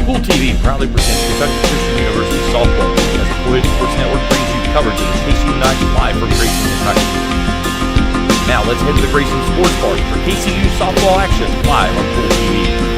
Kool TV proudly presents Kentucky Christian University softball as the Kool Sports Network brings you coverage of the KCU Knights live from Grayson, Kentucky. Now let's head to the Grayson Sports Park for KCU softball action live on Kool TV.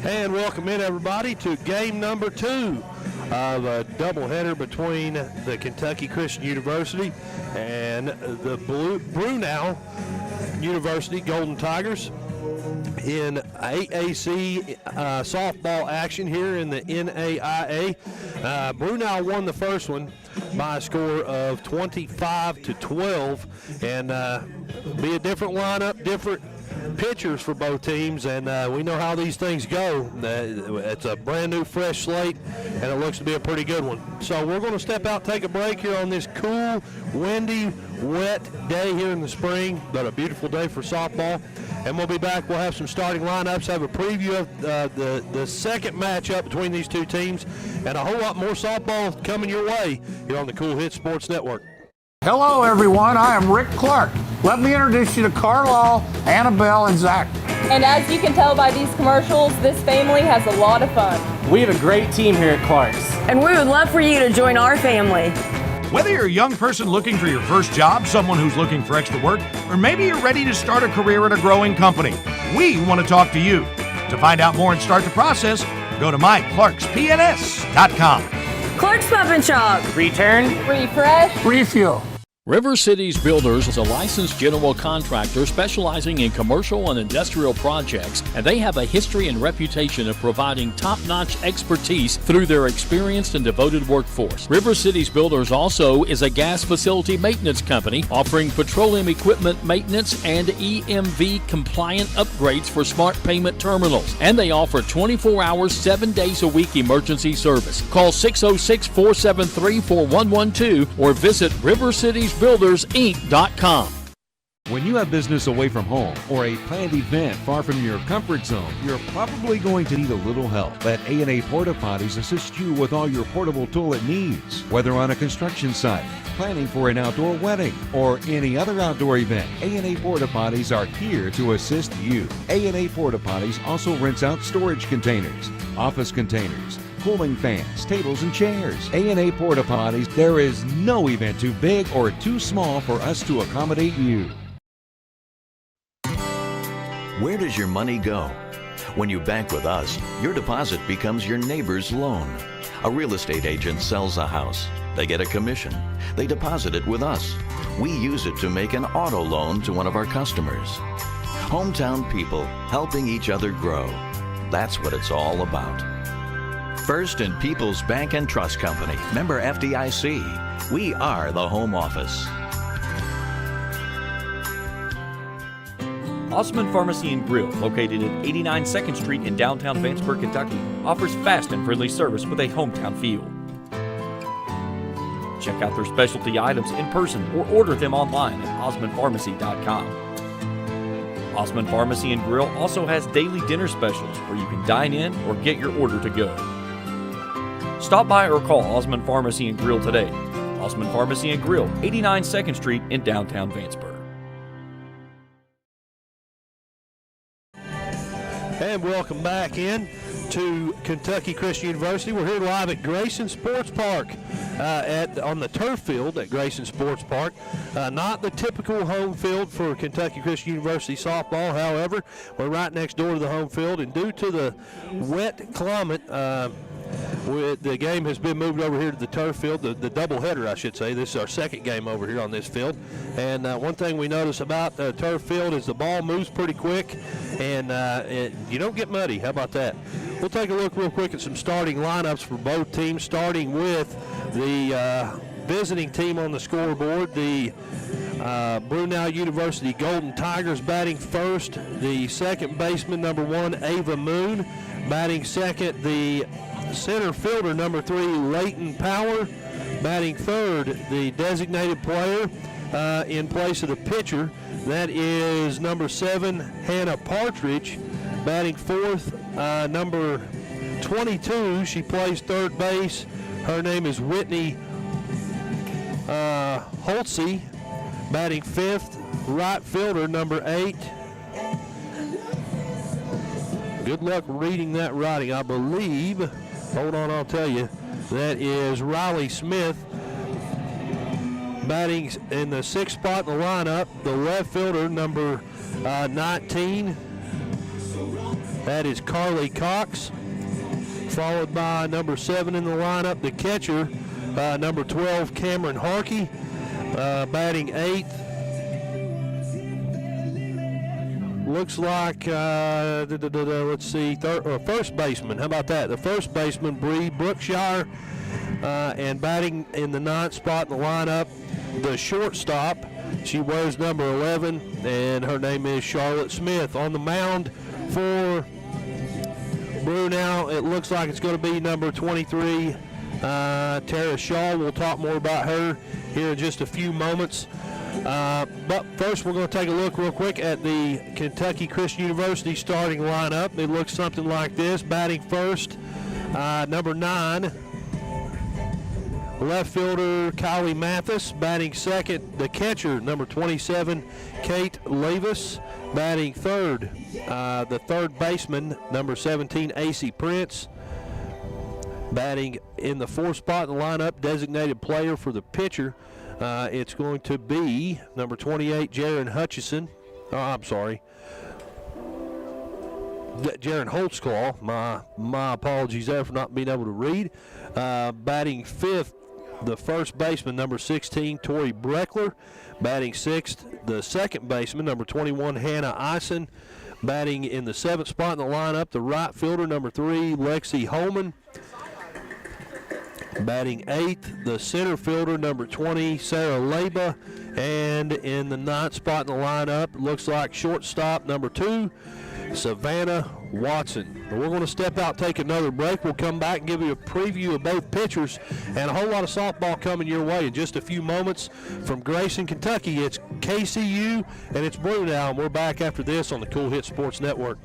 And welcome in, everybody, to game number 2 of a doubleheader between the Kentucky Christian University and the Brenau University Golden Tigers in AAC softball action here in the NAIA. Brenau won the first one by a score of 25-12, and be a different lineup, different pitchers for both teams, and we know how these things go. It's a brand new fresh slate, and it looks to be a pretty good one. So we're going to step out, take a break here on this cool, windy, wet day here in the spring, but a beautiful day for softball. And we'll be back. We'll have some starting lineups, have a preview of the second matchup between these two teams, and a whole lot more softball coming your way here on the Kool Hit Sports Network. Hello, everyone. I am Rick Clark. Let me introduce you to Carlisle, Annabelle, and Zach. And as you can tell by these commercials, this family has a lot of fun. We have a great team here at Clark's. And we would love for you to join our family. Whether you're a young person looking for your first job, someone who's looking for extra work, or maybe you're ready to start a career at a growing company, we want to talk to you. To find out more and start the process, go to myclarkspns.com. Clark's Pub and Shop. Return. Refresh. Refuel. River Cities Builders is a licensed general contractor specializing in commercial and industrial projects, and they have a history and reputation of providing top-notch expertise through their experienced and devoted workforce. River Cities Builders also is a gas facility maintenance company offering petroleum equipment maintenance and EMV compliant upgrades for smart payment terminals, and they offer 24 hours, 7 days a week emergency service. Call 606-473-4112 or visit rivercitiesbuildersinc.com. When you have business away from home or a planned event far from your comfort zone, you're probably going to need a little help. Let A&A Porta Potties assist you with all your portable toilet needs. Whether on a construction site, planning for an outdoor wedding, or any other outdoor event, A&A Porta Potties are here to assist you. A&A Porta Potties also rents out storage containers, office containers, cooling fans, tables, and chairs. A&A Porta Potties, there is no event too big or too small for us to accommodate you. Where does your money go? When you bank with us, your deposit becomes your neighbor's loan. A real estate agent sells a house. They get a commission. They deposit it with us. We use it to make an auto loan to one of our customers. Hometown people helping each other grow. That's what it's all about. First and People's Bank and Trust Company, member FDIC. We are the home office. Osmond Pharmacy and Grill, located at 89 2nd Street in downtown Vanceburg, Kentucky, offers fast and friendly service with a hometown feel. Check out their specialty items in person or order them online at osmondpharmacy.com. Osmond Pharmacy and Grill also has daily dinner specials where you can dine in or get your order to go. Stop by or call Osmond Pharmacy and Grill today. Osmond Pharmacy and Grill, 89 2nd Street in downtown Vanceburg. And welcome back in to Kentucky Christian University. We're here live at Grayson Sports Park on the turf field at Grayson Sports Park. Not the typical home field for Kentucky Christian University softball. However, we're right next door to the home field, and due to the wet climate, the game has been moved over here to the turf field, the doubleheader, I should say. This is our second game over here on this field. And one thing we notice about the turf field is the ball moves pretty quick, and you don't get muddy. How about that? We'll take a look real quick at some starting lineups for both teams, starting with the visiting team on the scoreboard, the Brenau University Golden Tigers batting first. The second baseman, number 1, Ava Moon. Batting second, the center fielder, number 3, Leighton Power. Batting third, the designated player in place of the pitcher, That is number 7, Hannah Partridge. Batting fourth, number 22. She plays third base. Her name is Whitney Holtze. Batting fifth, right fielder, number 8. Good luck reading that writing. I believe, hold on, I'll tell you, that is Riley Smith. Batting in the 6th spot in the lineup, the left fielder, number 19. That is Carly Cox. Followed by number 7 in the lineup, the catcher, number 12, Cameron Harkey. Batting 8th. Looks like, let's see, first baseman. How about that? The first baseman, Bree Brookshire. And batting in the 9th spot in the lineup, the shortstop. She wears number 11, and her name is Charlotte Smith. On the mound for Brenau, it looks like it's going to be number 23, Tara Shaw. We'll talk more about her here in just a few moments. But first, we're going to take a look real quick at the Kentucky Christian University starting lineup. It looks something like this. Batting first, number 9, left fielder Kylie Mathis. Batting second, the catcher, number 27, Kate Levis. Batting third, the third baseman, number 17, AC Prince. Batting in the 4th spot in the lineup, designated player for the pitcher. It's going to be number 28, Jaron Hutchison. Jaron Holtzclaw. My apologies there for not being able to read. Batting 5th, the first baseman, number 16, Tori Breckler. Batting 6th, the second baseman, number 21, Hannah Eisen. Batting in the 7th spot in the lineup, the right fielder, number 3, Lexi Holman. Batting 8th, the center fielder, number 20, Sarah Leba. And in the 9th spot in the lineup, looks like shortstop, number 2, Savannah Watson. We're going to step out, take another break. We'll come back and give you a preview of both pitchers and a whole lot of softball coming your way in just a few moments. From Grayson, Kentucky, it's KCU and it's Brenau, and we're back after this on the Cool Hit Sports Network.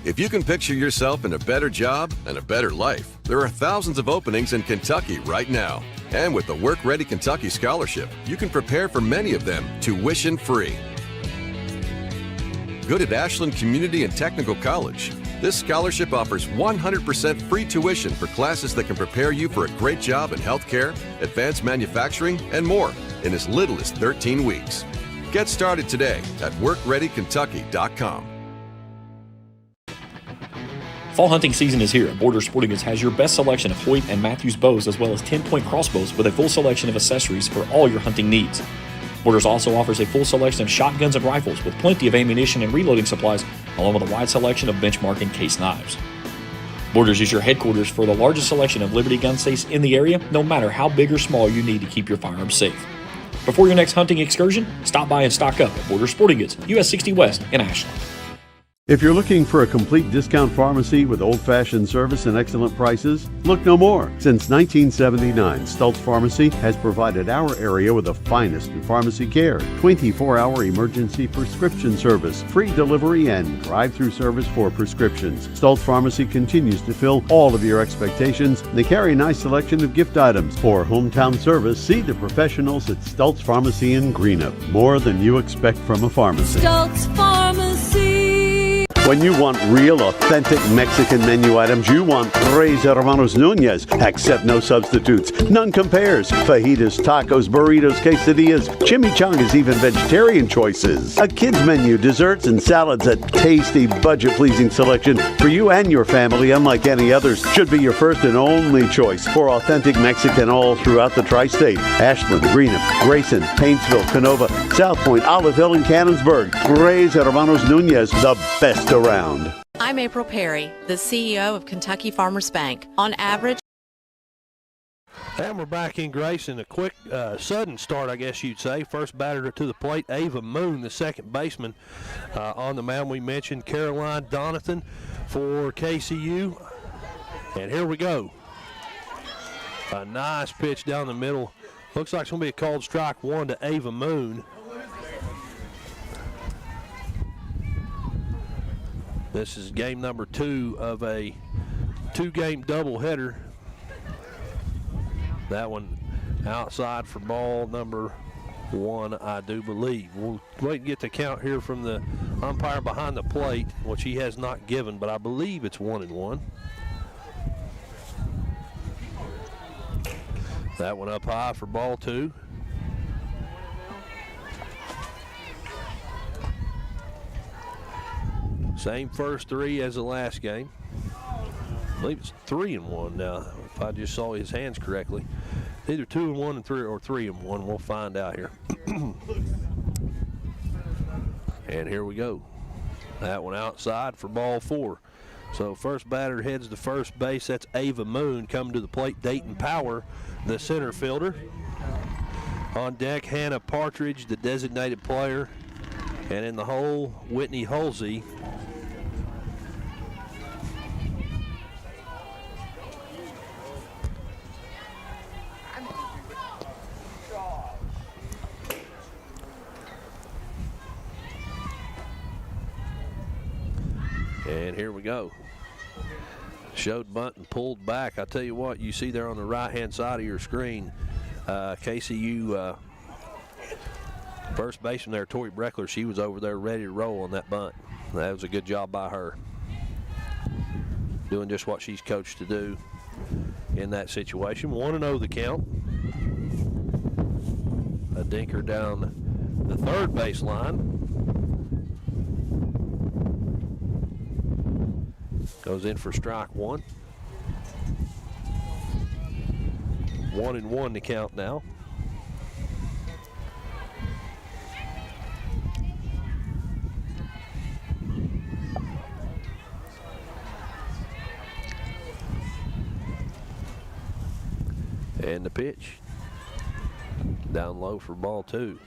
If you can picture yourself in a better job and a better life, there are thousands of openings in Kentucky right now. And with the Work Ready Kentucky Scholarship, you can prepare for many of them tuition-free. Good at Ashland Community and Technical College. This scholarship offers 100% free tuition for classes that can prepare you for a great job in healthcare, advanced manufacturing, and more in as little as 13 weeks. Get started today at workreadykentucky.com. Fall hunting season is here, and Borders Sporting Goods has your best selection of Hoyt and Matthews bows as well as 10-point crossbows with a full selection of accessories for all your hunting needs. Borders also offers a full selection of shotguns and rifles with plenty of ammunition and reloading supplies, along with a wide selection of benchmark and case knives. Borders is your headquarters for the largest selection of Liberty gun safes in the area, no matter how big or small you need to keep your firearms safe. Before your next hunting excursion, stop by and stock up at Borders Sporting Goods, US 60 West in Ashland. If you're looking for a complete discount pharmacy with old-fashioned service and excellent prices, look no more. Since 1979, Stultz Pharmacy has provided our area with the finest in pharmacy care, 24-hour emergency prescription service, free delivery, and drive-through service for prescriptions. Stultz Pharmacy continues to fill all of your expectations. They carry a nice selection of gift items. For hometown service, see the professionals at Stultz Pharmacy in Greenup. More than you expect from a pharmacy. Stultz Pharmacy. When you want real, authentic Mexican menu items, you want Tres Hermanos Nunez. Accept no substitutes. None compares. Fajitas, tacos, burritos, quesadillas, chimichangas, even vegetarian choices. A kids menu, desserts and salads, a tasty, budget-pleasing selection for you and your family, unlike any others, should be your first and only choice for authentic Mexican all throughout the tri-state. Ashland, Greenup, Grayson, Paintsville, Canova, South Point, Olive Hill, and Cannonsburg. Tres Hermanos Nunez, the best around. I'm April Perry, the CEO of Kentucky Farmers Bank. On average, and we're back in Grayson. A quick, sudden start, I guess you'd say. First batter to the plate, Ava Moon, the second baseman. On the mound, we mentioned Caroline Donathan for KCU. And here we go. A nice pitch down the middle. Looks like it's going to be a called strike one to Ava Moon. This is game number 2 of a 2-game doubleheader. That one outside for ball number 1, I do believe. We'll wait and get the count here from the umpire behind the plate, which he has not given, but I believe it's 1-1. That one up high for ball 2. Same first 3 as the last game. I believe it's 3-1 now, if I just saw his hands correctly. Either 2-1 and 3 or 3-1. We'll find out here. And here we go. That one outside for ball 4. So first batter heads to first base. That's Ava Moon. Coming to the plate, Dayton Power, the center fielder. On deck, Hannah Partridge, the designated player. And in the hole, Whitney Halsey. And here we go. Showed bunt and pulled back. I tell you what, you see there on the right-hand side of your screen, KCU first baseman there, Tori Breckler, she was over there ready to roll on that bunt. That was a good job by her. Doing just what she's coached to do in that situation. 1-0 the count. A dinker down the third base line. Goes in for strike 1. 1-1 to count now. And the pitch. Down low for ball 2.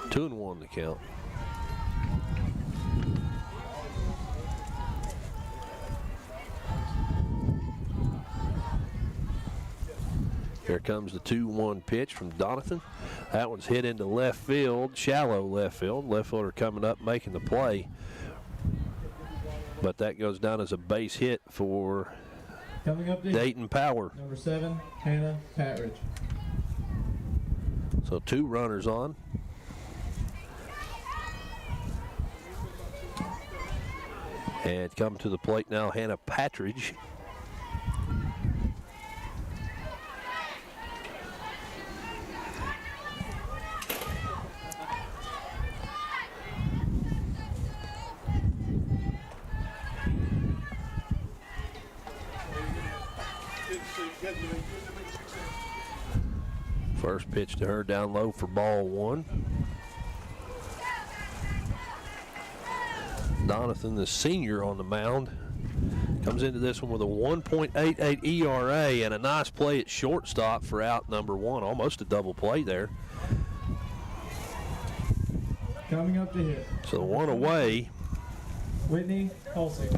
2-1 to count. Here comes the 2-1 pitch from Donathan. That one's hit into left field, shallow left field. Left fielder coming up, making the play. But that goes down as a base hit for coming up Dayton Power. Number 7, Hannah Patridge. So 2 runners on. And come to the plate now, Hannah Patridge. First pitch to her down low for ball 1. Donathan, the senior on the mound, comes into this one with a 1.88 ERA and a nice play at shortstop for out number 1. Almost a double play there. Coming up to hit. So 1 away. Whitney Halsey.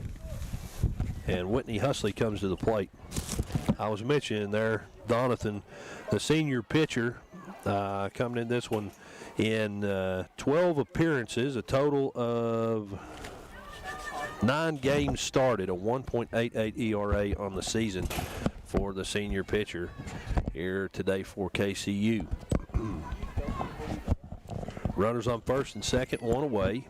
And Whitney Husley comes to the plate. I was mentioning there, Donathan, the senior pitcher, coming in this one in 12 appearances, a total of 9 games started, a 1.88 ERA on the season for the senior pitcher here today for KCU. Runners on first and second, 1 away.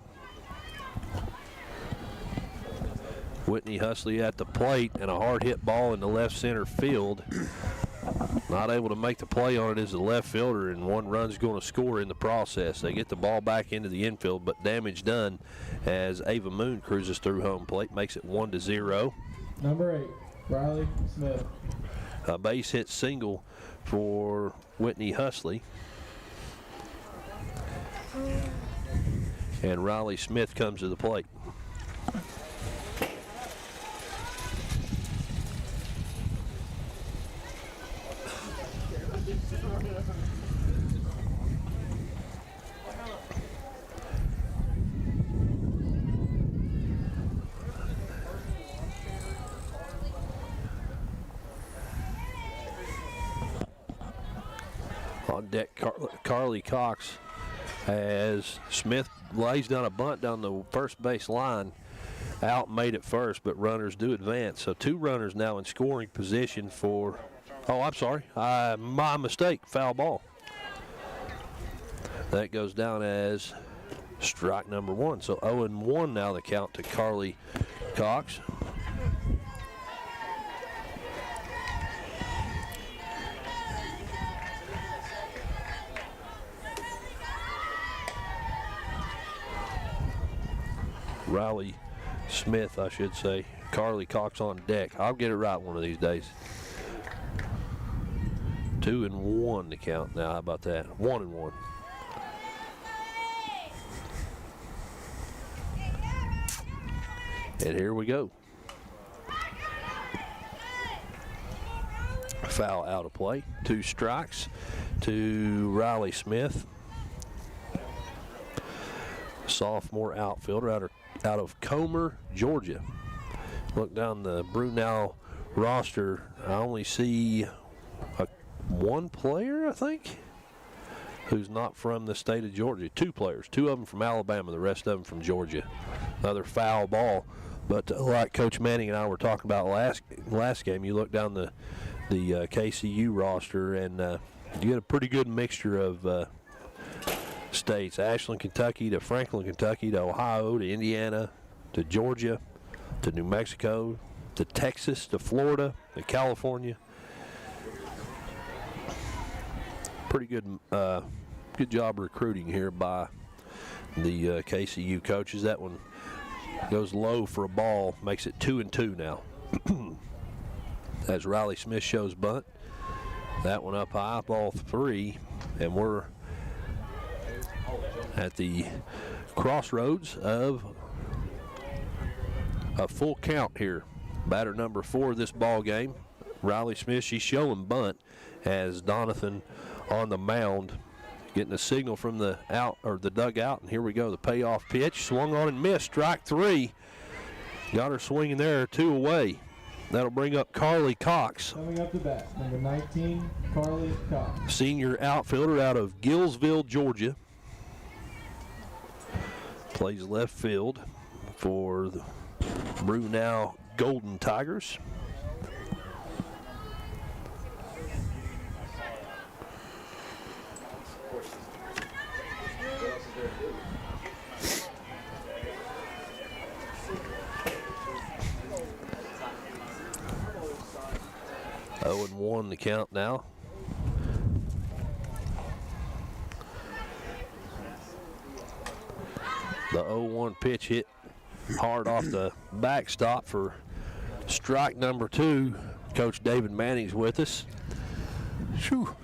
Whitney Husley at the plate, and a hard hit ball in the left center field. Not able to make the play on it as the left fielder, and 1 run's going to score in the process. They get the ball back into the infield, but damage done as Ava Moon cruises through home plate, makes it 1-0. Number 8, Riley Smith. A base hit single for Whitney Husley. And Riley Smith comes to the plate. On deck, Carly Cox, as Smith lays down a bunt down the first base line. out made it first, but runners do advance. So 2 runners now in scoring position for, oh, I'm sorry, my mistake, foul ball. That goes down as strike number 1. So 0-1 now the count to Carly Cox. Riley Smith, I should say. Carly Cox on deck. I'll get it right one of these days. 2-1 to count now. How about that? 1-1. And here we go. Foul out of play. 2 strikes to Riley Smith. Sophomore outfielder out of Comer, Georgia. Look down the Brenau roster. I only see one player, I think, who's not from the state of Georgia. 2 players, 2 of them from Alabama, the rest of them from Georgia. Another foul ball. But like Coach Manning and I were talking about last game, you look down the KCU roster and you get a pretty good mixture of states. Ashland, Kentucky to Franklin, Kentucky to Ohio to Indiana to Georgia to New Mexico to Texas to Florida to California. Pretty good good job recruiting here by the KCU coaches. That one goes low for a ball, makes it 2-2 now. As Riley Smith shows bunt. That one up high, ball 3, and we're at the crossroads of a full count here. Batter number 4 of this ball game, Riley Smith. She's showing bunt as Donathan on the mound, getting a signal from the dugout. And here we go, the payoff pitch, swung on and missed. Strike 3. Got her swinging there, 2 away. That'll bring up Carly Cox. Coming up to bat, number 19, Carly Cox. Senior outfielder out of Gillsville, Georgia. Plays left field for the Brenau Golden Tigers. Oh, and 1 the count now. The 0-1 pitch hit hard off the backstop for strike number 2. Coach David Manning's with us. Whew.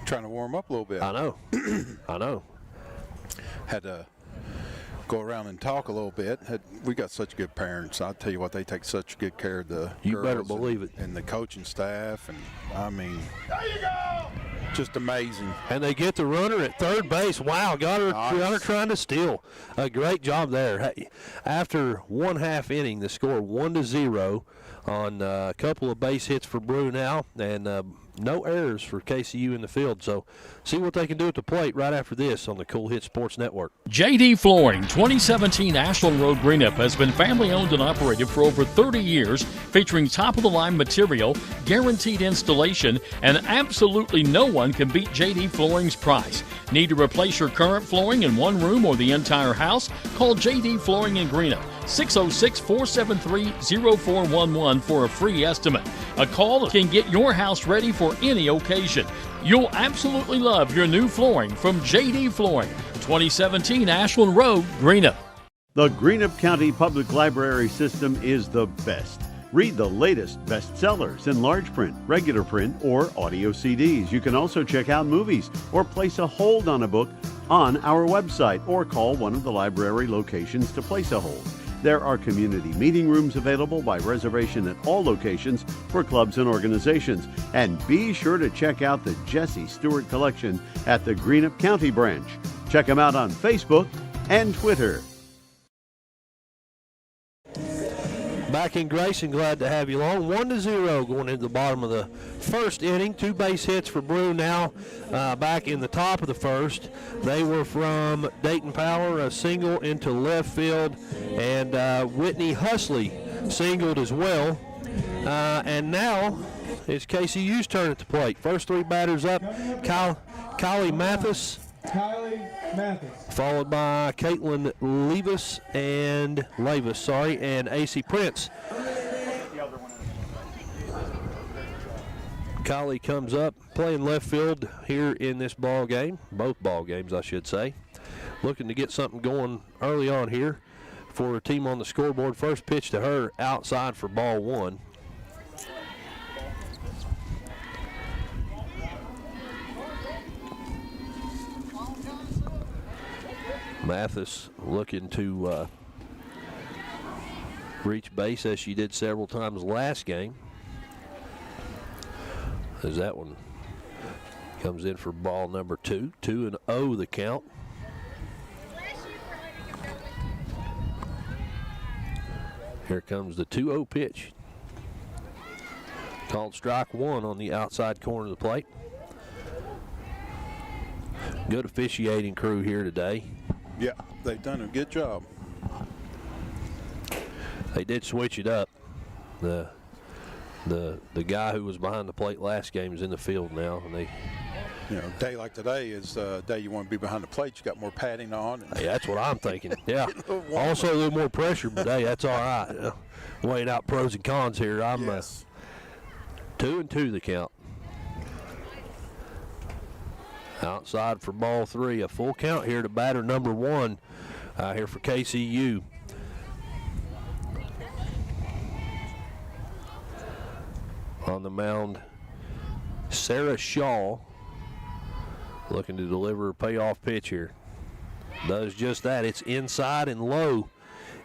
Trying to warm up a little bit. I know. I know. Had to go around and talk a little bit. We got such good parents. I'll tell you what, they take such good care of the You girls better believe it. And the coaching staff. And I mean, there you go. Just amazing. And they get the runner at third base. Wow, got her trying to steal. A great job there. Hey, after 1/2 inning, the score 1-0 on a couple of base hits for Brenau and no errors for KCU in the field. So see what they can do at the plate right after this on the Kool Hit Sports Network. JD Flooring, 2017 Ashland Road, Greenup, has been family owned and operated for over 30 years, featuring top-of-the-line material, guaranteed installation, and absolutely no one can beat JD Flooring's price. Need to replace your current flooring in one room or the entire house? Call JD Flooring in Greenup, 606-473-0411 for a free estimate. A call can get your house ready for any occasion. You'll absolutely love your new flooring from JD Flooring, 2017 Ashland Road, Greenup. The Greenup County Public Library system is the best. Read the latest bestsellers in large print, regular print, or audio CDs. You can also check out movies or place a hold on a book on our website or call one of the library locations to place a hold. There are community meeting rooms available by reservation at all locations for clubs and organizations. And be sure to check out the Jesse Stewart collection at the Greenup County branch. Check them out on Facebook and Twitter. Back in Grayson, glad to have you along. 1-0 going into the bottom of the first inning. 2 base hits for Brenau back in the top of the first. They were from Dayton Power, a single into left field, and Whitney Husley singled as well. And now it's KCU's turn at the plate. First 3 batters up, Kylie Mathis, followed by Caitlin Levis and AC Prince. Kylie comes up playing left field here in this ball game, both ball games I should say. Looking to get something going early on here for her team on the scoreboard. First pitch to her outside for ball 1. Mathis looking to reach base as she did several times last game. As that one comes in for ball number 2. 2-0 the count. Here comes the 2-0 pitch. Called strike 1 on the outside corner of the plate. Good officiating crew here today. Yeah, they've done a good job. They did switch it up. The guy who was behind the plate last game is in the field now, and they. You know, a day like today is a day you want to be behind the plate. You got more padding on. And hey, that's what I'm thinking. Yeah. Also a little more pressure, but hey, that's all right. Weighing out pros and cons here. I'm 2-2 the count. Outside for ball 3, a full count here to batter number 1 here for KCU. On the mound, Sarah Shaw looking to deliver a payoff pitch here. Does just that. It's inside and low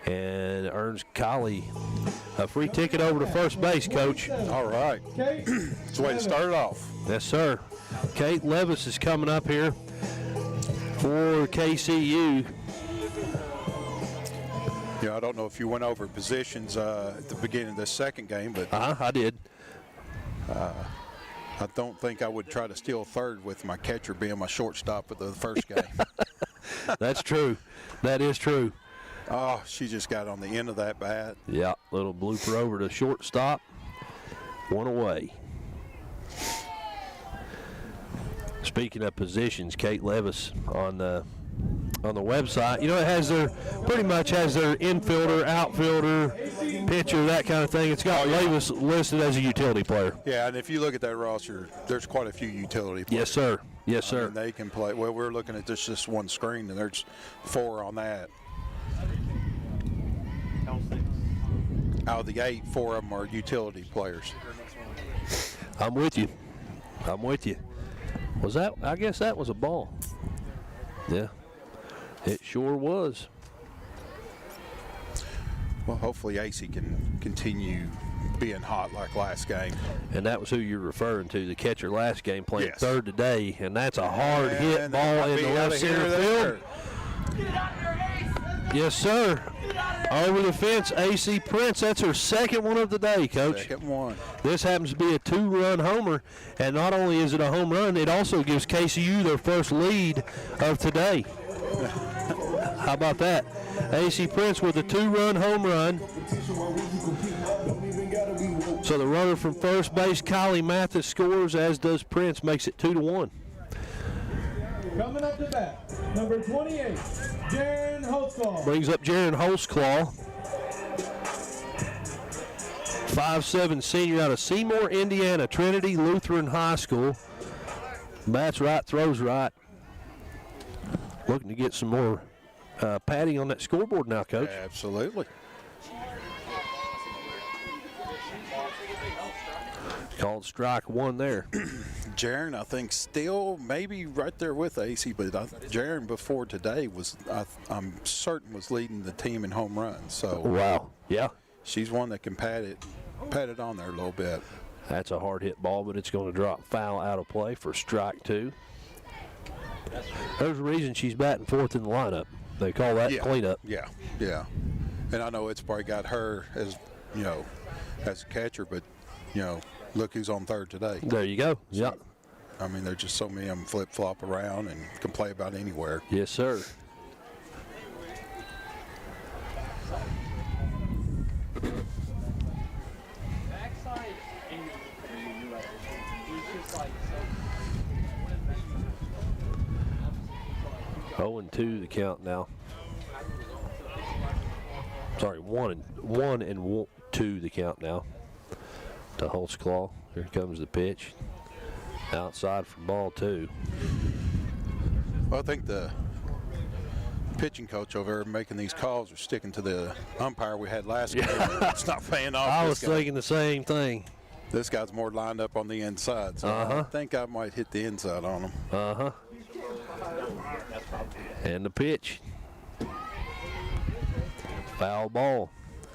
and earns Kylie a free ticket over to first base, Coach. All right. It's the way to start it off. Yes, sir. Kate Levis is coming up here for KCU. Yeah, I don't know if you went over positions at the beginning of the second game, but I did. I don't think I would try to steal third with my catcher being my shortstop at the first game. That's true. That is true. Oh, she just got on the end of that bat. Yeah, little blooper over to shortstop. 1 away. Speaking of positions, Kate Levis on the website, you know, it has pretty much has their infielder, outfielder, pitcher, that kind of thing. It's got Levis listed as a utility player. Yeah, and if you look at that roster, there's quite a few utility players. Yes, sir. Yes, sir. I mean, they can play. Well, we're looking at just one screen, and there's 4 on that. Out of the 8, 4 of them are utility players. I'm with you. Was that? I guess that was a ball. Yeah, it sure was. Well, hopefully AC can continue being hot like last game. And that was who you're referring to, the catcher last game, playing third today, and that's a hard hit ball in the left center field. Yes, sir. Over the fence, AC Prince. That's her second one of the day, Coach. Second one. This happens to be a 2-run homer, and not only is it a home run, it also gives KCU their first lead of today. How about that? AC Prince with a 2-run home run. So the runner from first base, Kylie Mathis, scores, as does Prince, makes it 2-1. Coming up to bat, number 28, Jaren Holtzclaw. Brings up Jaren Holtzclaw. 5'7" senior out of Seymour, Indiana, Trinity Lutheran High School. Bats right, throws right. Looking to get some more padding on that scoreboard now, Coach. Absolutely. Called strike 1 there. Jaren, I think, still maybe right there with AC, but Jaren before today was, I'm certain, was leading the team in home runs. So wow, yeah, she's one that can pat it on there a little bit. That's a hard hit ball, but it's going to drop foul out of play for strike 2. There's a reason she's batting 4th in the lineup. They call that cleanup. Yeah. And I know it's probably got her as as a catcher, but look who's on third today. There you go. Yeah. I mean, there's just so many of them flip-flop around and can play about anywhere. Yes, sir. Oh, and 2 the count now. Sorry, 1 and 2 the count now to Holtzclaw. Here comes the pitch. Outside for ball 2. Well, I think the pitching coach over there making these calls are sticking to the umpire we had last game. It's not paying off. I was thinking the same thing. This guy's more lined up on the inside, so I think I might hit the inside on him. And the pitch. Foul ball.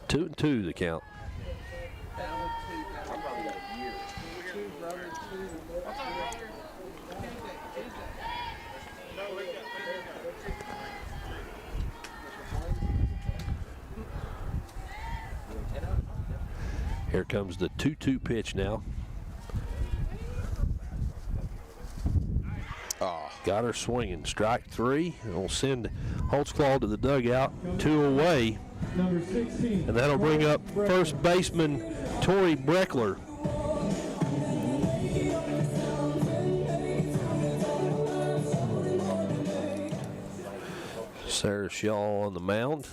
2 and 2 the count. Here comes the 2-2 pitch now. Got her swinging. Strike 3. It'll send Holtzclaw to the dugout. 2 away. Number 16. And that'll bring up first baseman Tori Breckler. Sarah Shaw on the mound.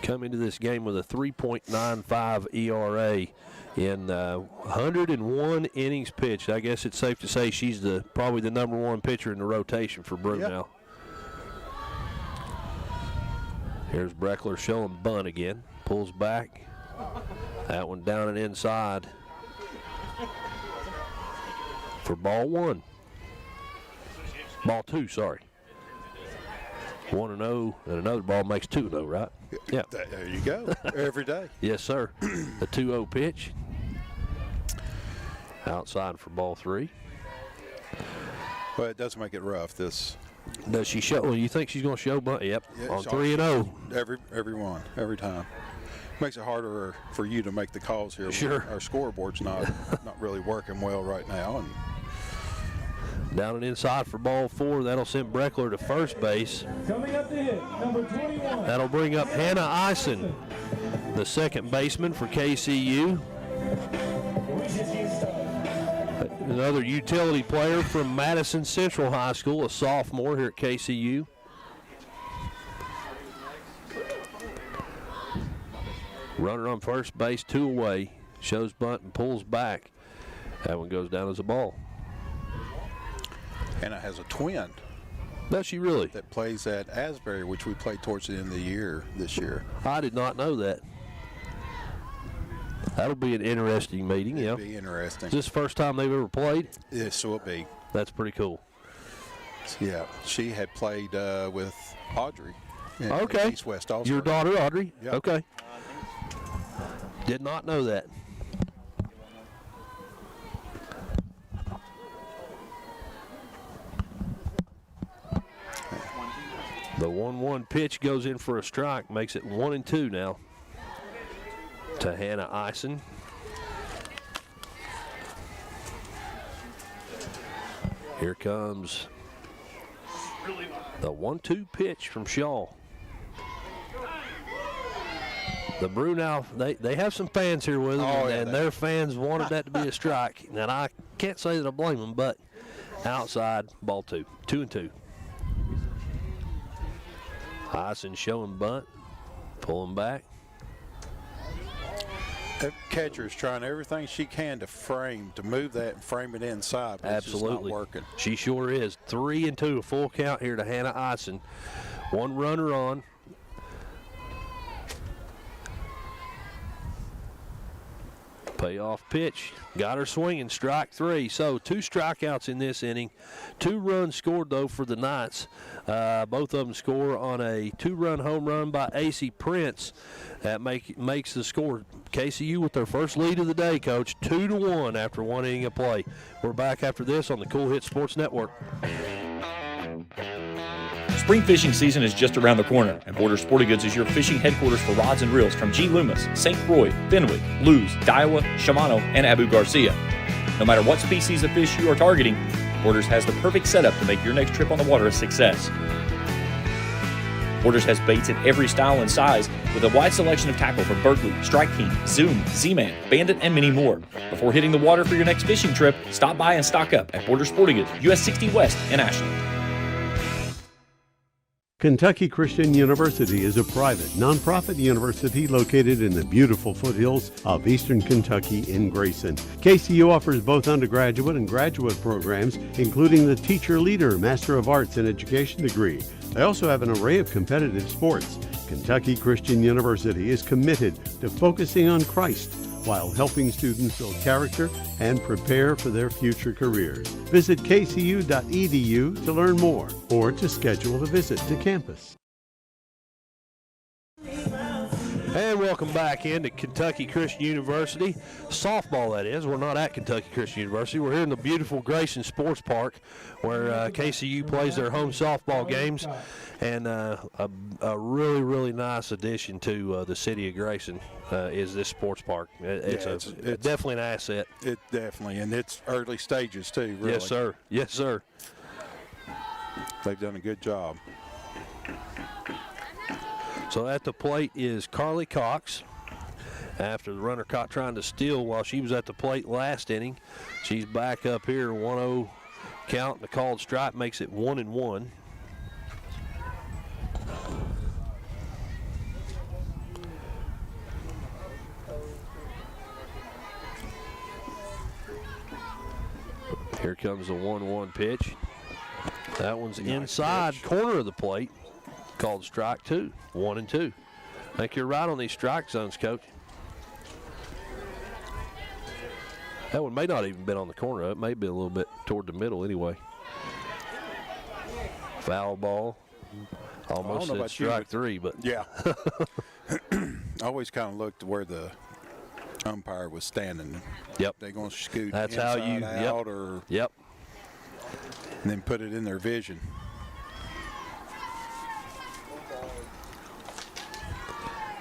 Come into this game with a 3.95 ERA in 101 innings pitched. I guess it's safe to say she's probably the #1 pitcher in the rotation for Brenau. Here's Breckler showing bunt again. Pulls back. That one down and inside for ball 1. Ball 2, sorry. 1-0, and another ball makes 2-0, right? Yeah. There you go. Every day. Yes, sir. A 2-0 pitch. Outside for ball 3. Well, it does make it rough. This. Does she show? Well, you think she's going to show bunt? Yep. On 3-0. Every time. Makes it harder for you to make the calls here. Sure. Our scoreboard's not really working well right now, and. Down and inside for ball 4. That'll send Breckler to first base. Coming up to hit, number 21. That'll bring up Hannah Eisen, the second baseman for KCU. Another utility player from Madison Central High School, a sophomore here at KCU. Runner on first base, 2 away. Shows bunt and pulls back. That one goes down as a ball. Hannah has a twin. Does she really? That plays at Asbury, which we played towards the end of the year this year. I did not know that. That'll be an interesting meeting, It'll be interesting. Is this the first time they've ever played? Yes, will be. That's pretty cool. Yeah, she had played with Audrey. Okay. East West also. Your daughter, Audrey? Yep. Okay. Did not know that. The 1-1 pitch goes in for a strike, makes it 1-2 now to Hannah Eisen. Here comes the 1-2 pitch from Shaw. The Brenau, they have some fans here with them, and their fans wanted that to be a strike. And I can't say that I blame them, but outside, ball 2. 2-2. Eisen showing bunt, pulling back. The catcher is trying everything she can to move that and frame it inside, but Absolutely. It's just not working. She sure is. 3-2, a full count here to Hannah Eisen. 1 runner on. Payoff pitch. Got her swinging, strike 3. So 2 strikeouts in this inning. 2 runs scored, though, for the Knights. Both of them score on a 2-run home run by AC Prince. That makes the score. KCU with their first lead of the day, Coach. 2-1 after 1 inning of play. We're back after this on the Kool Hit Sports Network. Spring fishing season is just around the corner, and Borders Sporting Goods is your fishing headquarters for rods and reels from G. Loomis, St. Croix, Fenwick, Lewes, Daiwa, Shimano, and Abu Garcia. No matter what species of fish you are targeting, Borders has the perfect setup to make your next trip on the water a success. Borders has baits in every style and size with a wide selection of tackle from Berkeley, Strike King, Zoom, Z-Man, Bandit, and many more. Before hitting the water for your next fishing trip, stop by and stock up at Borders Sporting Goods, US 60 West in Ashland. Kentucky Christian University is a private, nonprofit university located in the beautiful foothills of eastern Kentucky in Grayson. KCU offers both undergraduate and graduate programs, including the Teacher Leader Master of Arts in Education degree. They also have an array of competitive sports. Kentucky Christian University is committed to focusing on Christ while helping students build character and prepare for their future careers. Visit kcu.edu to learn more or to schedule a visit to campus. And welcome back into Kentucky Christian University. Softball, that is. We're not at Kentucky Christian University. We're here in the beautiful Grayson Sports Park where KCU plays their home softball games. And a really, really nice addition to the city of Grayson is this sports park. It's definitely an asset. It definitely, and it's early stages too, really. Yes, sir. Yes, sir. They've done a good job. So at the plate is Carly Cox. After the runner caught trying to steal while she was at the plate last inning, she's back up here, 1-0 count, and the called strike makes it 1-1. Here comes the 1-1 pitch. That one's inside corner of the plate. Called strike 2, 1-2. I think you're right on these strike zones, Coach. That one may not even been on the corner. It may be a little bit toward the middle anyway. Foul ball. Almost said strike 3, but. Yeah. I always kind of looked where the umpire was standing. Yep. They're going to scoot that's inside how you, out or. Yep. And then put it in their vision.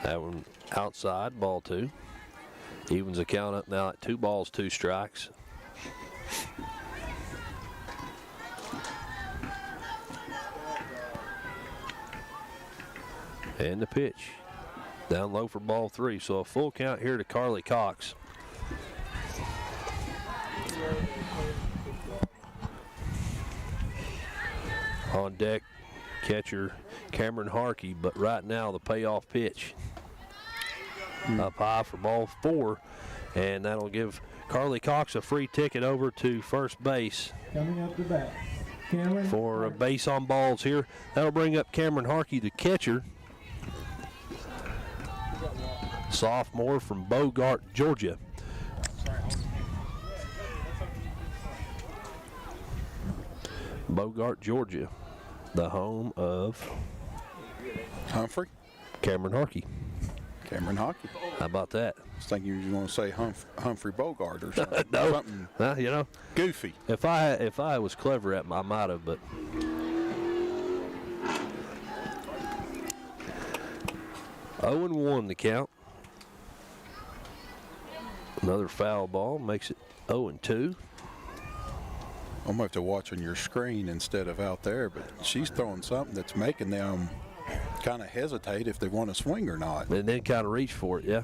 That one outside, ball 2. Evens the count up now at 2 balls, 2 strikes. And the pitch. Down low for ball 3. So a full count here to Carly Cox. On deck, catcher Cameron Harkey, but right now the payoff pitch. Up high for ball 4, and that'll give Carly Cox a free ticket over to first base. Coming up to bat, Cameron for a base on balls here. That'll bring up Cameron Harkey, the catcher. Sophomore from Bogart, Georgia. Bogart, Georgia, the home of Humphrey? Cameron Harkey. Cameron Hockey. How about that? I was thinking you were going to say Humphrey Bogart or something. No. Something You know, goofy. If I was clever at I might have, but. Oh and 1 the count. Another foul ball makes it 0-2. I'm going to have to watch on your screen instead of out there, but she's throwing something that's making them kind of hesitate if they want to swing or not. And then kind of reach for it, yeah.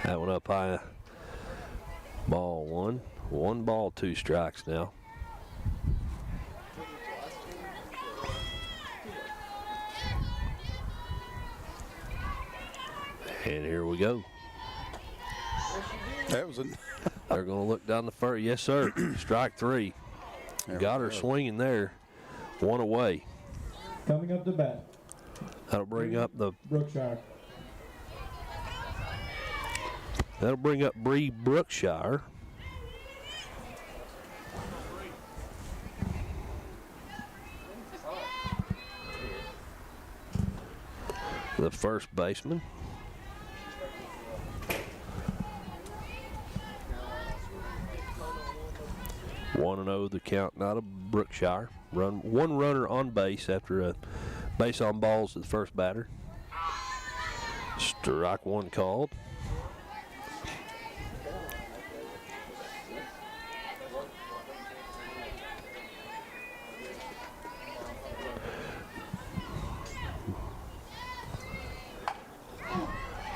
That one up high. Ball 1. 1 ball, 2 strikes now. And here we go. That was They're going to look down the first. Yes, sir. Strike 3. Got her swinging there. 1 away. coming up to bat. That'll bring up the Brookshire. That'll bring up Bree Brookshire. The first baseman. 1-0 the count out of Brookshire. One runner on base after a base on balls to the first batter. Strike one called.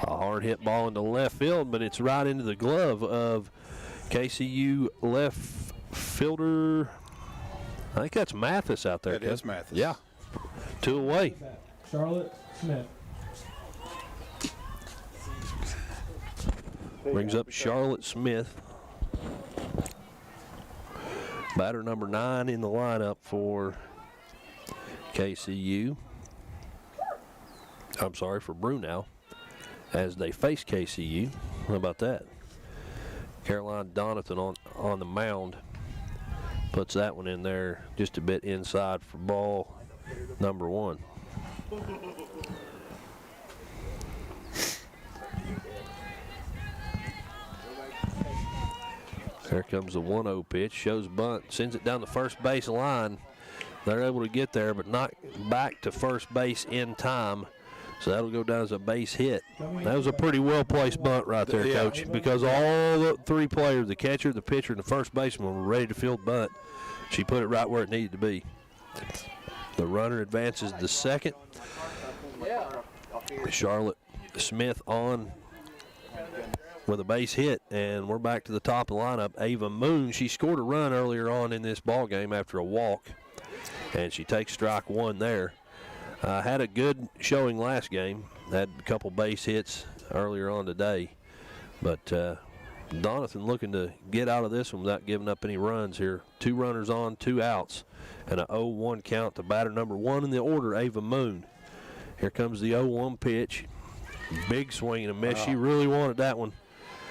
A hard hit ball into left field, but it's right into the glove of KCU left fielder. I think that's Mathis out there. It is Mathis. Yeah. 2 away. Charlotte Smith. Brings up Charlotte Smith. Batter number 9 in the lineup for KCU. I'm sorry, for Brenau, as they face KCU. How about that? Caroline Donathan on the mound. Puts that one in there just a bit inside for ball number 1. There comes the 1-0 pitch, shows bunt, sends it down the first base line. They're able to get there, but not back to first base in time. So that'll go down as a base hit. That was a pretty well-placed bunt right there, Coach, because all the 3 players, the catcher, the pitcher, and the first baseman, were ready to field bunt. She put it right where it needed to be. The runner advances to second. Charlotte Smith on with a base hit, and we're back to the top of the lineup. Ava Moon, she scored a run earlier on in this ball game after a walk, and she takes strike 1 there. Had a good showing last game. Had a couple base hits earlier on today. But Donathan looking to get out of this one without giving up any runs here. 2 runners on, 2 outs, and a 0-1 count to batter number 1 in the order, Ava Moon. Here comes the 0-1 pitch. Big swing and a miss. She really wanted that one.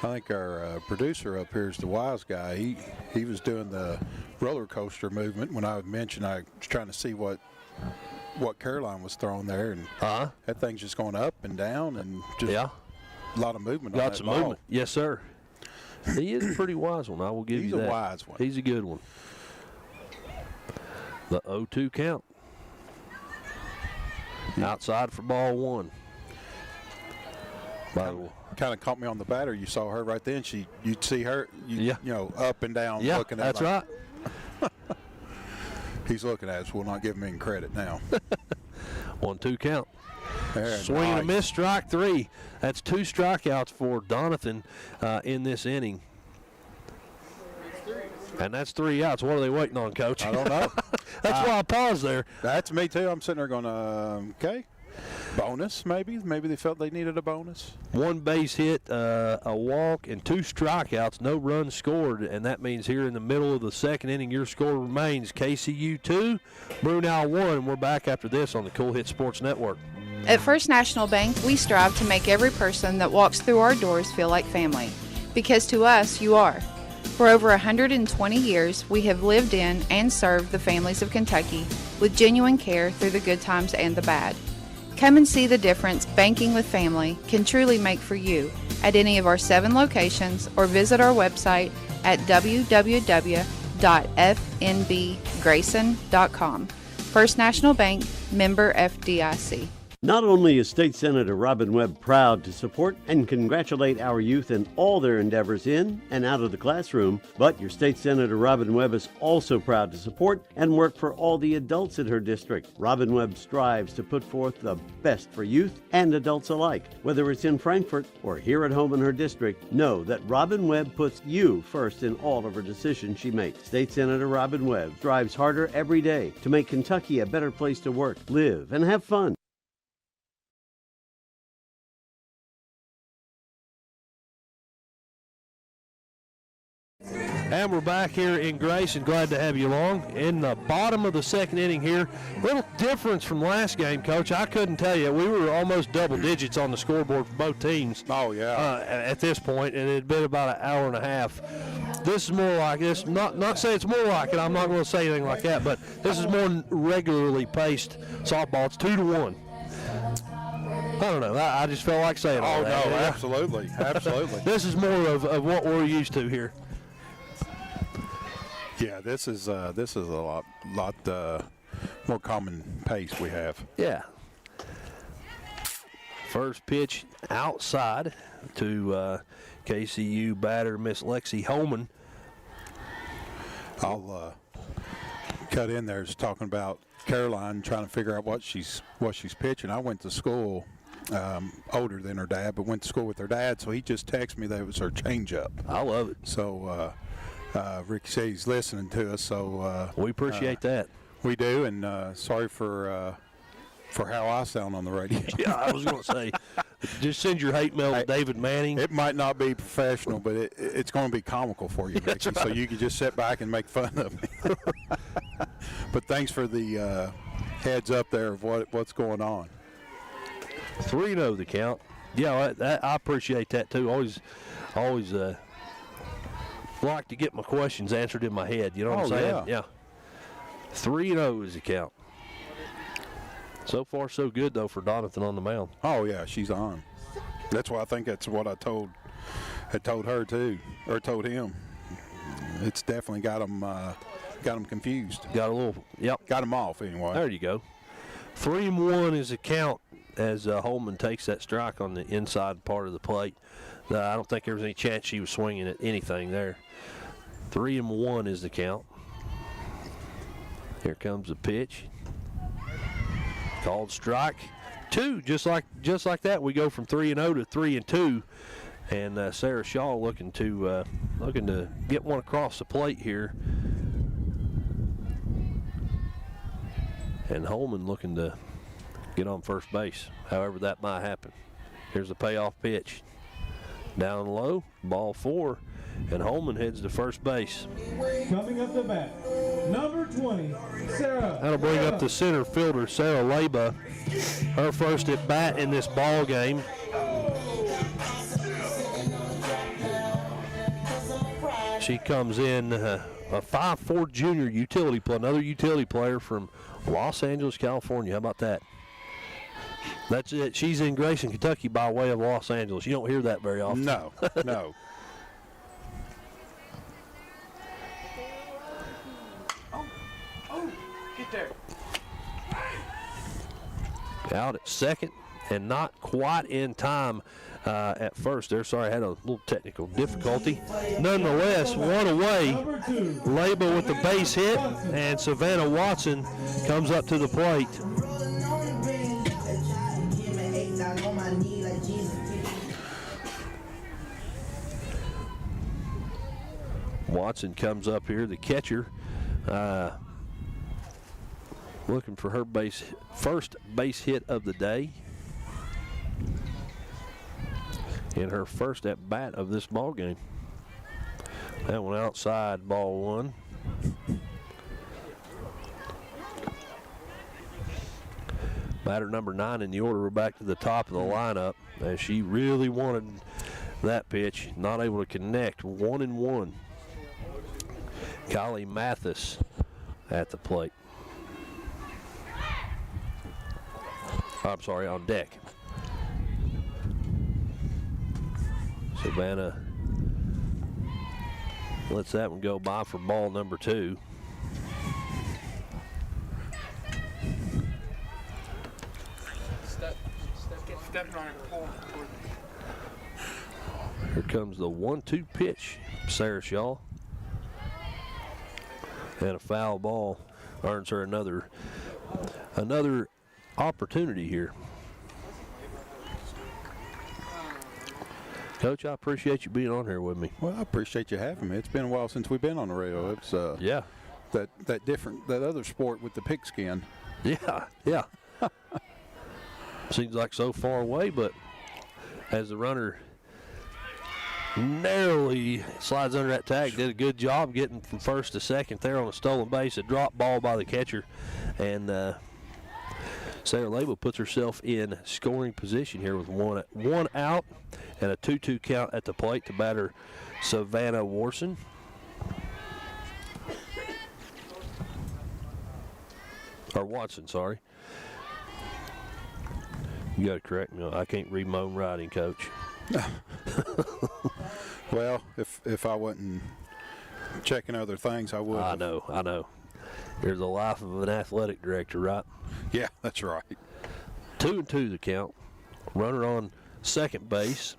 I think our producer up here is the wise guy. He was doing the roller coaster movement when I mentioned I was trying to see what Caroline was throwing there, and that thing's just going up and down and just a lot of movement on that Lots of ball. movement. Yes, sir. He is a pretty wise one. I will give you that. He's a wise one. He's a good one. The 0-2 count. Outside for ball 1. Kind of caught me on the batter. You saw her right then. You'd see her, you know, up and down looking at. That's right. He's looking at us. We'll not give him any credit now. 1-2 count. There, Swing and a nice. miss, strike 3. That's 2 strikeouts for Donathan in this inning. And that's 3 outs. What are they waiting on, Coach? I don't know. That's why I paused there. That's me too. I'm sitting there going, okay. Bonus, maybe. Maybe they felt they needed a bonus. 1 base hit, a walk, and 2 strikeouts. No runs scored, and that means here in the middle of the second inning, your score remains KCU 2, Brenau 1. We're back after this on the Kool Hit Sports Network. At First National Bank, we strive to make every person that walks through our doors feel like family, because to us, you are. For over 120 years, we have lived in and served the families of Kentucky with genuine care through the good times and the bad. Come and see the difference banking with family can truly make for you at any of our 7 locations, or visit our website at www.fnbgrayson.com. First National Bank, member FDIC. Not only is State Senator Robin Webb proud to support and congratulate our youth in all their endeavors in and out of the classroom, but your State Senator Robin Webb is also proud to support and work for all the adults in her district. Robin Webb strives to put forth the best for youth and adults alike. Whether it's in Frankfort or here at home in her district, know that Robin Webb puts you first in all of her decisions she makes. State Senator Robin Webb strives harder every day to make Kentucky a better place to work, live, and have fun. And we're back here in Grayson. Glad to have you along. In the bottom of the second inning here, little difference from last game, Coach. I couldn't tell you. We were almost double digits on the scoreboard for both teams. Oh, yeah. At this point, and it had been about an hour and a half. This is more like this. Not say it's more like it. I'm not going to say anything like that, but this is more regularly paced softball. It's 2-1. I don't know. I just felt like saying all that. Oh, no, absolutely. Absolutely. This is more of what we're used to here. Yeah, this is a lot more common pace we have. Yeah. First pitch outside to KCU batter Miss Lexi Holman. I'll cut in there just talking about Caroline trying to figure out what she's pitching. I went to school older than her dad, but went to school with her dad, so he just texted me that it was her changeup. I love it. So Ricky said he's listening to us, so we appreciate that. We do, and sorry for how I sound on the radio. Yeah, I was going to say, just send your hate mail to David Manning. It might not be professional, but it's going to be comical for you, Ricky, so you can just sit back and make fun of me. But thanks for the heads up there of what's going on. 3-0 the count. Yeah, I appreciate that too. Always like to get my questions answered in my head. You know what I'm saying? Yeah. 3-0 is the count. So far, so good though for Donathan on the mound. Oh yeah, she's on. That's why I think that's what I told her too, or told him. It's definitely got them confused. Got a little, yep. Got them off anyway. There you go. 3-1 is the count as Holman takes that strike on the inside part of the plate. I don't think there was any chance she was swinging at anything there. 3-1 is the count. Here comes the pitch. Called strike 2, just like that. We go from 3-0 to 3-2, and Sarah Shaw looking to get one across the plate here, and Holman looking to get on first base. However that might happen. Here's the payoff pitch, down low, ball 4, and Holman heads to first base. Coming up the bat, number 20, Sarah. That'll bring up the center fielder, Sarah Leba, her first at bat in this ball game. She comes in a 5'4" junior utility player, another utility player from Los Angeles, California. How about that? That's it. She's in Grayson, Kentucky by way of Los Angeles. You don't hear that very often. No, no. Get there. Out at second and not quite in time at first there. Sorry, I had a little technical difficulty. Nonetheless, one away. Leba with the base hit, and Savannah Watson comes up to the plate. Watson comes up here, the catcher, looking for her first base hit of the day, and her first at bat of this ball game. That one outside, ball 1. Batter number 9 in the order. We're back to the top of the lineup, as she really wanted that pitch. Not able to connect. 1-1. Kylie Mathis at the plate. I'm sorry, on deck. Savannah lets that one go by for ball number 2. Here comes the 1-2 pitch, Sarah Shaw. And a foul ball earns her another opportunity here. Coach, I appreciate you being on here with me. Well, I appreciate you having me. It's been a while since we've been on the radio. It's yeah, that other sport with the pigskin. Yeah. Seems like so far away, but as the runner narrowly slides under that tag, did a good job getting from first to second there on a stolen base, a drop ball by the catcher, and Sarah Leba puts herself in scoring position here with one out and a 2-2 count at the plate to batter Savannah Watson. Or Watson, sorry. You got to correct me. I can't read my own writing, Coach. Well, if I wasn't checking other things, I would. I know. Here's the life of an athletic director, right? Yeah, that's right. 2-2 the count. Runner on second base.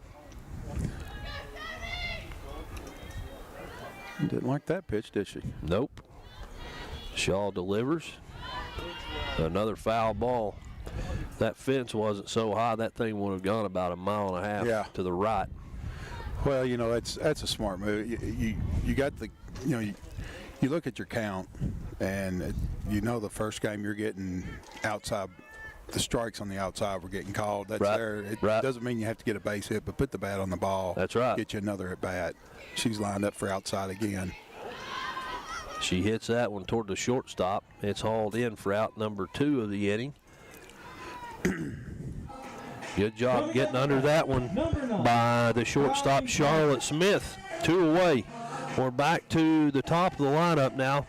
Didn't like that pitch, did she? Nope. Shaw delivers. Another foul ball. That fence wasn't so high, that thing would have gone about 1.5 miles to the right. Well, that's a smart move. You got the, you look at your count, and the first game you're getting outside, the strikes on the outside were getting called. That's there. It doesn't mean you have to get a base hit, but put the bat on the ball. That's right. Get you another at bat. She's lined up for outside again. She hits that one toward the shortstop. It's hauled in for out number 2 of the inning. Good job getting under that one by the shortstop, Charlotte Smith. 2 away. We're back to the top of the lineup now.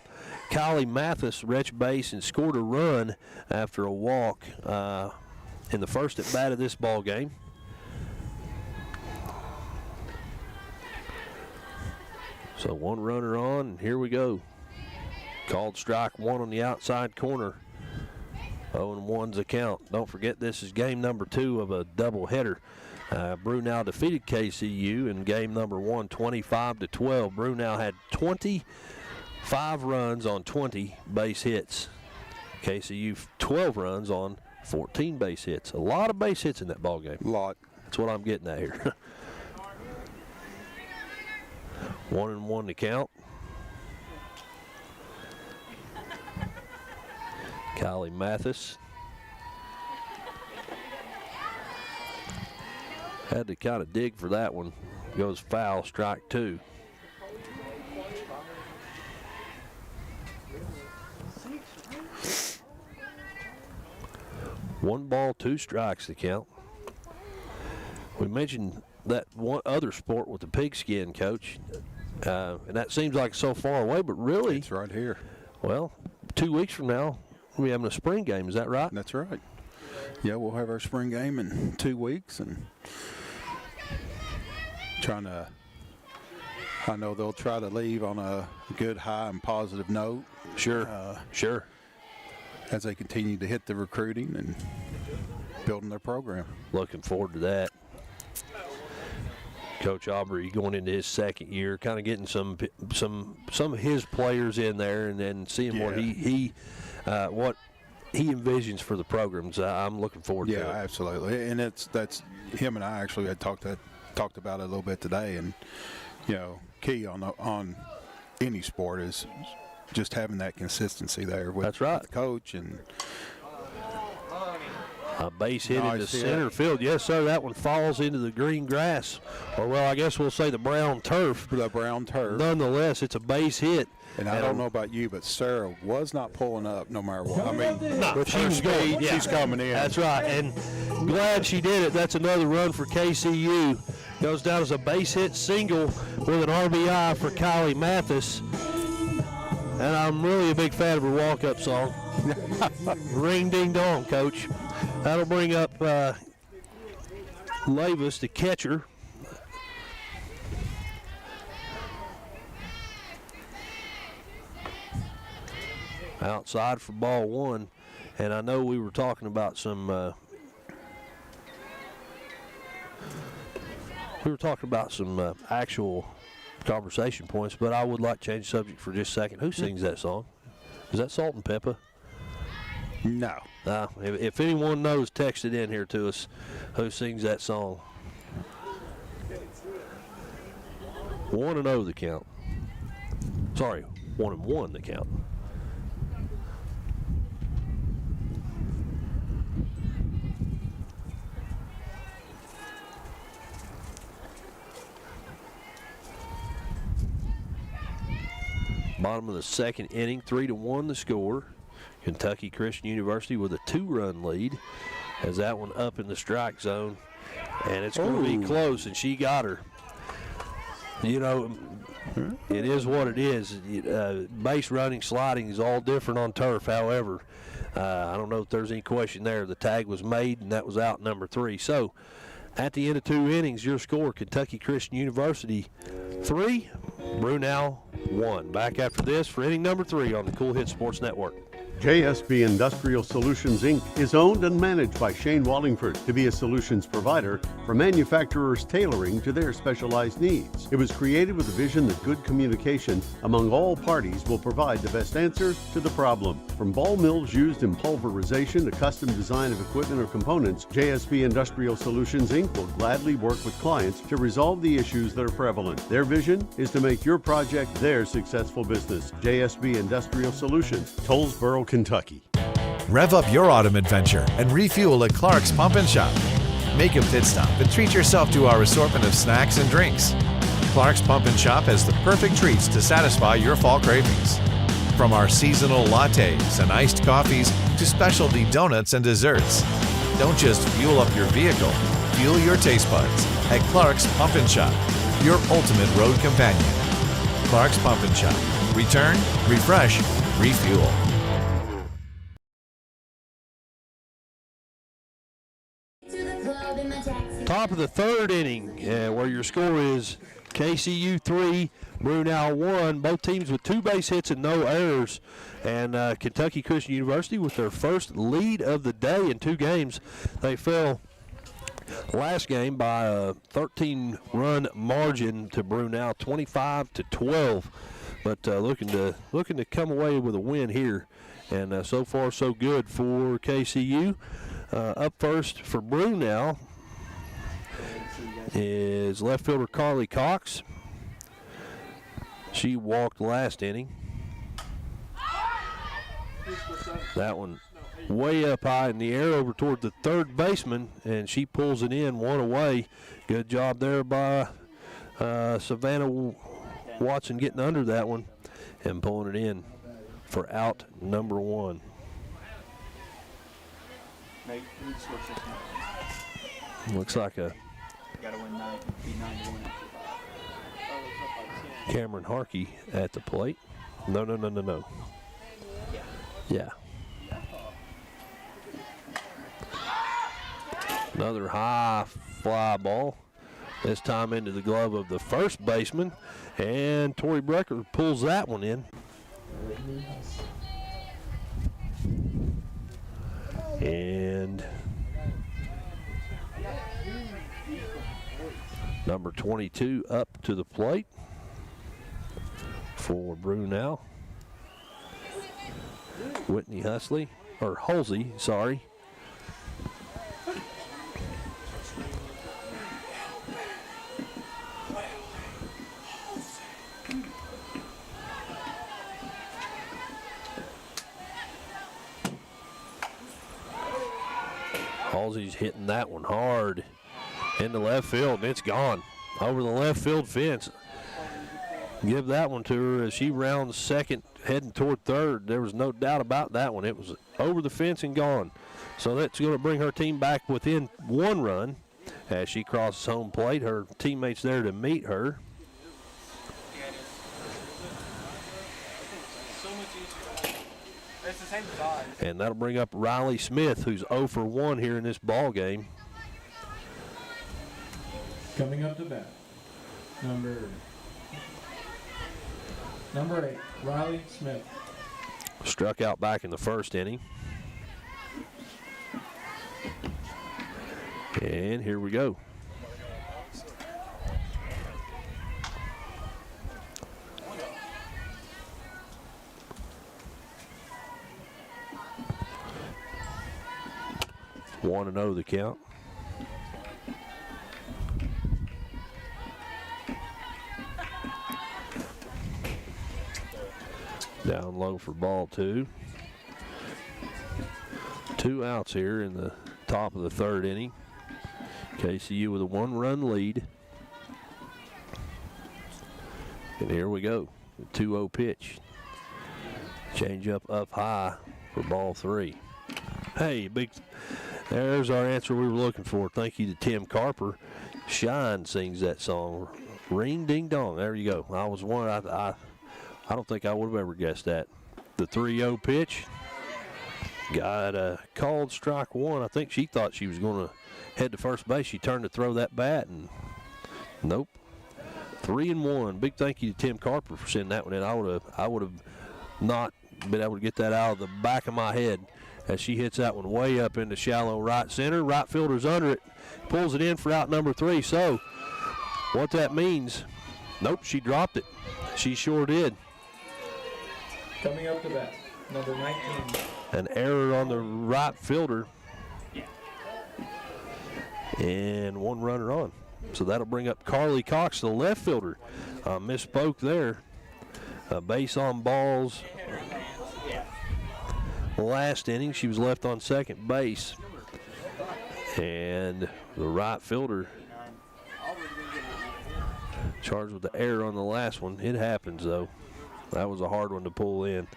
Kylie Mathis reached base and scored a run after a walk in the first at bat of this ball game. So 1 runner on, and here we go. Called strike 1 on the outside corner. 0-1's the count. Don't forget, this is game number 2 of a doubleheader. Brenau defeated KCU in game number 1, 25-12. Brenau had 25 runs on 20 base hits. KCU 12 runs on 14 base hits. A lot of base hits in that ball game. A lot. That's what I'm getting at here. 1-1 to count. Kylie Mathis had to kind of dig for that one. Goes foul, strike 2. One ball, 2 strikes the count. We mentioned that one other sport with the pigskin, Coach, and that seems like so far away, but really it's right here. Well, 2 weeks from now we're having a spring game. Is that right? That's right. Yeah, we'll have our spring game in 2 weeks, and I know they'll try to leave on a good, high, and positive note. Sure. Sure. As they continue to hit the recruiting and building their program. Looking forward to that. Coach Aubrey going into his second year, kind of getting some of his players in there, and then seeing what what he envisions for the programs. I'm looking forward to it. Yeah, absolutely. And that's him and I actually had talked about it a little bit today. And key on any sport is just having that consistency there with, that's right, with the coach. And a base hit into center field. Yes, sir. That one falls into the green grass, or I guess we'll say the brown turf. The brown turf. Nonetheless, it's a base hit. And I don't know about you, but Sarah was not pulling up no matter what. I mean, but she was good. She's coming in. That's right, and glad she did it. That's another run for KCU. Goes down as a base hit single with an RBI for Kylie Mathis. And I'm really a big fan of her walk-up song. Ring ding dong, Coach. That'll bring up Lavis, the catcher. Outside for ball 1. And I know we were talking about some actual conversation points, but I would like to change the subject for just a second. Who sings that song? Is that Salt and Pepper? No. If anyone knows, text it in here to us. Who sings that song? 1-0 the count. Sorry, 1-1 the count. Bottom of the second inning, 3-1 the score. Kentucky Christian University with a 2-run lead. Has that one up in the strike zone, and it's going to be close, and she got her. It is what it is. Base running, sliding is all different on turf. However, I don't know if there's any question there. The tag was made, and that was out number 3. So, at the end of 2 innings, your score, Kentucky Christian University 3, Brenau 1. Back after this for inning number 3 on the Cool Hit Sports Network. JSB Industrial Solutions, Inc. is owned and managed by Shane Wallingford to be a solutions provider for manufacturers tailoring to their specialized needs. It was created with a vision that good communication among all parties will provide the best answer to the problem. From ball mills used in pulverization to custom design of equipment or components, JSB Industrial Solutions, Inc. will gladly work with clients to resolve the issues that are prevalent. Their vision is to make your project their successful business. JSB Industrial Solutions, Tollsboro, Kentucky. Rev up your autumn adventure and refuel at Clark's Pump and Shop. Make a pit stop and treat yourself to our assortment of snacks and drinks. Clark's Pump and Shop has the perfect treats to satisfy your fall cravings. From our seasonal lattes and iced coffees to specialty donuts and desserts. Don't just fuel up your vehicle, fuel your taste buds at Clark's Pump and Shop, your ultimate road companion. Clark's Pump and Shop. Return, refresh, refuel. Top of the 3rd inning, where your score is KCU 3, Brenau 1. Both teams with 2 base hits and no errors. And Kentucky Christian University with their first lead of the day in 2 games. They fell last game by a 13-run margin to Brenau, 25-12. But looking to come away with a win here. And so far so good for KCU. Up first for Brenau is left fielder Carly Cox. She walked last inning. That one way up high in the air over toward the 3rd baseman, and she pulls it in 1 away. Good job there by Savannah Watson getting under that one and pulling it in for out number 1. Looks like a Cameron Harkey at the plate. No. Yeah. Another high fly ball. This time into the glove of the 1st baseman. And Tori Brecker pulls that one in. And number 22 up to the plate for Brenau. Whitney Halsey, sorry. Halsey's hitting that one hard into left field, and it's gone over the left field fence. Give that one to her as she rounds 2nd, heading toward 3rd. There was no doubt about that one. It was over the fence and gone. So that's going to bring her team back within 1 run as she crosses home plate. Her teammates there to meet her. And that'll bring up Riley Smith, who's 0 for 1 here in this ball game. Coming up to bat, number 8, Riley Smith. Struck out back in the 1st inning. And here we go. One and 0 the count. Down low for ball 2. 2 outs here in the top of the 3rd inning. KCU with a 1-run lead. And here we go. 2-0 pitch. Change up high for ball 3. Hey, there's our answer we were looking for. Thank you to Tim Carper. Shine sings that song. Ring ding dong. There you go. I was one. I don't think I would have ever guessed that. The 3-0 pitch. Got called strike 1. I think she thought she was going to head to first base. She turned to throw that bat, and nope. 3-1. Big thank you to Tim Carper for sending that one in. I would have not been able to get that out of the back of my head as she hits that one way up into shallow right center. Right fielder's under it, pulls it in for out number 3. So what that means, nope, she dropped it. She sure did. Coming up to bat, number 19. An error on the right fielder. And 1 runner on. So that'll bring up Carly Cox, the left fielder. Misspoke there. Base on balls. Last inning, she was left on second base. And the right fielder charged with the error on the last one. It happens, though. That was a hard one to pull in.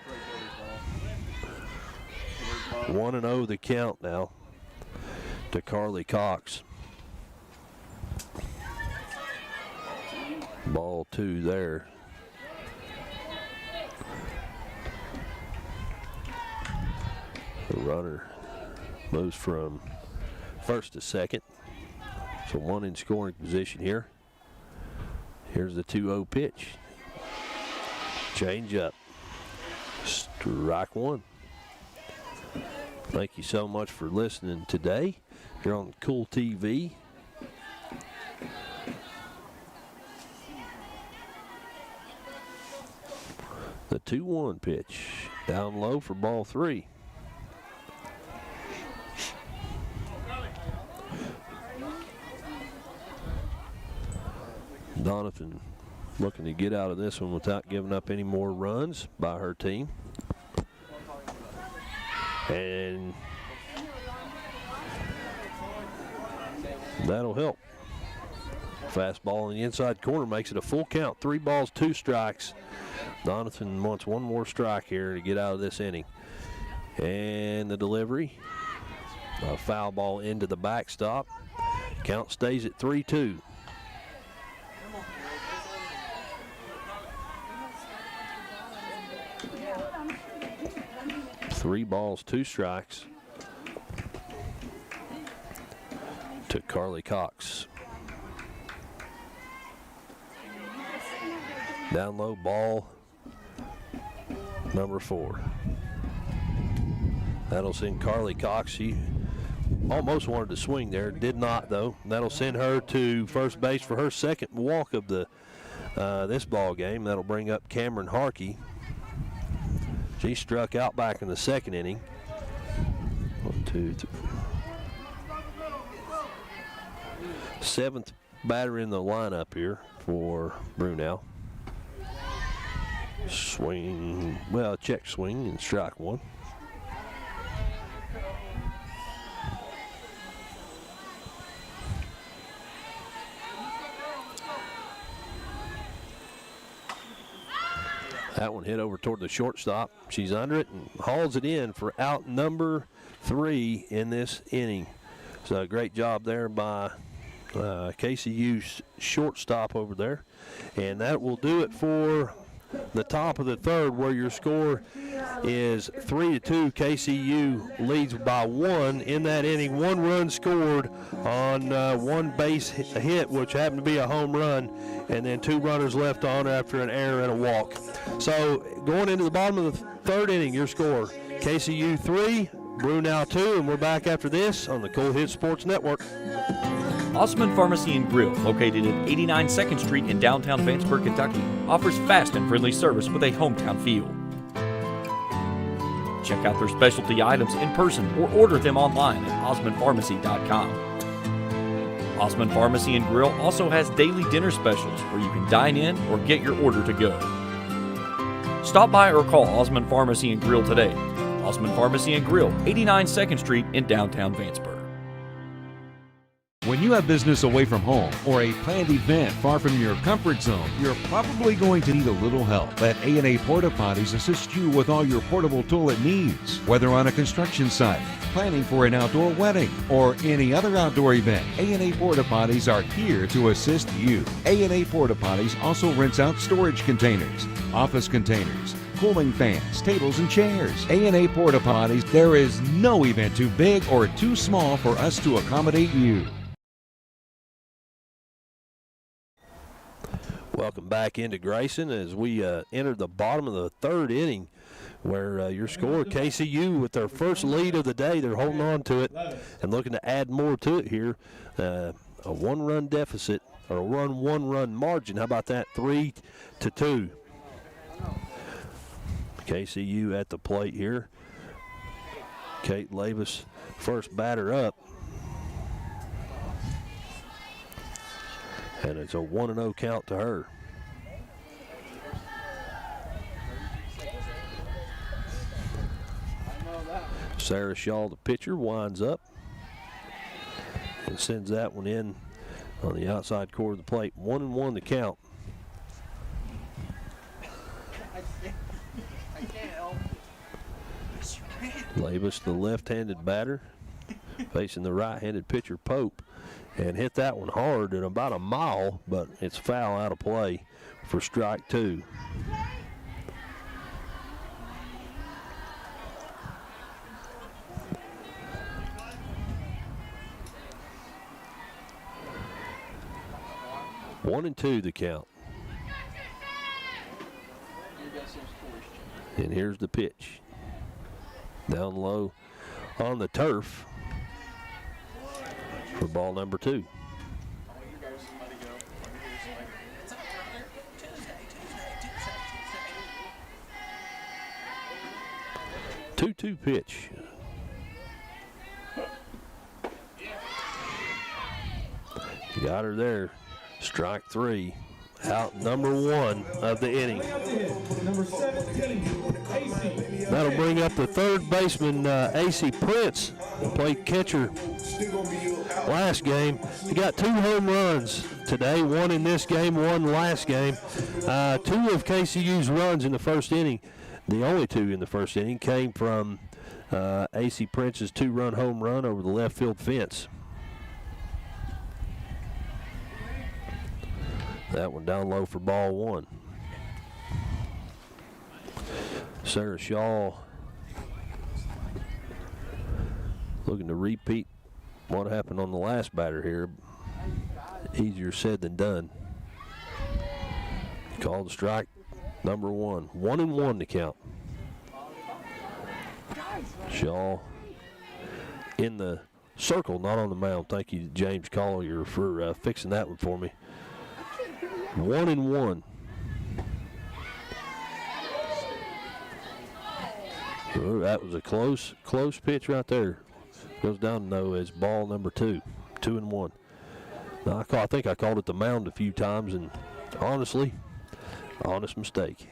1-0 the count now to Carly Cox. Ball 2 there. The runner moves from first to second. So 1 in scoring position here. Here's the 2-0 pitch. Change up. Strike 1. Thank you so much for listening today. You're on Kool TV. The 2-1 pitch. Down low for ball 3. Donovan looking to get out of this one without giving up any more runs by her team. And that'll help. Fastball in the inside corner makes it a full count. 3 balls, 2 strikes. Donovan wants 1 more strike here to get out of this inning. And the delivery. A foul ball into the backstop. Count stays at 3-2. Three balls, 2 strikes to Carly Cox. Down low, ball number 4. That'll send Carly Cox. She almost wanted to swing there, did not though. That'll send her to first base for her second walk of the this ball game. That'll bring up Cameron Harkey. She struck out back in the second inning. 1, 2, 3. 7th batter in the lineup here for Brenau. Swing, well, check swing and strike 1. That one hit over toward the shortstop. She's under it and hauls it in for out number 3 in this inning. So a great job there by KCU's shortstop over there. And that will do it for the top of the 3rd, where your score is 3-2. KCU leads by 1 in that inning. 1 run scored on 1 base hit, which happened to be a home run, and then 2 runners left on after an error and a walk. So going into the bottom of the 3rd inning, your score, KCU 3, Brenau 2, and we're back after this on the Kool Hit Sports Network. Osman Pharmacy and Grill, located at 89 2nd Street in downtown Vanceburg, Kentucky, offers fast and friendly service with a hometown feel. Check out their specialty items in person or order them online at osmanpharmacy.com. Osman Pharmacy and Grill also has daily dinner specials where you can dine in or get your order to go. Stop by or call Osman Pharmacy and Grill today. Osman Pharmacy and Grill, 89 2nd Street in downtown Vanceburg. When you have business away from home or a planned event far from your comfort zone, you're probably going to need a little help. Let A&A Porta Potties assist you with all your portable toilet needs. Whether on a construction site, planning for an outdoor wedding, or any other outdoor event, A&A Porta Potties are here to assist you. A&A Porta Potties also rents out storage containers, office containers, cooling fans, tables, and chairs. A&A Porta Potties, there is no event too big or too small for us to accommodate you. Welcome back into Grayson as we enter the bottom of the third inning, where your score, KCU, with their first lead of the day, they're holding on to it and looking to add more to it here. A one-run deficit, or a one-run margin. How about that? 3-2. KCU at the plate here. Kate Lavis, first batter up. And it's a 1-0 count to her. Sarah Shaw, the pitcher, winds up and sends that one in on the outside corner of the plate. 1-1 the count. Lavis, the left-handed batter, facing the right-handed pitcher, Pope, and hit that one hard at about a mile, but it's foul out of play for strike 2. One and 2 the count. And here's the pitch. Down low on the turf for ball number 2. Two pitch. Got her there. Strike 3. Out number 1 of the inning. Number 17, AC. That'll bring up the third baseman, AC Prince, who played catcher last game. He got 2 home runs today, 1 in this game, 1 last game. 2 of KCU's runs in the first inning, the only 2 in the first inning, came from AC Prince's 2-run home run over the left field fence. That one down low for ball 1. Sarah Shaw looking to repeat what happened on the last batter here. Easier said than done. Called strike number 1. 1-1 to count. Shaw in the circle, not on the mound. Thank you, James Collier, for fixing that one for me. 1-1. Oh, that was a close pitch right there. Goes down though as ball number 2. 2-1. Now, I think I called it the mound a few times, and honestly, honest mistake.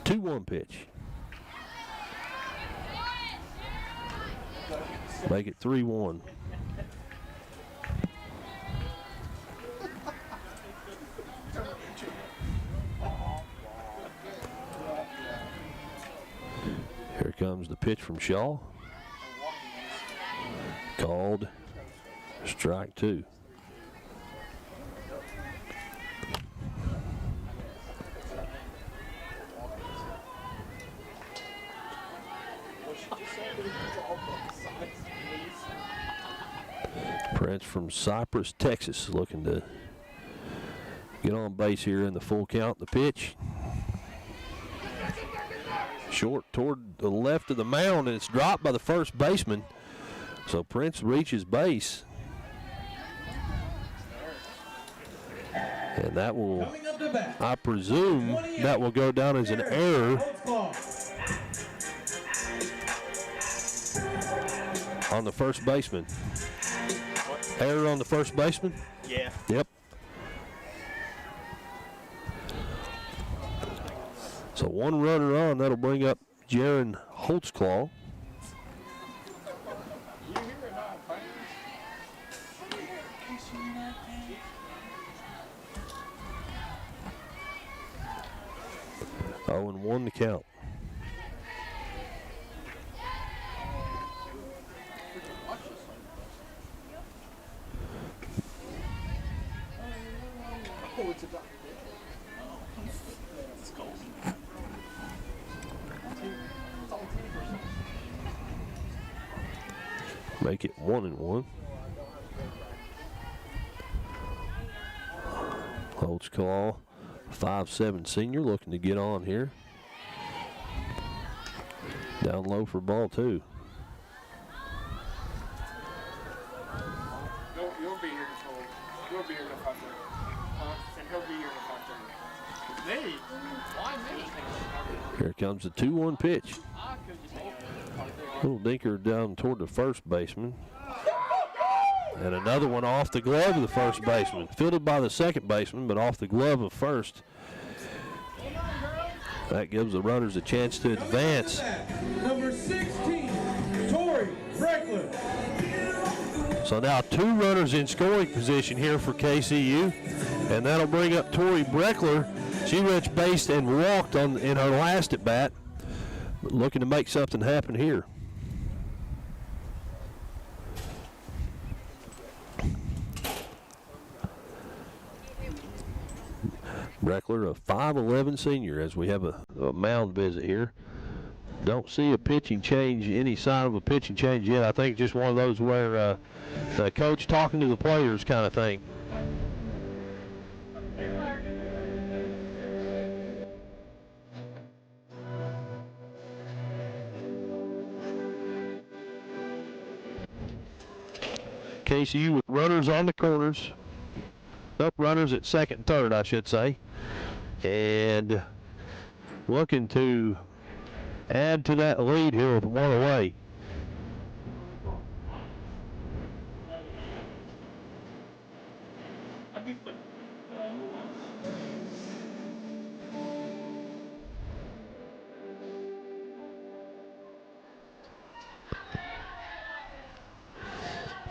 2-1 pitch. Make it 3-1. Here comes the pitch from Shaw. Called strike 2. Prince from Cypress, Texas, looking to get on base here in the full count. The pitch. Short toward the left of the mound, and it's dropped by the first baseman. So Prince reaches base. And that will, I presume, that will go down as an error on the first baseman. Error on the first baseman? Yeah. Yep. So 1 runner on. That'll bring up Jaron Holtzclaw. Oh, and 1 to count. Oh, it's a duck. Make it 1-1. Holtzclaw, 5'7" senior, looking to get on here. Down low for ball 2. You'll be here to hold. You'll be here to punt. And he'll be here to punt. Me? Why me? Here comes the 2-1 pitch. Little dinker down toward the first baseman. And another one off the glove of the first baseman. Fielded by the second baseman, but off the glove of first. That gives the runners a chance to advance. Number 16, Tori Breckler. So now 2 runners in scoring position here for KCU. And that'll bring up Tori Breckler. She reached base and walked in her last at bat. Looking to make something happen here. Breckler, a 5'11" senior, as we have a mound visit here. Don't see a pitching change, any sign of a pitching change yet. I think just one of those where the coach talking to the players kind of thing. KCU with runners on the corners. Up runners at second and third, I should say. And looking to add to that lead here with one away.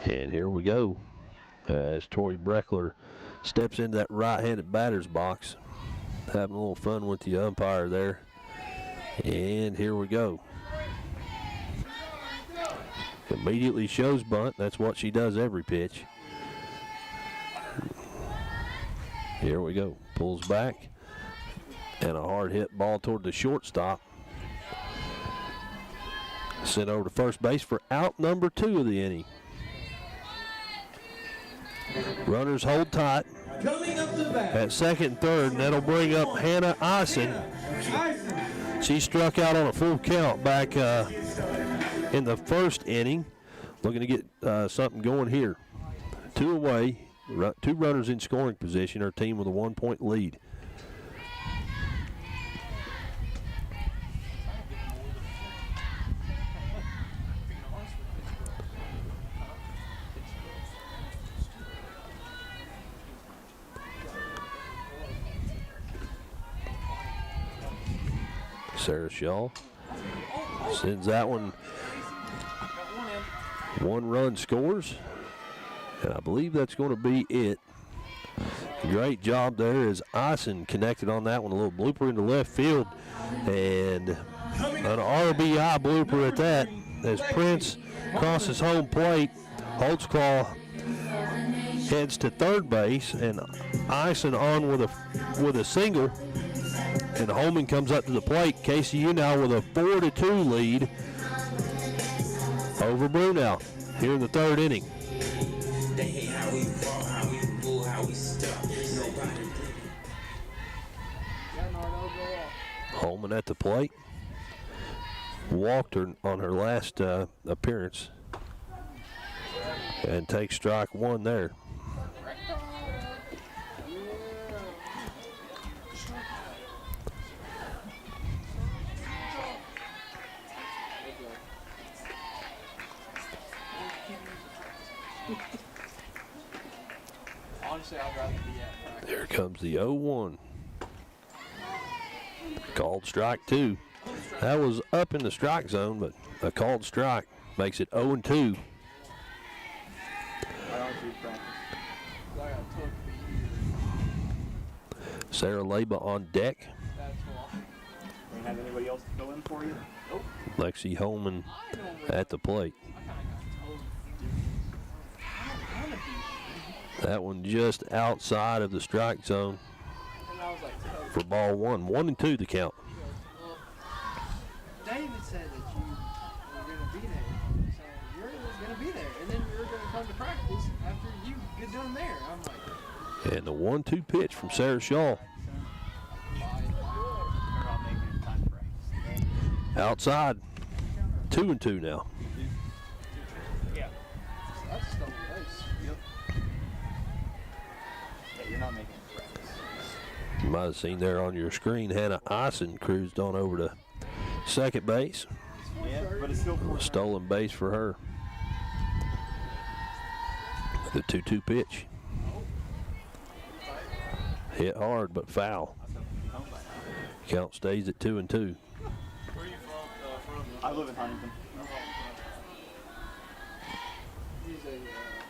And here we go as Tori Breckler steps into that right-handed batter's box. Having a little fun with the umpire there. And here we go. Immediately shows bunt. That's what she does every pitch. Here we go. Pulls back. And a hard hit ball toward the shortstop. Sent over to first base for out number 2 of the inning. Runners hold tight at second and third, and that'll bring up Hannah Eisen. She struck out on a full count back in the first inning. Looking to get something going here. 2 away, 2 runners in scoring position. Our team with a 1-point lead. Sarah Shaw sends that one. 1 run scores, and I believe that's going to be it. Great job there as Eisen connected on that one. A little blooper into left field, and an RBI blooper at that as Prince crosses home plate. Holtzclaw heads to third base, and Eisen on with a single. And Holman comes up to the plate. KCU now with a 4-2 lead over Brenau here in the third inning. Holman at the plate. Walked her on her last appearance and takes strike 1 there. There comes the 0-1. Called strike 2. That was up in the strike zone, but a called strike makes it 0-2. Sarah Leba on deck. Have anybody else to fill in for you? Nope. Lexi Holman at the plate. That one just outside of the strike zone for ball 1. 1-2 the count. David said that you were going to be there, so you're going to be there, and then you're going to come to practice after you get done there. I'm like, And the 1-2 pitch from Sarah Shaw. Outside. 2-2 now. Yeah. That's still nice. Yep. Yeah, you're not making practice. You might have seen there on your screen, Hannah Eisen cruised on over to second base. Yeah, but it's still A stolen base for her. The 2-2 pitch. Hit hard, but foul. Count stays at 2-2. Where are you from? I live in Huntington.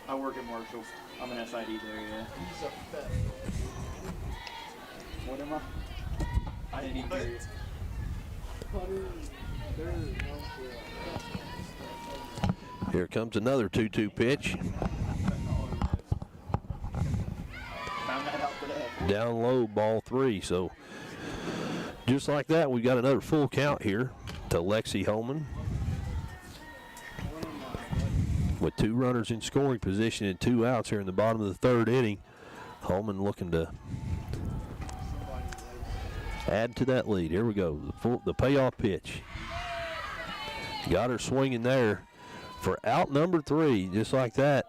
I work at Marshall. I'm an SID there, yeah. He's a vet. What am I? I didn't even hear you. Here comes another 2-2 pitch. Found that out today. Down low, ball 3. So just like that, we got another full count here to Lexi Holman. With 2 runners in scoring position and 2 outs here in the bottom of the 3rd inning. Holman looking to add to that lead. Here we go, the payoff pitch. Got her swinging there for out number 3, just like that.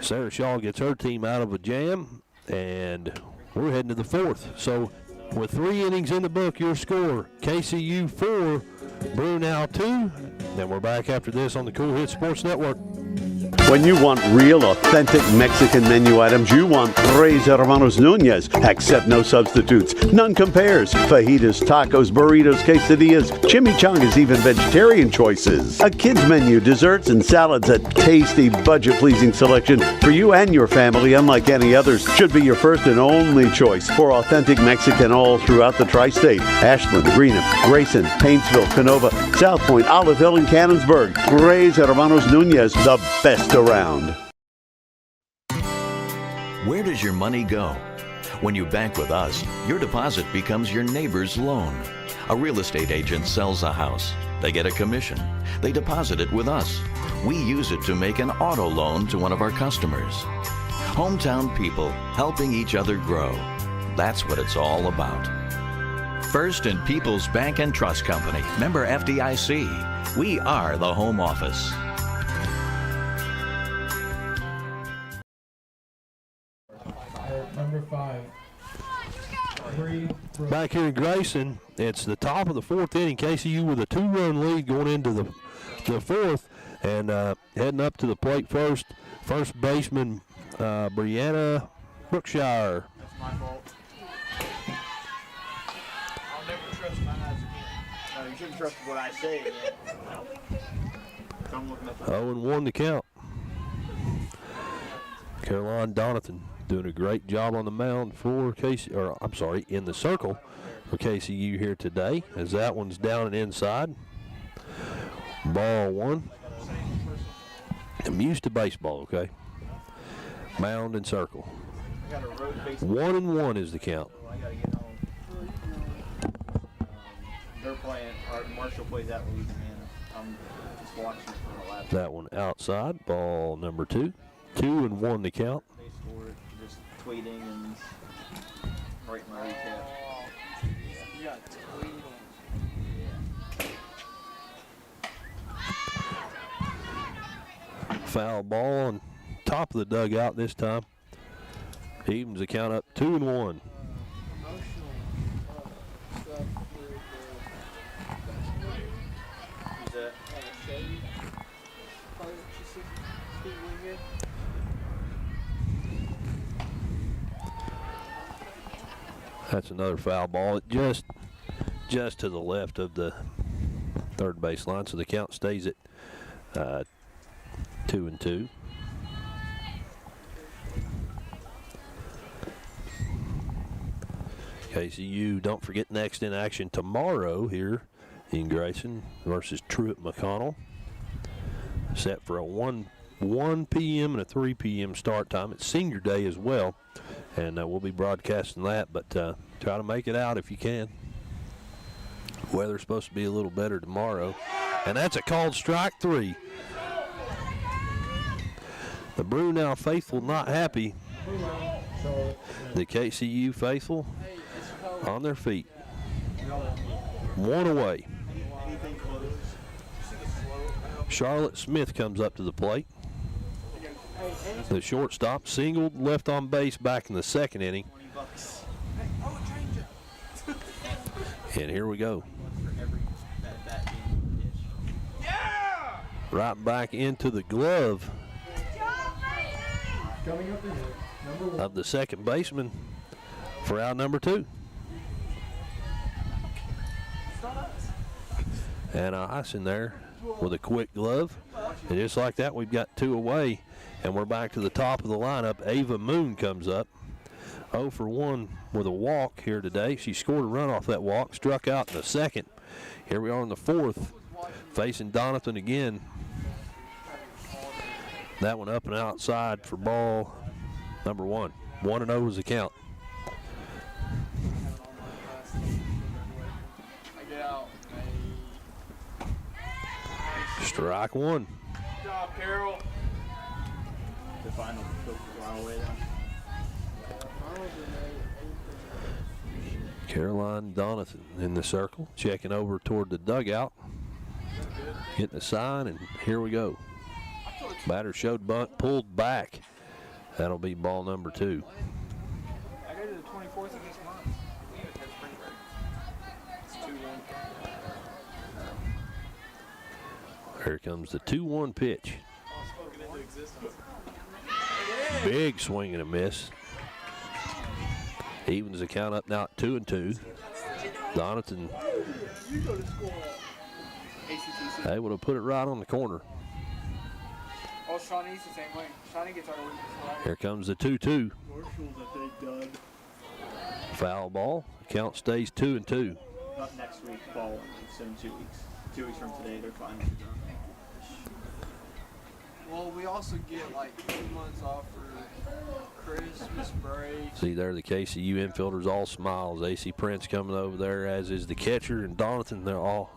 Sarah Shaw gets her team out of a jam, and we're heading to the 4th. So with 3 innings in the book, your score, KCU 4, Brenau 2. Then we're back after this on the Kool Hit Sports Network. When you want real, authentic Mexican menu items, you want Tres Hermanos Nunez. Accept no substitutes. None compares. Fajitas, tacos, burritos, quesadillas, chimichangas, even vegetarian choices. A kids menu, desserts and salads, a tasty, budget-pleasing selection for you and your family, unlike any others. Should be your first and only choice for authentic Mexican all throughout the tri-state. Ashland, Greenham, Grayson, Paintsville, Canova, South Point, Olive Hill, and Cannonsburg. Tres Hermanos Nunez, the best around. Where does your money go? When you bank with us, your deposit becomes your neighbor's loan. A real estate agent sells a house. They get a commission. They deposit it with us. We use it to make an auto loan to one of our customers. Hometown people helping each other grow. That's what it's all about. First and People's Bank and Trust Company, member FDIC. We are the home office. Number 5. 3. Back here in Grayson, it's the top of the 4th inning. KCU with a 2-run lead going into the 4th, and heading up to the plate first baseman Brianna Brookshire. That's my fault. I'll never trust my eyes again. No, you shouldn't trust what I say again. I'm looking at the 0-1 to count. Caroline Donathan doing a great job on the mound for in the circle for KCU here today, as that one's down and inside. Ball 1. I'm used to baseball, okay? Mound and circle. 1-1 is the count. I gotta get home. They're playing, Marshall plays at Louisiana. I'm just watching it from the laptop. That one outside, ball number 2. 2-1 to count. They scored just tweeting and writing my recap. You got tweeting. Foul ball on top of the dugout this time. Evens the count up 2-1. Who's that? That's another foul ball. Just to the left of the 3rd base line, so the count stays at 2-2. KCU, don't forget, next in action tomorrow here in Grayson versus Truett McConnell. Set for a 1 p.m. and a 3 p.m. start time. It's senior day as well, and we'll be broadcasting that, but try to make it out if you can. Weather's supposed to be a little better tomorrow, and that's a called strike 3. The Brenau faithful not happy The KCU faithful on their feet. One away. Charlotte Smith comes up to the plate. The shortstop singled left on base back in the second inning. And here we go. Right back into the glove of the second baseman for out number 2. And ice in there with a quick glove. And just like that, we've got 2 away. And we're back to the top of the lineup. Ava Moon comes up. 0 for 1 with a walk here today. She scored a run off that walk, struck out in the second. Here we are in the 4th, facing Donathan again. That one up and outside for ball number 1. 1-0 is the count. Strike 1. Good job, Carol. The final way down. Caroline Donathan in the circle, checking over toward the dugout, hitting a sign, and here we go. Batter showed bunt, pulled back. That'll be ball number 2. I go to the 24th of this month. It's 2-1. Here comes the 2-1 pitch. Big swing and a miss. Evens the count up now at 2-2. Donathan able to put it right on the corner. Oh, Shawnee's the same way. Shawnee gets our weakness right. Here comes the 2-2. Foul ball. Count stays 2-2. Not next week, ball. It's in 2 weeks. 2 weeks from today, they're fine. Well, we also get like 2 months off for Christmas break. See there, the KCU infielders all smiles. AC Prince coming over there, as is the catcher, and Donathan. They're all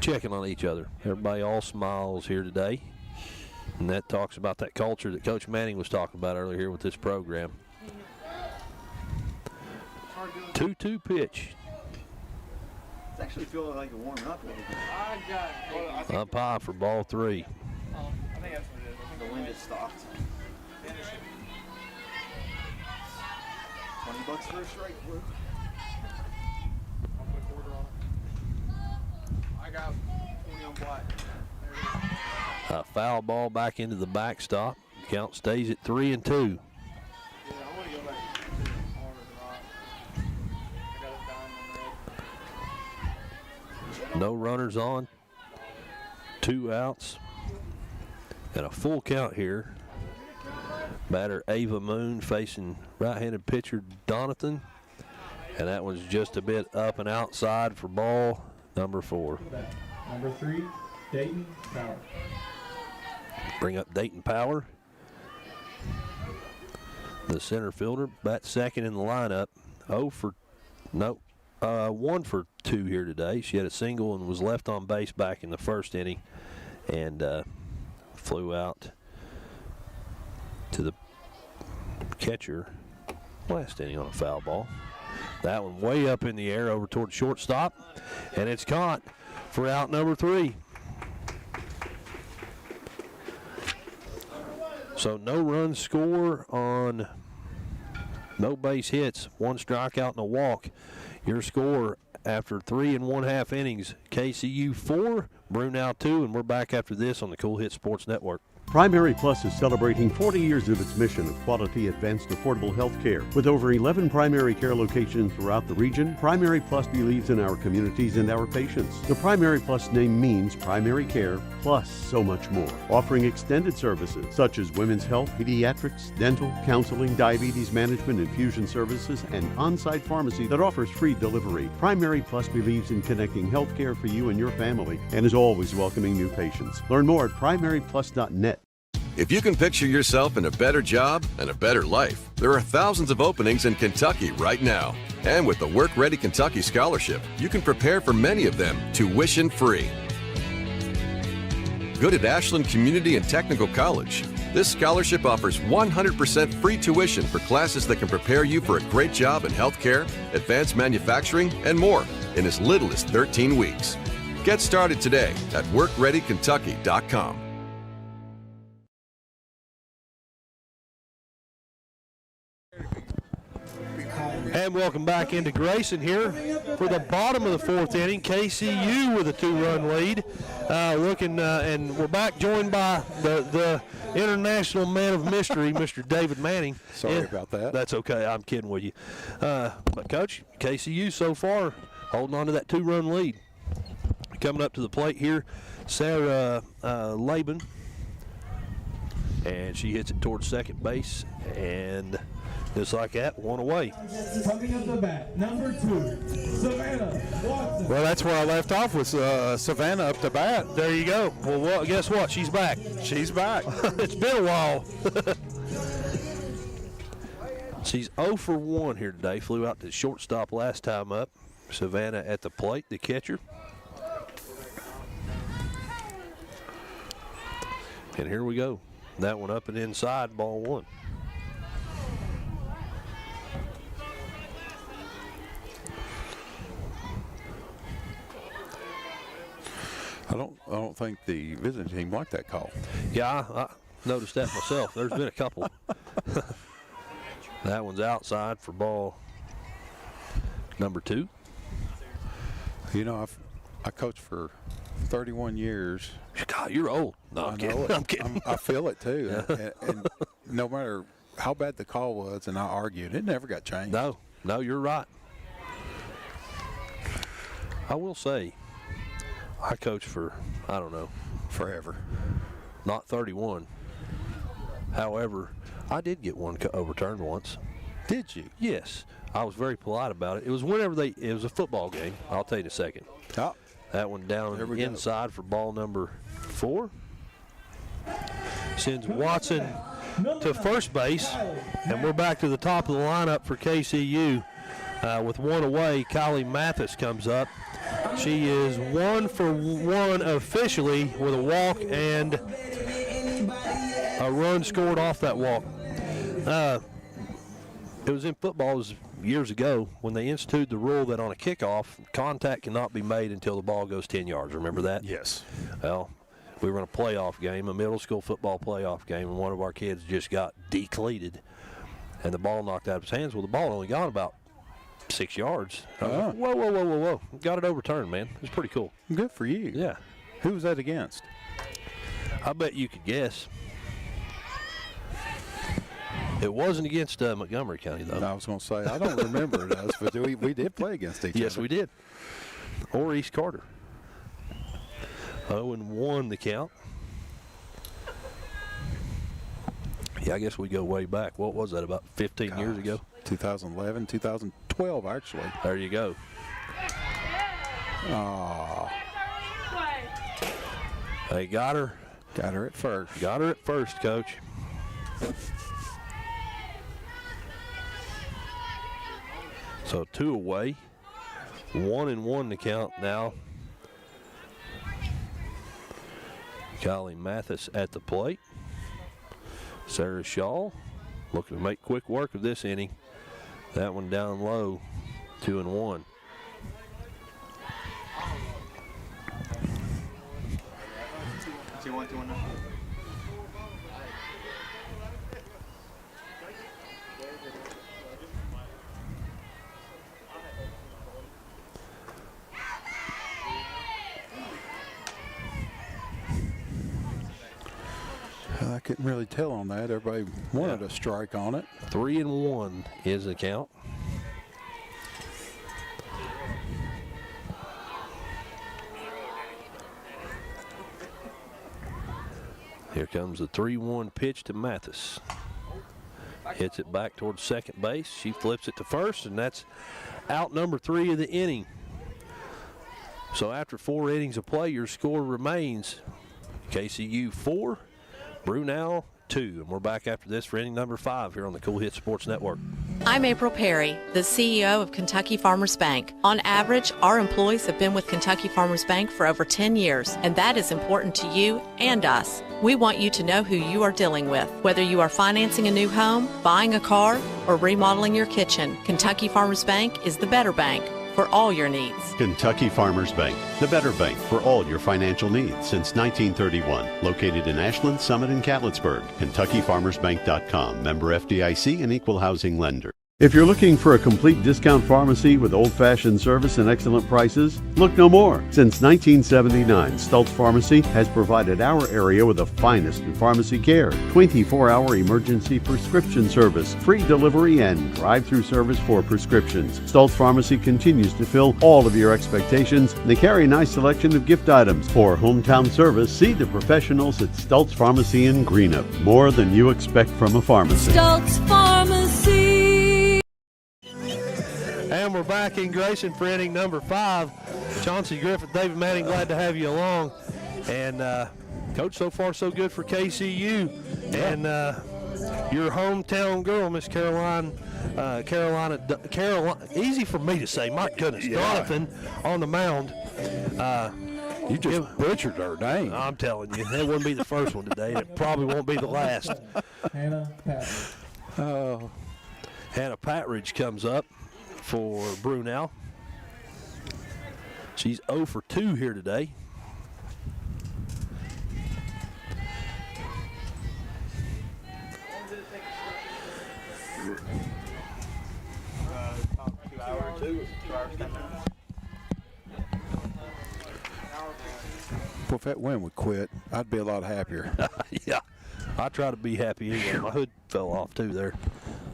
checking on each other. Everybody all smiles here today. And that talks about that culture that Coach Manning was talking about earlier here with this program. 2-2 pitch. It's actually feeling like a warming up a little bit. Up high for ball 3. I think that's what it is. I think the wind has stopped. $20 for a strike, Luke. I'll put a quarter on it. I got 20 on black. A foul ball back into the backstop. Count stays at 3-2. Yeah, I want to go back to the hard rock. I got a diamond red. No runners on. 2 outs. And a full count here. Batter Ava Moon facing right-handed pitcher Donathan. And that one's just a bit up and outside for ball number 4. Number 3, Dayton Power. Bring up Dayton Power. The center fielder, bat second in the lineup. 1 for 2 here today. She had a single and was left on base back in the first inning, and flew out to the catcher last inning on a foul ball. That one way up in the air over toward shortstop, and it's caught for out number 3. So no run score on no base hits, 1 strikeout and a walk. Your score after 3 1/2 innings, KCU 4, Brenau 2, and we're back after this on the Cool Hit Sports Network. Primary Plus is celebrating 40 years of its mission of quality, advanced, affordable health care. With over 11 primary care locations throughout the region, Primary Plus believes in our communities and our patients. The Primary Plus name means primary care plus so much more. Offering extended services such as women's health, pediatrics, dental, counseling, diabetes management, infusion services, and on-site pharmacy that offers free delivery. Primary Plus believes in connecting health care for you and your family and is always welcoming new patients. Learn more at primaryplus.net. If you can picture yourself in a better job and a better life, there are thousands of openings in Kentucky right now. And with the Work Ready Kentucky Scholarship, you can prepare for many of them tuition-free. Good at Ashland Community and Technical College. This scholarship offers 100% free tuition for classes that can prepare you for a great job in healthcare, advanced manufacturing, and more in as little as 13 weeks. Get started today at WorkReadyKentucky.com. And welcome back into Grayson here for the bottom of the fourth inning. KCU with a 2-run lead. And we're back joined by the international man of mystery, Mr. David Manning. Sorry about that. That's okay. I'm kidding with you. But, Coach, KCU so far holding on to that 2-run lead. Coming up to the plate here, Sarah Laban. And she hits it towards second base. And just like that, one away. Coming up the bat, number 2, Savannah Watson. Well, that's where I left off with Savannah up to bat. There you go. Well, guess what? She's back. She's back. It's been a while. She's 0 for 1 here today. Flew out to shortstop last time up. Savannah at the plate, the catcher. And here we go. That one up and inside, ball 1. I don't think the visiting team liked that call. Yeah, I noticed that myself. There's been a couple. That one's outside for ball number 2. You know, I coached for 31 years. God, you're old. No, I'm kidding. I'm kidding. I feel it too. and no matter how bad the call was, and I argued, it never got changed. No, you're right. I will say, I coached for, I don't know, forever. Not 31. However, I did get one overturned once. Did you? Yes. I was very polite about it. It was whenever it was a football game. I'll tell you in a second. Oh. That one down inside for ball number 4. Sends Watson to first base. And we're back to the top of the lineup for KCU. With one away, Kylie Mathis comes up. She is 1 for 1 officially with a walk and a run scored off that walk. It was in football, it was years ago when they instituted the rule that on a kickoff, contact cannot be made until the ball goes 10 yards. Remember that? Yes. Well, we were in a playoff game, a middle school football playoff game, and one of our kids just got decleated, and the ball knocked out of his hands. Well, the ball only gone about 6 yards. Whoa. Got it overturned, man. It was pretty cool. Good for you. Yeah. Who was that against? I bet you could guess. It wasn't against Montgomery County, though. I was going to say, I don't remember us, but we did play against each other. Yes, we did. Or East Carter. 0-1 the count. Yeah, I guess we go way back. What was that, about 15 years ago? 2011, 2012, actually. There you go. Oh. They got her. Got her at first. Got her at first, Coach. So 2 away. 1-1 to count now. Kylie Mathis at the plate. Sarah Shaw looking to make quick work of this inning. That one down low, 2-1. I couldn't really tell on that. Everybody wanted a strike on it. 3-1 is the count. Here comes the 3-1 pitch to Mathis. Hits it back towards second base. She flips it to first, and that's out number 3 of the inning. So after 4 innings of play, your score remains KCU 4, Brenau 2. And we're back after this for inning number 5 here on the Cool Hit Sports Network. I'm April Perry, the CEO of Kentucky Farmers Bank. On average, our employees have been with Kentucky Farmers Bank for over 10 years, and that is important to you and us. We want you to know who you are dealing with. Whether you are financing a new home, buying a car, or remodeling your kitchen, Kentucky Farmers Bank is the better bank for all your needs. Kentucky Farmers Bank, the better bank for all your financial needs since 1931. Located in Ashland, Summit, and Catlettsburg. KentuckyFarmersBank.com. Member FDIC and equal housing lender. If you're looking for a complete discount pharmacy with old-fashioned service and excellent prices, look no more. Since 1979, Stultz Pharmacy has provided our area with the finest in pharmacy care, 24-hour emergency prescription service, free delivery, and drive-through service for prescriptions. Stultz Pharmacy continues to fill all of your expectations. They carry a nice selection of gift items. For hometown service, see the professionals at Stultz Pharmacy in Greenup. More than you expect from a pharmacy. Stultz Pharmacy. And we're back in Grayson for inning number 5. Chauncey Griffith, David Manning, glad to have you along. And Coach, so far so good for KCU. And your hometown girl, Miss Carolina, easy for me to say, my goodness, Donovan on the mound. You just butchered her name. I'm telling you, that wouldn't be the first one today, and it probably won't be the last. Hannah Patridge. Oh, Hannah Patridge comes up for Brenau. She's 0 for 2 here today. Well, if that wind would quit, I'd be a lot happier. Yeah, I try to be happy anyway. My hood fell off too there.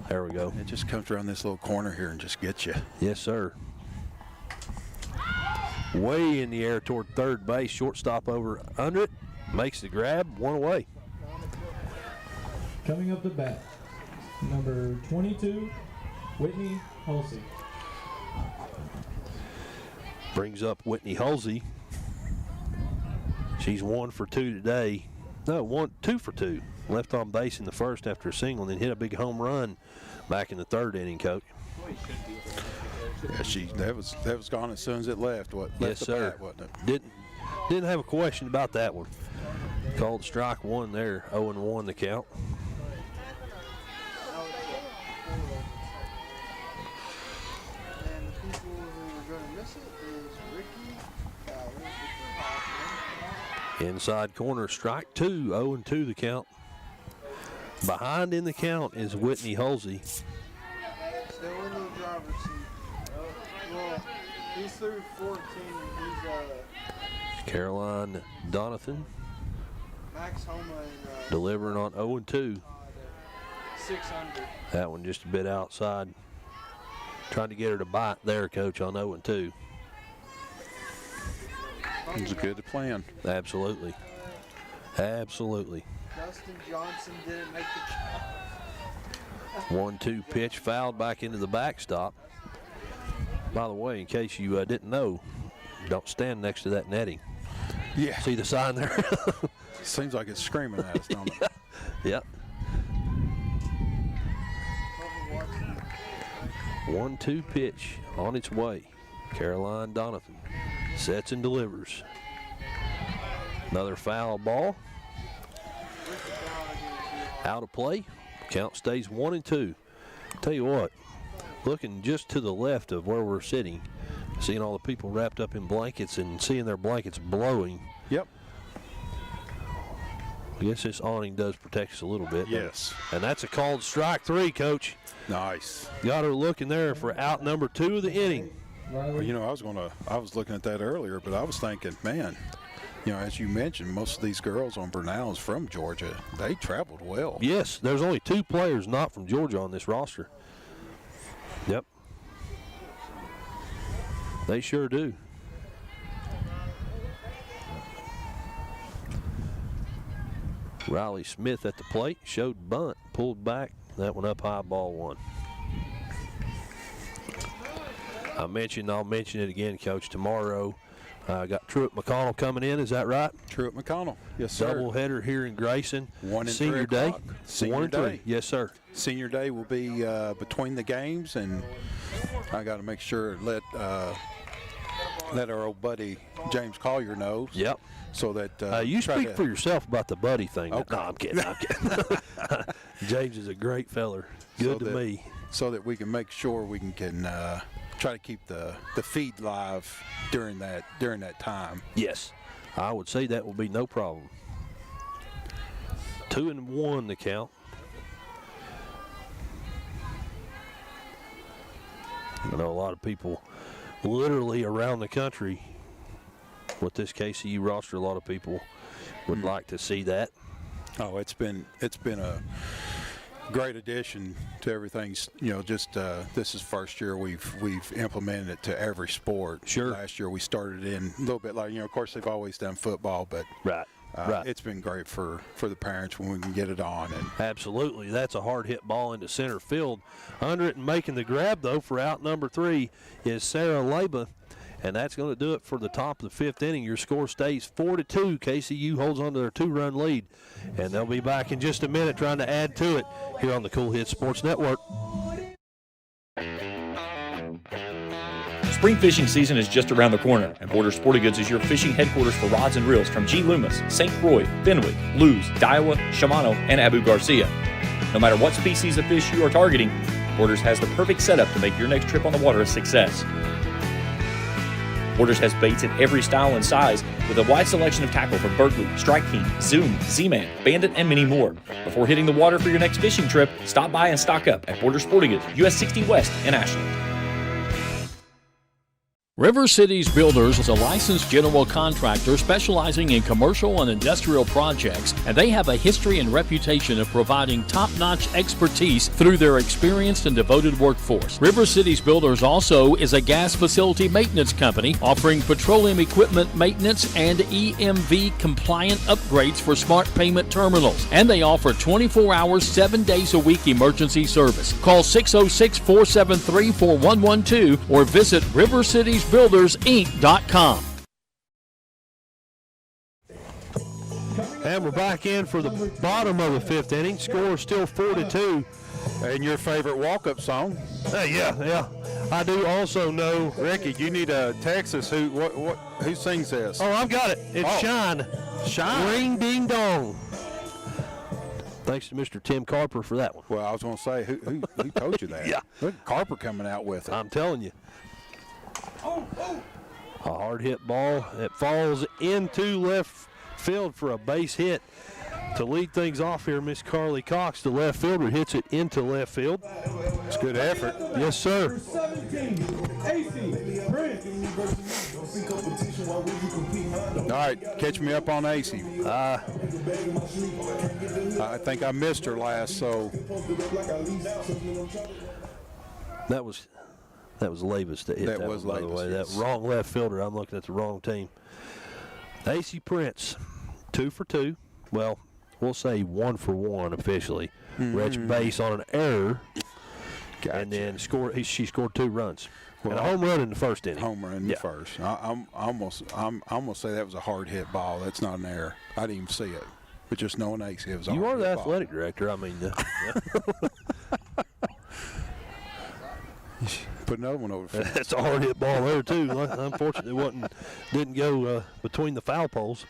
There we go. It just comes around this little corner here and just gets you. Yes, sir. Way in the air toward third base. Shortstop over under it. Makes the grab. 1 away. Coming up to bat, number 22, Whitney Halsey. Brings up Whitney Halsey. She's 1 for 2 today. No, 2 for 2. Left on base in the first after a single, and then hit a big home run back in the 3rd inning, Coach. Yeah, that was gone as soon as it left. Yes, sir. Bat, wasn't it? Didn't have a question about that one. Called strike 1 there. 0-1 the count. And the people who are going to miss it is Ricky. Inside corner, strike 2, 0-2 the count. Behind in the count is Whitney Halsey. Still in the driver's seat. Well, he's through 14. He's Caroline Donathan Max Homa and delivering on 0-2. 600. That one just a bit outside. Trying to get her to bite there, Coach, on 0-2. It was a good plan. Absolutely. Absolutely. Dustin Johnson didn't make the 1-2 pitch, fouled back into the backstop. By the way, in case you didn't know, don't stand next to that netting. Yeah. See the sign there? Seems like it's screaming at us, don't it? Yep. 1-2 pitch on its way. Caroline Donathan sets and delivers. Another foul ball. Out of play. Count stays 1-2. Tell you what, looking just to the left of where we're sitting, seeing all the people wrapped up in blankets and seeing their blankets blowing. Yep. I guess this awning does protect us a little bit. Yes. And that's a called strike 3, Coach. Nice. Got her looking there for out number 2 of the inning. Well, you know, I was looking at that earlier, but I was thinking, man, you know, as you mentioned, most of these girls on Brenau is from Georgia. They traveled well. Yes, there's only 2 players not from Georgia on this roster. Yep. They sure do. Riley Smith at the plate, showed bunt, pulled back, that one up high, ball 1. I'll mention it again, Coach. Tomorrow, Got Truett McConnell coming in, is that right? Truett McConnell, yes, sir. Doubleheader here in Grayson. 1 and Senior 3 day. o'clock. Senior 1 and day. 3, yes, sir. Senior day will be between the games, and I got to make sure let our old buddy James Collier know. Yep. So that you speak for yourself about the buddy thing. Okay. No, I'm kidding. James is a great feller. Good to me. So that we can make sure we can try to keep the feed live during that time. Yes, I would say that will be no problem. 2 and 1 the count. I know a lot of people literally around the country with this KCU roster, a lot of people would like to see that. Oh, it's been a great addition to everything. Just this is first year we've implemented it to every sport. Sure. Last year we started in a little bit like, of course they've always done football, but right. It's been great for the parents when we can get it on. And absolutely, that's a hard hit ball into center field. Under it and making the grab though for out number 3 is Sarah Leba. And that's going to do it for the top of the 5th inning. Your score stays 4-2. KCU holds on to their 2-run lead. And they'll be back in just a minute trying to add to it here on the Kool Hits Sports Network. Spring fishing season is just around the corner, and Borders Sporting Goods is your fishing headquarters for rods and reels from G. Loomis, St. Croix, Fenwick, Lewes, Daiwa, Shimano, and Abu Garcia. No matter what species of fish you are targeting, Borders has the perfect setup to make your next trip on the water a success. Borders has baits in every style and size with a wide selection of tackle from Berkeley, Strike King, Zoom, Z-Man, Bandit, and many more. Before hitting the water for your next fishing trip, stop by and stock up at Borders Sporting Goods, US 60 West in Ashland. River Cities Builders is a licensed general contractor specializing in commercial and industrial projects, and they have a history and reputation of providing top-notch expertise through their experienced and devoted workforce. River Cities Builders also is a gas facility maintenance company offering petroleum equipment maintenance and EMV compliant upgrades for smart payment terminals, and they offer 24 hours, 7 days a week emergency service. Call 606-473-4112 or visit rivercitiesbuildersinc.com. And we're back in for the bottom of the 5th inning. Score is still 4-2. And your favorite walk-up song? Yeah. I do also know. Ricky, you need a Texas. Who sings this? Oh, I've got it. It's Shine. Ring ding dong. Thanks to Mr. Tim Carper for that one. Well, I was going to say, who told you that? Yeah. Look, Carper coming out with it. I'm telling you. A hard hit ball that falls into left field for a base hit. To lead things off here, Miss Carly Cox, the left fielder, hits it into left field. It's good effort. Yes, sir. 17, AC, Prince. All right, catch me up on AC. I think I missed her last, so. That was Lavis that hit that was one, by the Lavis, way. yes. That wrong left fielder. I'm looking at the wrong team. AC Prince, 2 for 2. Well, we'll say 1 for 1 officially. Retch base on an error. Gotcha. And then she scored 2 runs. And a home run in the first inning. Home run in the first. I'm almost say that was a hard hit ball. That's not an error. I didn't even see it. But just knowing AC, it was a You hard are the hit ball. athletic director. I mean, Put another one over. That's a hard hit ball there too. Unfortunately, didn't go between the foul poles.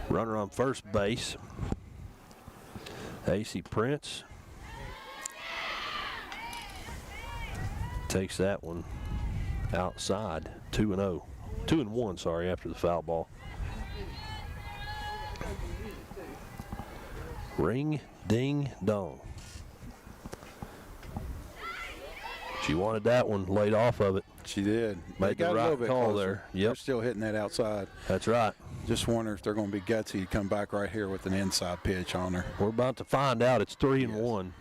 Runner on first base. AC Prince takes that one outside. 2-0. 2-1, sorry, after the foul ball. Ring, ding, dong. She wanted that one laid off of it. She did. Made the right call there. Yep. They're still hitting that outside. That's right. Just wonder if they're going to be gutsy to come back right here with an inside pitch on her. We're about to find out. It's 3-1.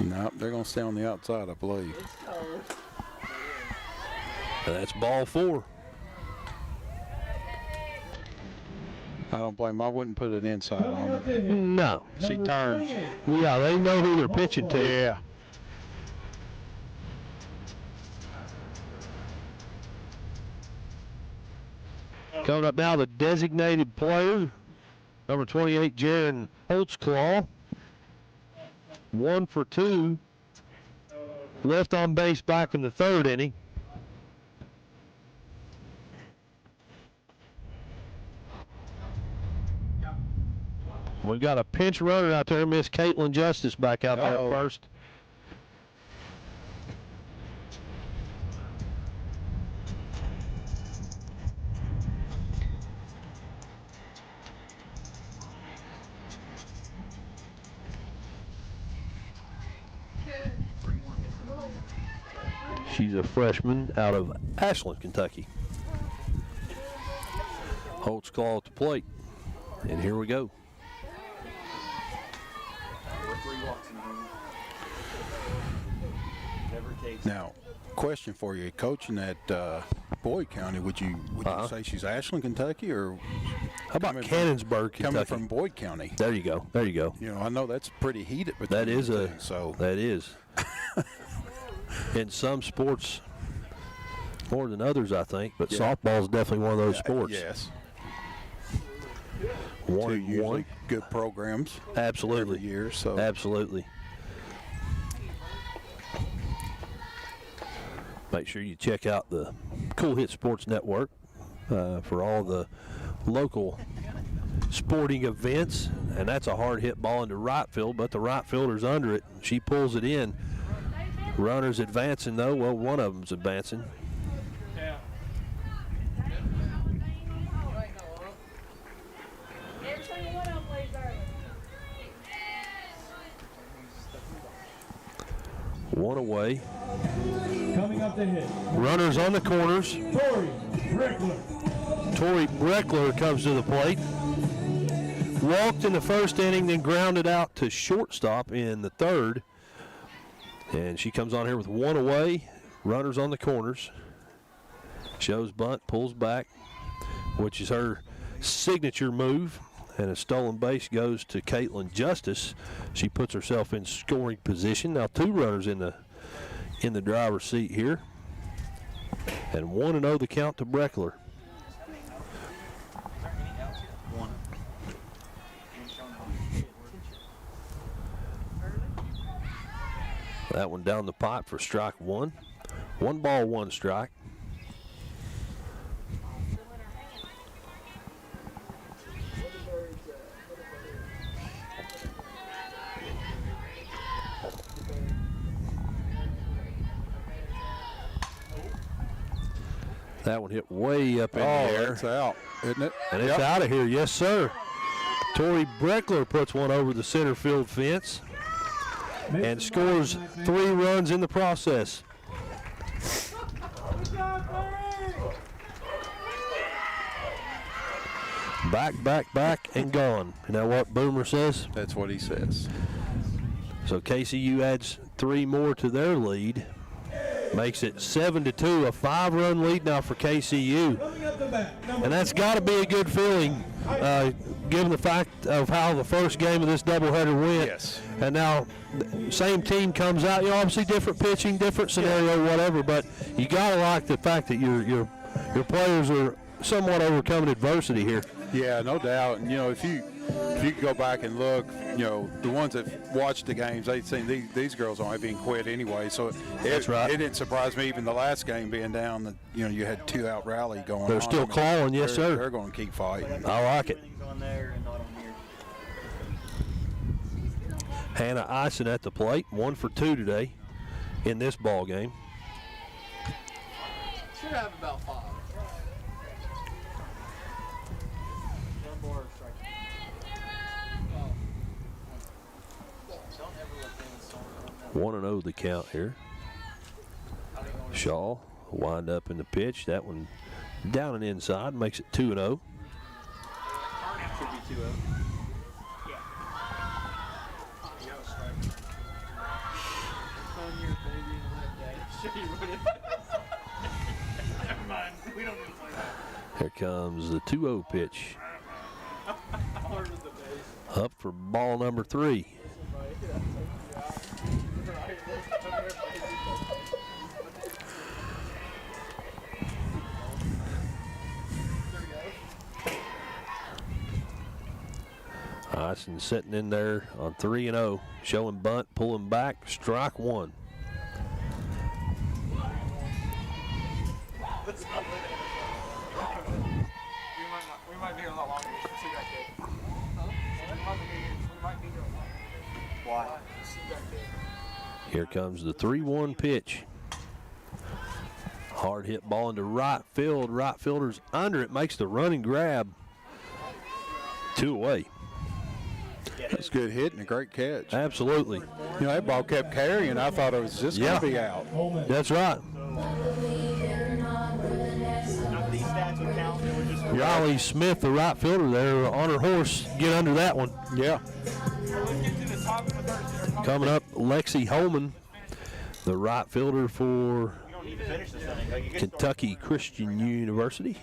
No, they're going to stay on the outside, I believe. That's ball 4. I don't blame him. I wouldn't put it inside on her. No. She turns. Yeah, they know who they're pitching to. Yeah. Coming up now, the designated player, number 28, Jaron Holtzclaw. 1 for 2. Left on base back in the third inning. We've got a pinch runner out there, Miss Caitlin Justice back out there first. She's a freshman out of Ashland, Kentucky. Holtzclaw at the plate. And here we go. Now, question for you: coaching at Boyd County, would you say she's Ashland, Kentucky, or how about Cannonsburg, Kentucky? Coming from Boyd County. There you go. There you go. You know, I know that's pretty heated, but that is a so that is. In some sports, more than others, I think, but softball is definitely one of those sports. Yes. 1-1. Good programs. Absolutely. Every year, so absolutely. Make sure you check out the Kool Hit Sports Network for all the local sporting events. And that's a hard hit ball into right field, but the right fielder's under it. She pulls it in. Runners advancing, though. Well, one of them's advancing. Yeah. One away. Coming up to hit. Runners on the corners. Tori Breckler. Tori Breckler comes to the plate. Walked in the first inning, then grounded out to shortstop in the third. And she comes on here with one away. Runners on the corners. Shows bunt, pulls back, which is her signature move. And a stolen base goes to Caitlin Justice. She puts herself in scoring position. Now 2 runners in the driver's seat here. And 1-0 the count to Breckler. That one down the pipe for strike 1. 1 ball, 1 strike. That one hit way up in the air. It's out, isn't it? And it's out of here, yes, sir. Tori Breckler puts one over the center field fence and scores 3 runs in the process. Back, and gone. You know what Boomer says? That's what he says. So KCU adds 3 more to their lead. Makes it 7-2, a 5-run lead now for KCU. And that's got to be a good feeling, given the fact of how the first game of this doubleheader went. Yes. And now, same team comes out. You know, obviously different pitching, different scenario, whatever. But you got to like the fact that your players are somewhat overcoming adversity here. Yeah, no doubt. And, you know, if you go back and look, you know, the ones that watched the games, they'd seen these girls aren't being quit anyway. So That's right. It didn't surprise me, even the last game being down, that, you know, you had 2-out rally going on. They're still clawing, yes, sir. They're going to keep fighting. I like it. Hannah Eisen at the plate, 1 for 2 today in this ball game. Should have about 5. 1-0 the count here. Shaw wind up in the pitch. That one down and inside makes it 2-0. Should be 2-0. Here comes the 2-0 pitch. Up for ball number 3. Ison sitting in there on 3-0, showing bunt, pulling back, strike 1. We might be here a lot longer. See back there. We might be here a lot longer. Why? See back there. Here comes the 3-1 pitch. Hard hit ball into right field. Right fielder's under it, makes the running grab. 2 away. That's good hit and a great catch. Absolutely. You know, that ball kept carrying. I thought it was just going to be out. That's right. Riley Smith, the right fielder there, on her horse, get under that one. Yeah. Coming up, Lexi Holman, the right fielder for Kentucky Christian University.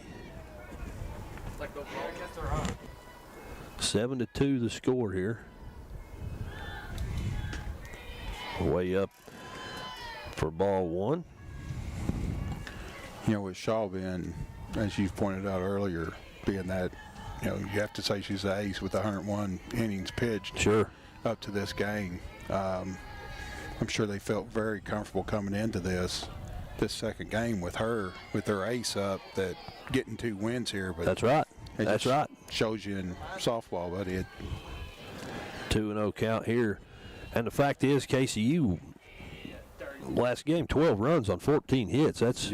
7-2 the score here. Way up for ball 1. You know, with Shaw being, as you've pointed out earlier, being that, you know, you have to say she's the ace with 101 innings pitched. Sure. Up to this game. I'm sure they felt very comfortable coming into this second game with her, with their ace up, that getting 2 wins here. But that's right. That's right. Shows you in softball, buddy. 2-0 count here. And the fact is, KCU, last game, 12 runs on 14 hits. That's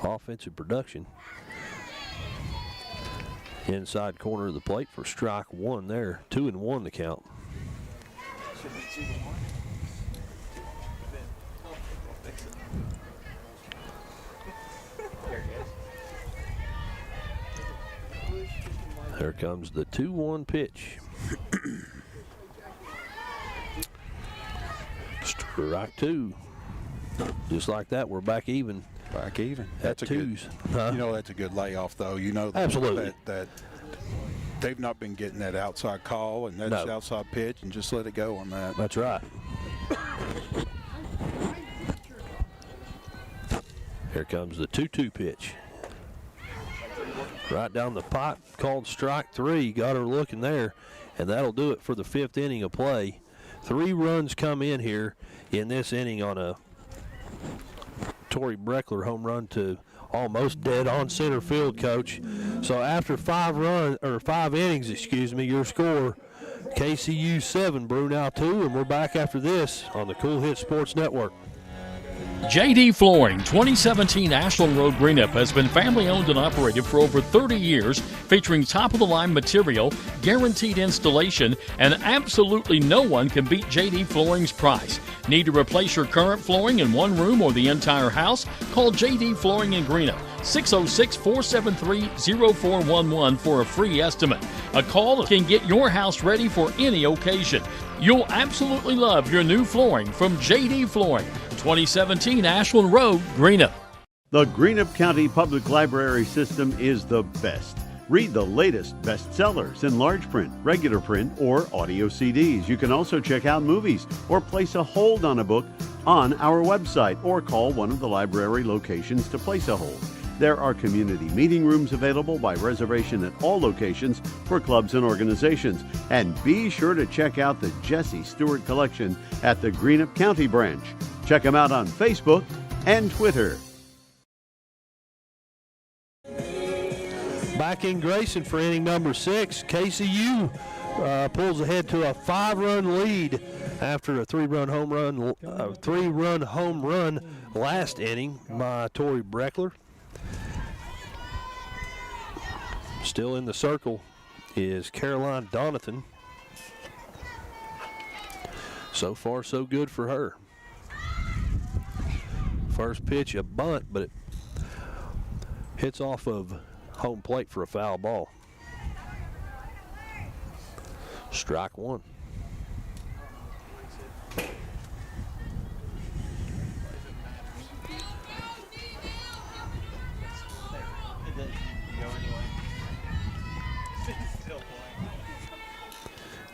offensive production. Inside corner of the plate for strike 1 there. 2-1 the count. There comes the 2-1 pitch. Strike 2. Just like that, we're back even. Back even. That's a good. You know, that's a good layoff, though. You know, absolutely that they've not been getting that outside call and that's outside pitch, and just let it go on that. That's right. Here comes the 2-2 pitch. Right down the pipe, called strike 3. Got her looking there, and that'll do it for the 5th inning of play. 3 runs come in here in this inning on a Tori Breckler home run to almost dead on center field, Coach. So after 5 innings, your score, KCU 7, Brenau 2, and we're back after this on the Kool Hit Sports Network. JD Flooring, 2017 Ashland Road, Greenup, has been family owned and operated for over 30 years, featuring top-of-the-line material, guaranteed installation, and absolutely no one can beat JD Flooring's price. Need to replace your current flooring in one room or the entire house? Call JD Flooring in Greenup, 606-473-0411 for a free estimate. A call can get your house ready for any occasion. You'll absolutely love your new flooring from JD Flooring, 2017 Ashland Road, Greenup. The Greenup County Public Library System is the best. Read the latest bestsellers in large print, regular print, or audio CDs. You can also check out movies or place a hold on a book on our website, or call one of the library locations to place a hold. There are community meeting rooms available by reservation at all locations for clubs and organizations. And be sure to check out the Jesse Stewart collection at the Greenup County branch. Check them out on Facebook and Twitter. Back in Grayson for inning number 6, KCU pulls ahead to a 5-run lead after a 3-run home run last inning by Tori Breckler. Still in the circle is Caroline Donathan. So far, so good for her. First pitch, a bunt, but it hits off of home plate for a foul ball. Strike 1.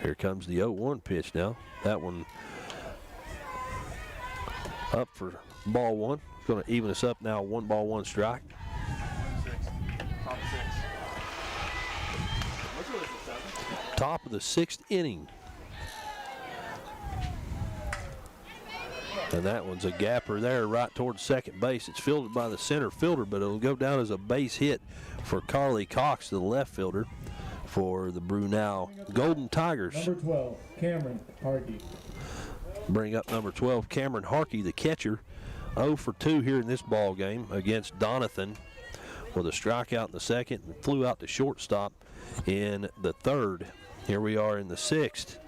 Here comes the 0-1 pitch now. That one up for ball one. Going to even us up now, 1 ball, 1 strike. Top of the 6th inning. And that one's a gapper there right towards second base. It's fielded by the center fielder, but it'll go down as a base hit for Carly Cox, the left fielder, for the Brenau Golden Tigers. Number 12, Cameron Harkey. Bring up number 12, Cameron Harkey, the catcher. 0 for 2 here in this ball game against Donathan with a strikeout in the second and flew out to shortstop in the third. Here we are in the 6th.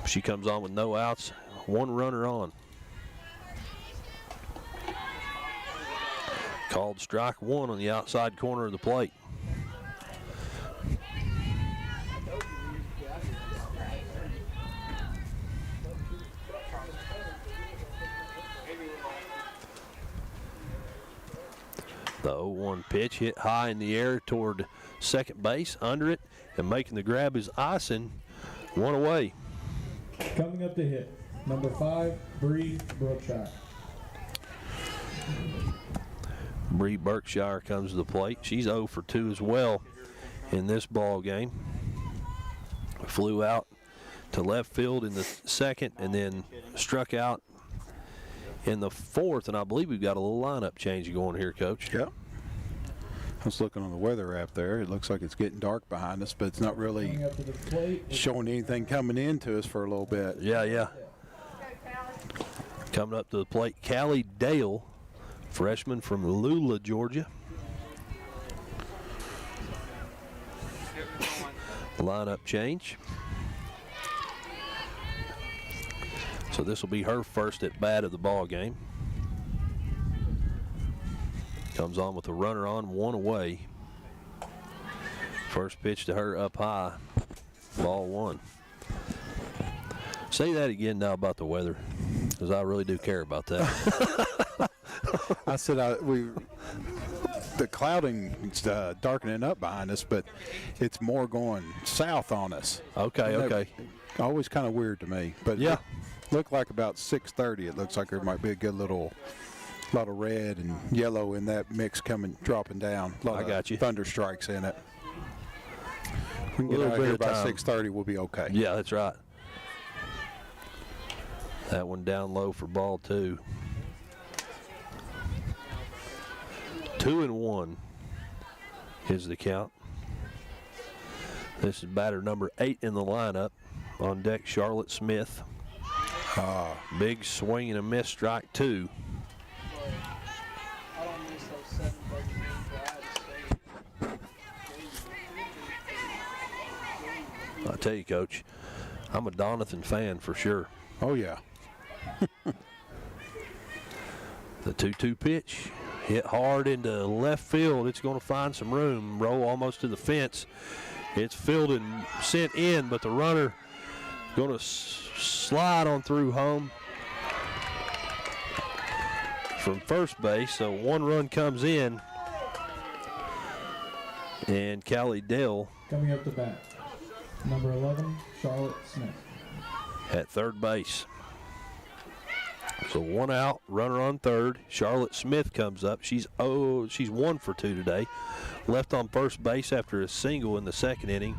She comes on with no outs, 1 runner on. Called strike 1 on the outside corner of the plate. The 0-1 pitch hit high in the air toward second base, under it, and making the grab is Ison. 1 away. Coming up to hit, number 5, Bree Brookshire. Bree Berkshire comes to the plate. She's 0 for 2 as well in this ball game. Flew out to left field in the second and then struck out in the 4th, and I believe we've got a little lineup change going here, Coach. Yep. I was looking on the weather app there. It looks like it's getting dark behind us, but it's not really showing anything coming into us for a little bit. Yeah. Coming up to the plate, Callie Dale, freshman from Lula, Georgia. Lineup change. So this will be her first at bat of the ball game. Comes on with a runner on, 1 away. First pitch to her up high, ball 1. Say that again now about the weather, because I really do care about that. I said the clouding is darkening up behind us, but it's more going south on us. Okay. Always kind of weird to me, but yeah. Look like about 6:30. It looks like there might be a good lot of red and yellow in that mix dropping down. I got you. Thunder strikes in it. We can get out of here by 6:30. We'll be okay. Yeah, that's right. That one down low for ball 2. 2-1 is the count. This is batter number 8 in the lineup. On deck, Charlotte Smith. Big swing and a miss, strike 2. I tell you, Coach, I'm a Donathan fan for sure. Oh, yeah. The 2-2 pitch hit hard into left field. It's going to find some room. Roll almost to the fence. It's fielded and sent in, but the runner going to slide on through home from first base. So 1 run comes in, and Callie Dale coming up to bat, number 11, Charlotte Smith, at third base. So 1 out, runner on third. Charlotte Smith comes up. She's 1 for 2 today. Left on first base after a single in the second inning,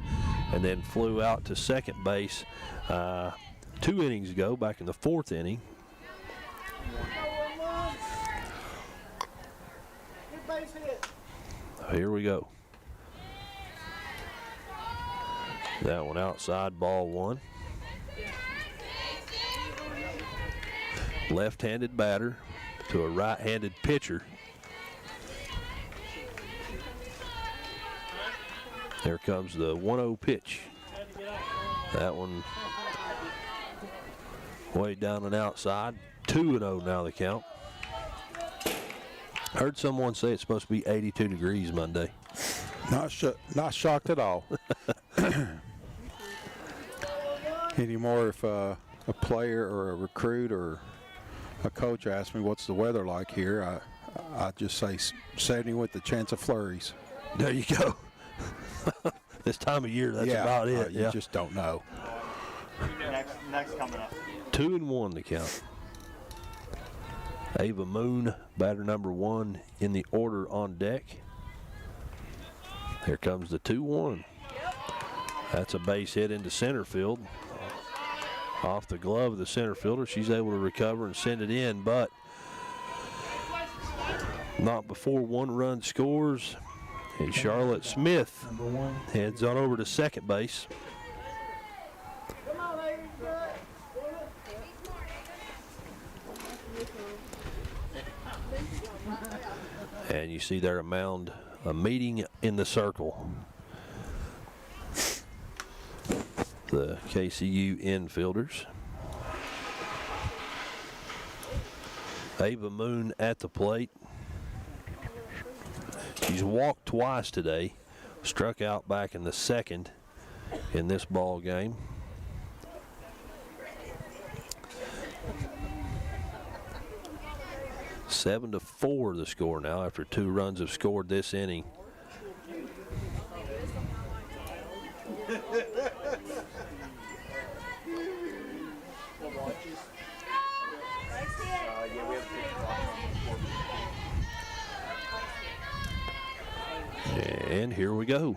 and then flew out to second base 2 innings ago, back in the 4th inning. Here we go. That one outside, ball 1. Left-handed batter to a right-handed pitcher. There comes the 1-0 pitch. That one way down and outside. 2-0 now the count. Heard someone say it's supposed to be 82 degrees Monday. Not shocked at all. Anymore, if a player or a recruit or a coach asks me what's the weather like here, I just say 70 with the chance of flurries. There you go. This time of year, that's about it. You just don't know. Next coming up. 2-1 the count. Ava Moon, batter number 1 in the order on deck. Here comes the 2-1. That's a base hit into center field. Off the glove of the center fielder. She's able to recover and send it in, but not before 1 run scores. And Charlotte Smith heads on over to second base. And you see there a meeting in the circle. The KCU infielders. Ava Moon at the plate. She's walked twice today, struck out back in the second in this ball game. Seven to 4 the score now after 2 runs have scored this inning. And here we go.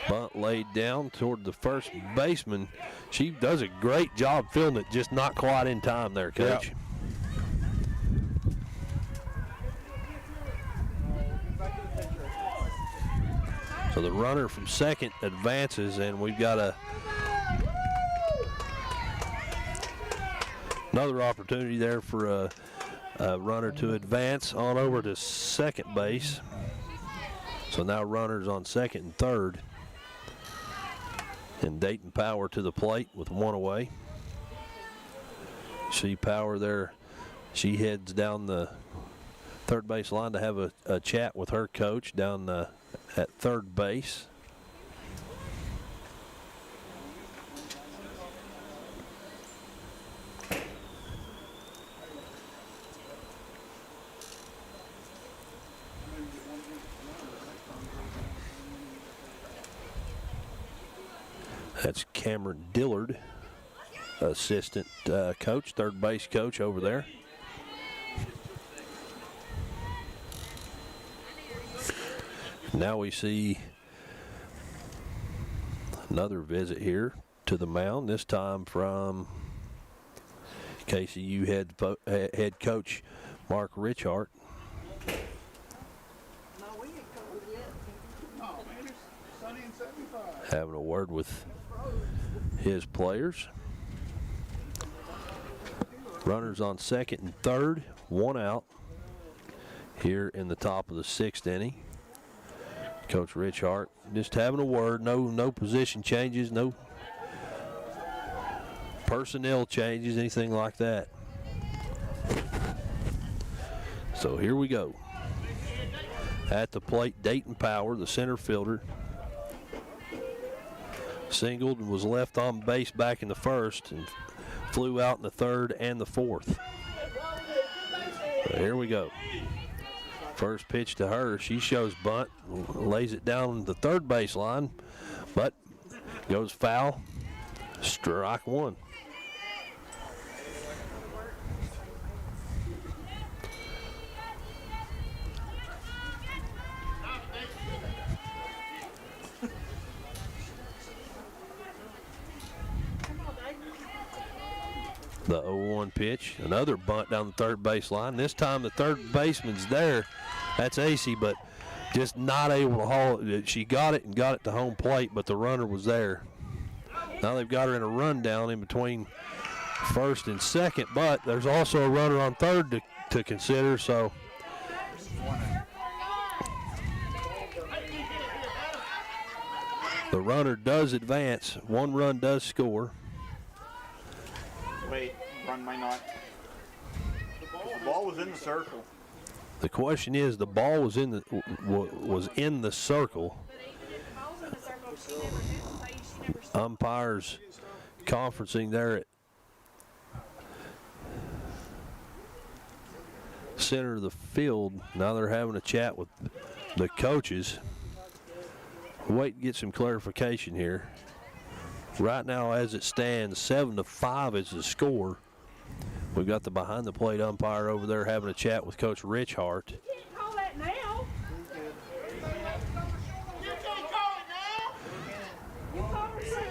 Bunt laid down toward the first baseman. She does a great job filling it, just not quite in time there, Coach. Yep. So the runner from second advances, and we've got another opportunity there for a runner to advance on over to second base. So now runners on second and third. And Dayton Power to the plate with 1 away. See Power there. She heads down the third base line to have a chat with her coach down at third base. That's Cameron Dillard, assistant coach, third base coach over there. Now we see another visit here to the mound, this time from KCU head coach Mark Richart. Having a word with his players. Runners on second and third, 1 out here in the top of the 6th inning. Coach Richart just having a word, no position changes, no personnel changes, anything like that. So here we go. At the plate, Dayton Power, the center fielder. Singled and was left on base back in the first and flew out in the third and the fourth. So here we go. First pitch to her, she shows bunt, lays it down the third base line, but goes foul, strike 1. The 0-1 pitch, another bunt down the third base line. This time the third baseman's there. That's AC, but just not able to haul it. She got it and got it to home plate, but the runner was there. Now they've got her in a rundown in between first and second, but there's also a runner on third to consider, so the runner does advance. 1 run does score. Wait, run might not. The ball was in the circle. The question is, the ball was in the circle. Umpires conferencing there at center of the field. Now they're having a chat with the coaches. wait and get some clarification here. Right now, as it stands, 7-5 is the score. We've got the behind the plate umpire over there having a chat with Coach Rich Hart. You can't call that now. You can't call it now. You call it now.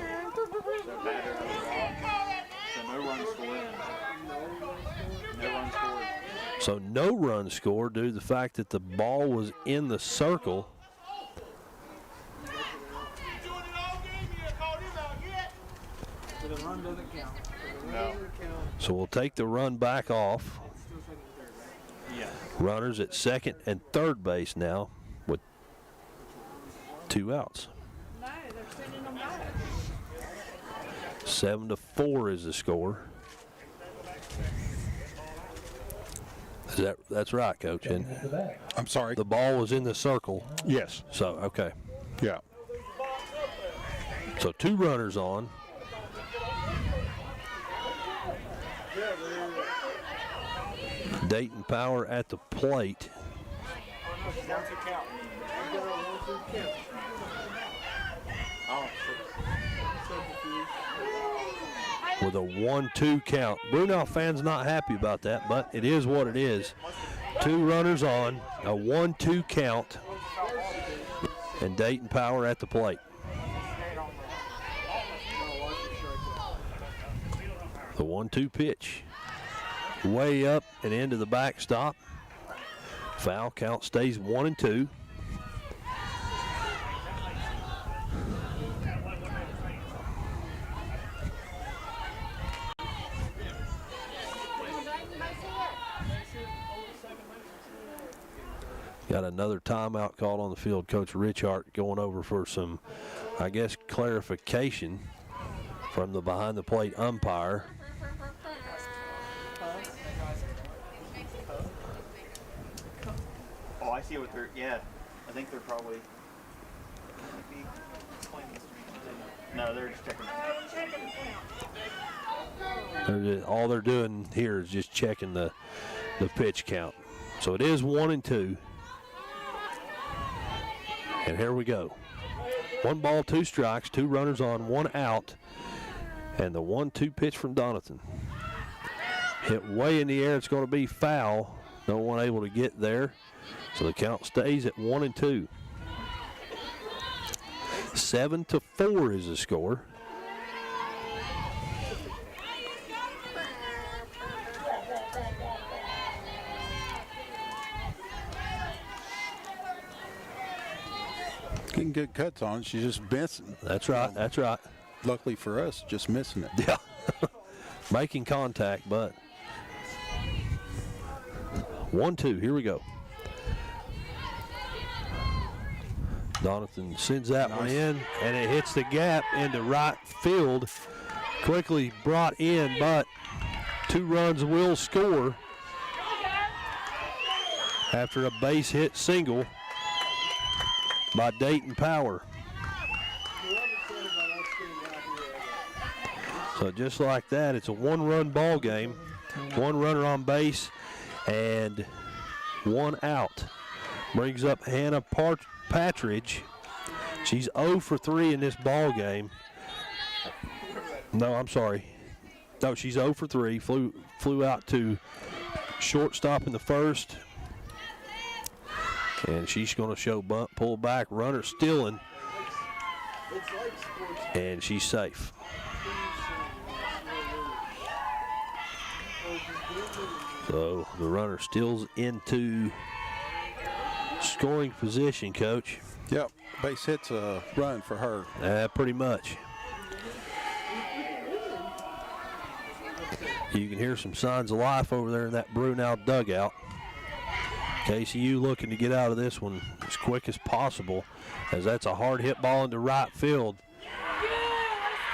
So no run score due to the fact that the ball was in the circle. So the run doesn't count. So we'll take the run back off. Yeah. Runners at second and third base now with 2 outs. No, they're sending them back. 7-4 is the score. That's right, Coach. And I'm sorry. The ball was in the circle. Yes. So, okay. Yeah. So 2 runners on. Dayton Power at the plate. With a 1-2 count. Brunel fans not happy about that, but it is what it is. 2 runners on, a 1-2 count, and Dayton Power at the plate. The 1-2 pitch. Way up and into the backstop. Foul count stays 1-2. Got another timeout called on the field. Coach Rich Hart going over for some, I guess, clarification from the behind the plate umpire. Oh, I see what they're, yeah. I think they're probably, no, they're just checking. All they're doing here is just checking the pitch count. So it is 1-2. And here we go. 1 ball, 2 strikes, 2 runners on, 1 out. And the 1-2 pitch from Donathan. Hit way in the air. It's going to be foul. No one able to get there. So the count stays at 1-2. 7-4 is the score. Getting good cuts on it. She's just missing. That's right. That's right. Luckily for us, just missing it. Yeah. Making contact, but 1-2. Here we go. Donathan sends that one in, and it hits the gap into right field. Quickly brought in, but 2 runs will score after a base hit single by Dayton Power. So just like that, it's a 1-run ball game. 1 runner on base and 1 out. Brings up Hannah Patridge. She's 0 for 3 in this ball game. No, I'm sorry. No, she's 0 for 3. Flew out to shortstop in the first. And she's going to show bunt, pull back, runner stealing. And she's safe. So the runner steals into scoring position, Coach. Yep, base hit's a run for her. Pretty much. You can hear some signs of life over there in that Brunel dugout. KCU looking to get out of this one as quick as possible, as that's a hard hit ball into right field.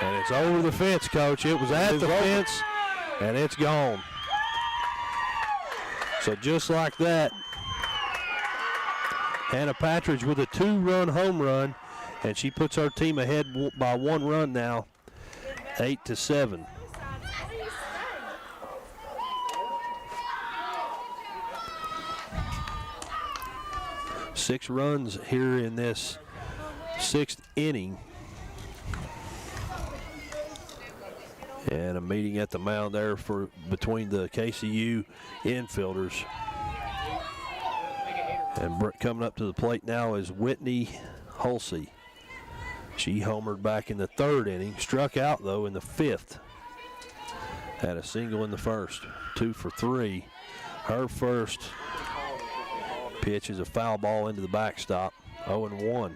And it's over the fence, Coach. It was at the fence, and it's gone. So just like that, Hannah Patridge with a 2-run home run, and she puts our team ahead by 1 run now, 8-7. Six runs here in this 6th inning. And a meeting at the mound there between the KCU infielders. And coming up to the plate now is Whitney Hulsey. She homered back in the 3rd inning, struck out though in the 5th. Had a single in the 1st, 2 for 3. Her first pitch is a foul ball into the backstop, 0-1.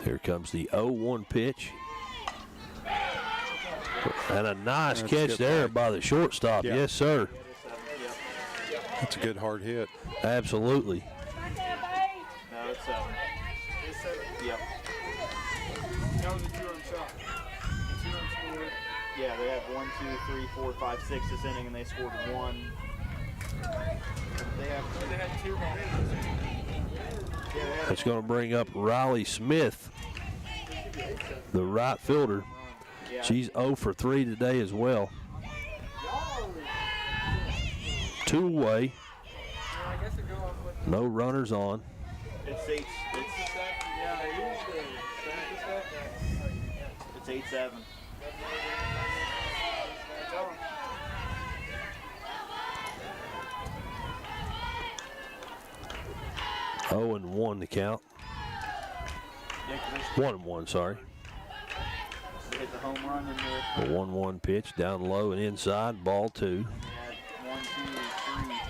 Here comes the 0-1 pitch. And a nice catch there by the shortstop. Yeah. Yes, sir. That's a good hard hit. Absolutely. No, it's 7. It's 7. Yep. That was a 2-run shot. 2-run score. Yeah, they had 1, 2, 3, 4, 5, 6 this inning, and they scored 1. They had 2 more innings. That's going to bring up Riley Smith, the right fielder. She's 0 for 3 today as well. 2 away. No runners on. It's 8-7. 0-1 the count. 1-1, sorry. They hit the home run in the. The 1-1 pitch down low and inside, ball 2. They had 1, 2,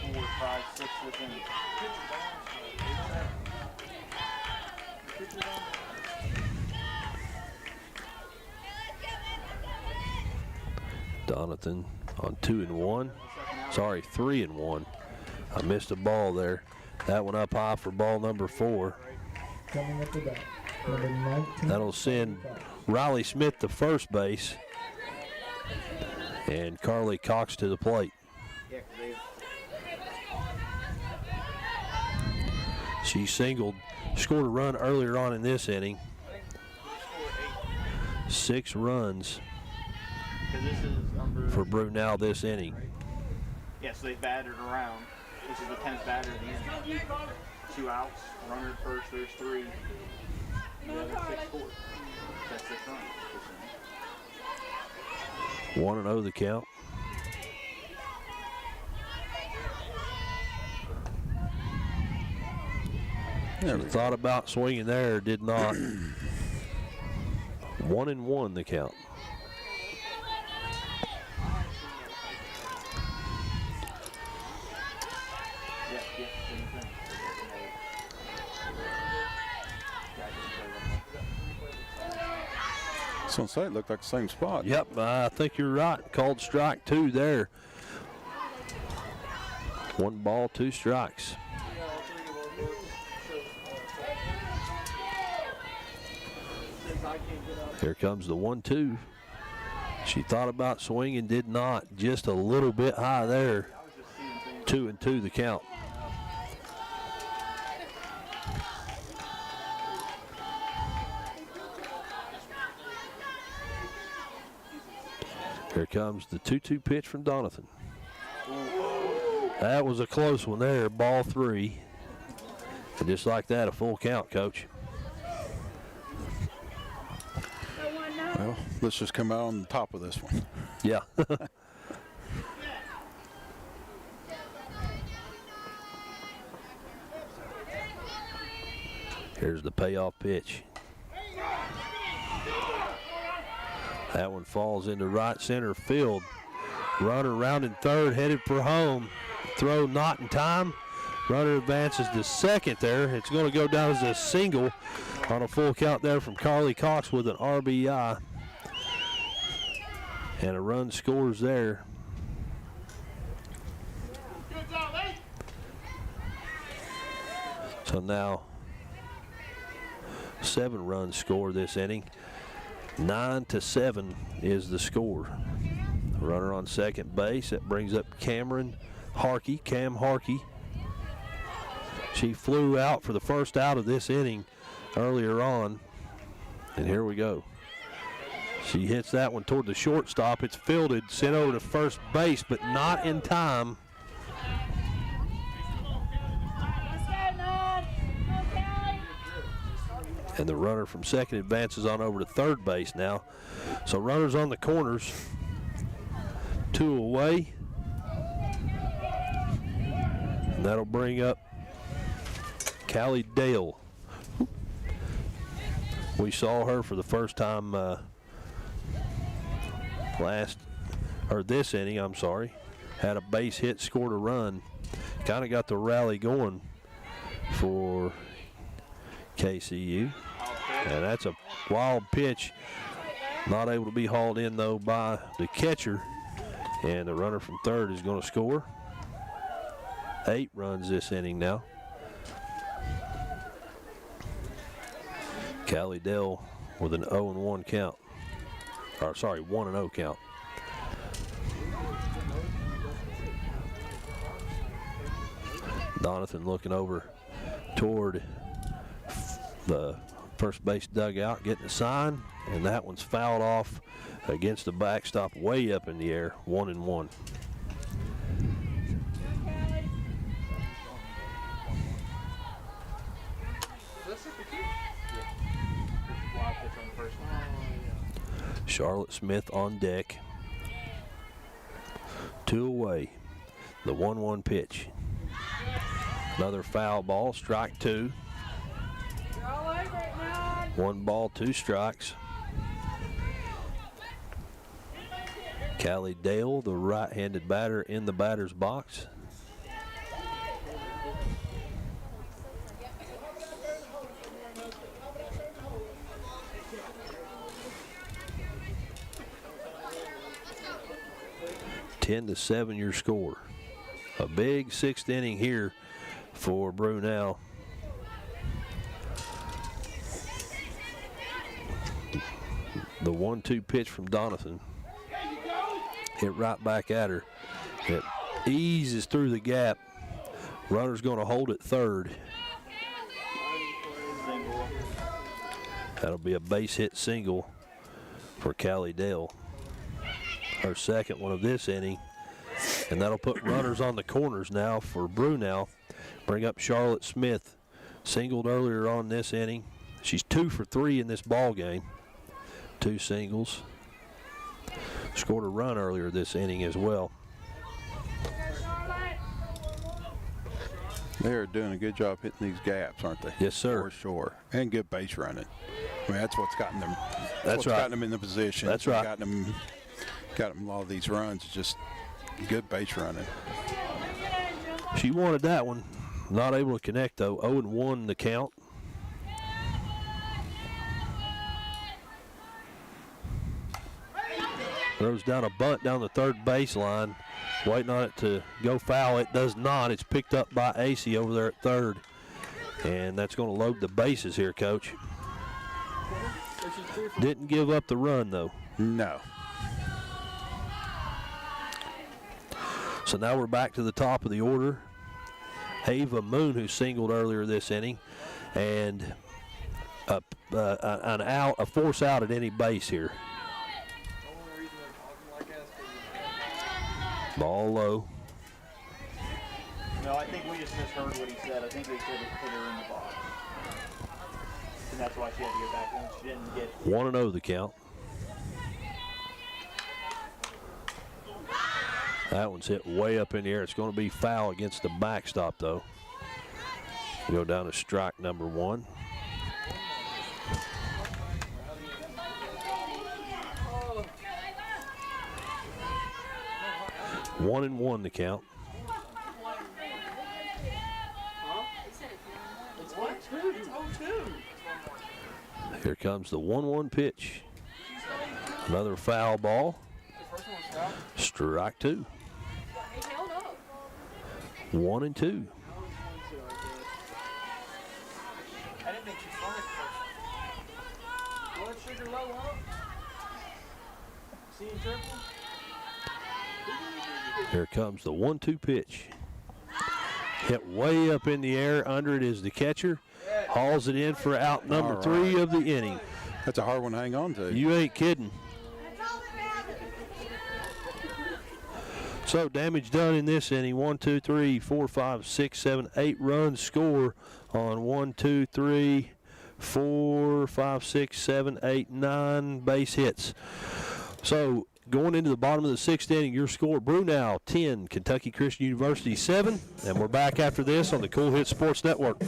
3, 4, 5, 6 this inning. Donathan on 2-1. Sorry, 3-1. I missed a ball there. That one up high for ball number 4. Coming up to bat, number 19. That'll send Riley Smith to first base and Carly Cox to the plate. She singled, scored a run earlier on in this inning. 6 runs for Brunel this inning. Yeah, so they batted around. This is the 10th batter of the inning. 2 outs, runner at first, there's 3. Yeah, that's 6 scores. That's 6 runs. 1-0 the count. She thought about swinging there, did not. 1-1 the count. So say it looked like the same spot. Yep, I think you're right. Called strike 2 there. 1 ball, 2 strikes. Here comes the 1-2. She thought about swinging, did not. Just a little bit high there. 2-2 the count. Here comes the 2-2 pitch from Donathan. That was a close one there, ball 3. And just like that, a full count, Coach. Well, let's just come out on the top of this one. Yeah. Here's the payoff pitch. That one falls into right center field. Runner rounding third, headed for home. Throw not in time. Runner advances to second there. It's going to go down as a single on a full count there from Carly Cox with an RBI. And a run scores there. So now 7 runs scored this inning. 9-7 is the score. Runner on second base. That brings up Cam Harkey. She flew out for the first out of this inning earlier on. And here we go. She hits that one toward the shortstop. It's fielded, sent over to first base, but not in time. And the runner from second advances on over to third base now. So runners on the corners. 2 away. And that'll bring up Callie Dale. We saw her for the first time this inning, I'm sorry. Had a base hit, scored a run. Kind of got the rally going for KCU. And that's a wild pitch. Not able to be hauled in, though, by the catcher. And the runner from third is going to score. 8 runs this inning now. Callie Dell with an 0-1 count. Or, sorry, 1-0 count. Donathan looking over toward the first base dugout, getting a sign, and that one's fouled off against the backstop way up in the air, 1-1. Charlotte Smith on deck. 2 away. The 1-1 pitch. Another foul ball, strike 2. 1 ball, 2 strikes. Callie Dale, the right-handed batter in the batter's box. (10-7) your score. A big 6th inning here for Brunel. The 1-2 pitch from Donathan. Hit right back at her. It eases through the gap. Runner's going to hold at third. That'll be a base hit single for Callie Dale. Her second one of this inning. And that'll put runners on the corners now for Brunel. Bring up Charlotte Smith. Singled earlier on this inning. She's 2 for 3 in this ball game. 2 singles. Scored a run earlier this inning as well. They're doing a good job hitting these gaps, aren't they? Yes, sir. For sure. And good base running. I mean, that's what's gotten them. That's right. Gotten them in the position. That's right. Got them a lot of these runs. Just good base running. She wanted that one. Not able to connect, though. 0-1 the count. Throws down a bunt down the third baseline. Waiting on it to go foul. It does not. It's picked up by AC over there at third. And that's going to load the bases here, Coach. Didn't give up the run, though. No. So now we're back to the top of the order. Ava Moon, who singled earlier this inning, and a force out at any base here. Ball low. No, I think we just misheard what he said. I think they said it hit her in the box. And that's why she had to get back in. She didn't get 1-0 the count. That one's hit way up in the air. It's going to be foul against the backstop, though. Go down to strike number 1. One and 1 the count. It's 1-2. It's 0-2. Here comes the 1-1 pitch. Another foul ball. Strike 2. 1-2. I didn't think she flung it first. Blood sugar low, huh? Seeing triple? Here comes the 1-2 pitch. Hit way up in the air. Under it is the catcher. Hauls it in for out number 3 of the inning. That's a hard one to hang on to. You ain't kidding. So damage done in this inning. 1, 2, 3, 4, 5, 6, 7, 8 runs score on 1, 2, 3, 4, 5, 6, 7, 8, 9 base hits. So going into the bottom of the 6th inning, your score, Brenau 10, Kentucky Christian University 7. And we're back after this on the Cool Hit Sports Network.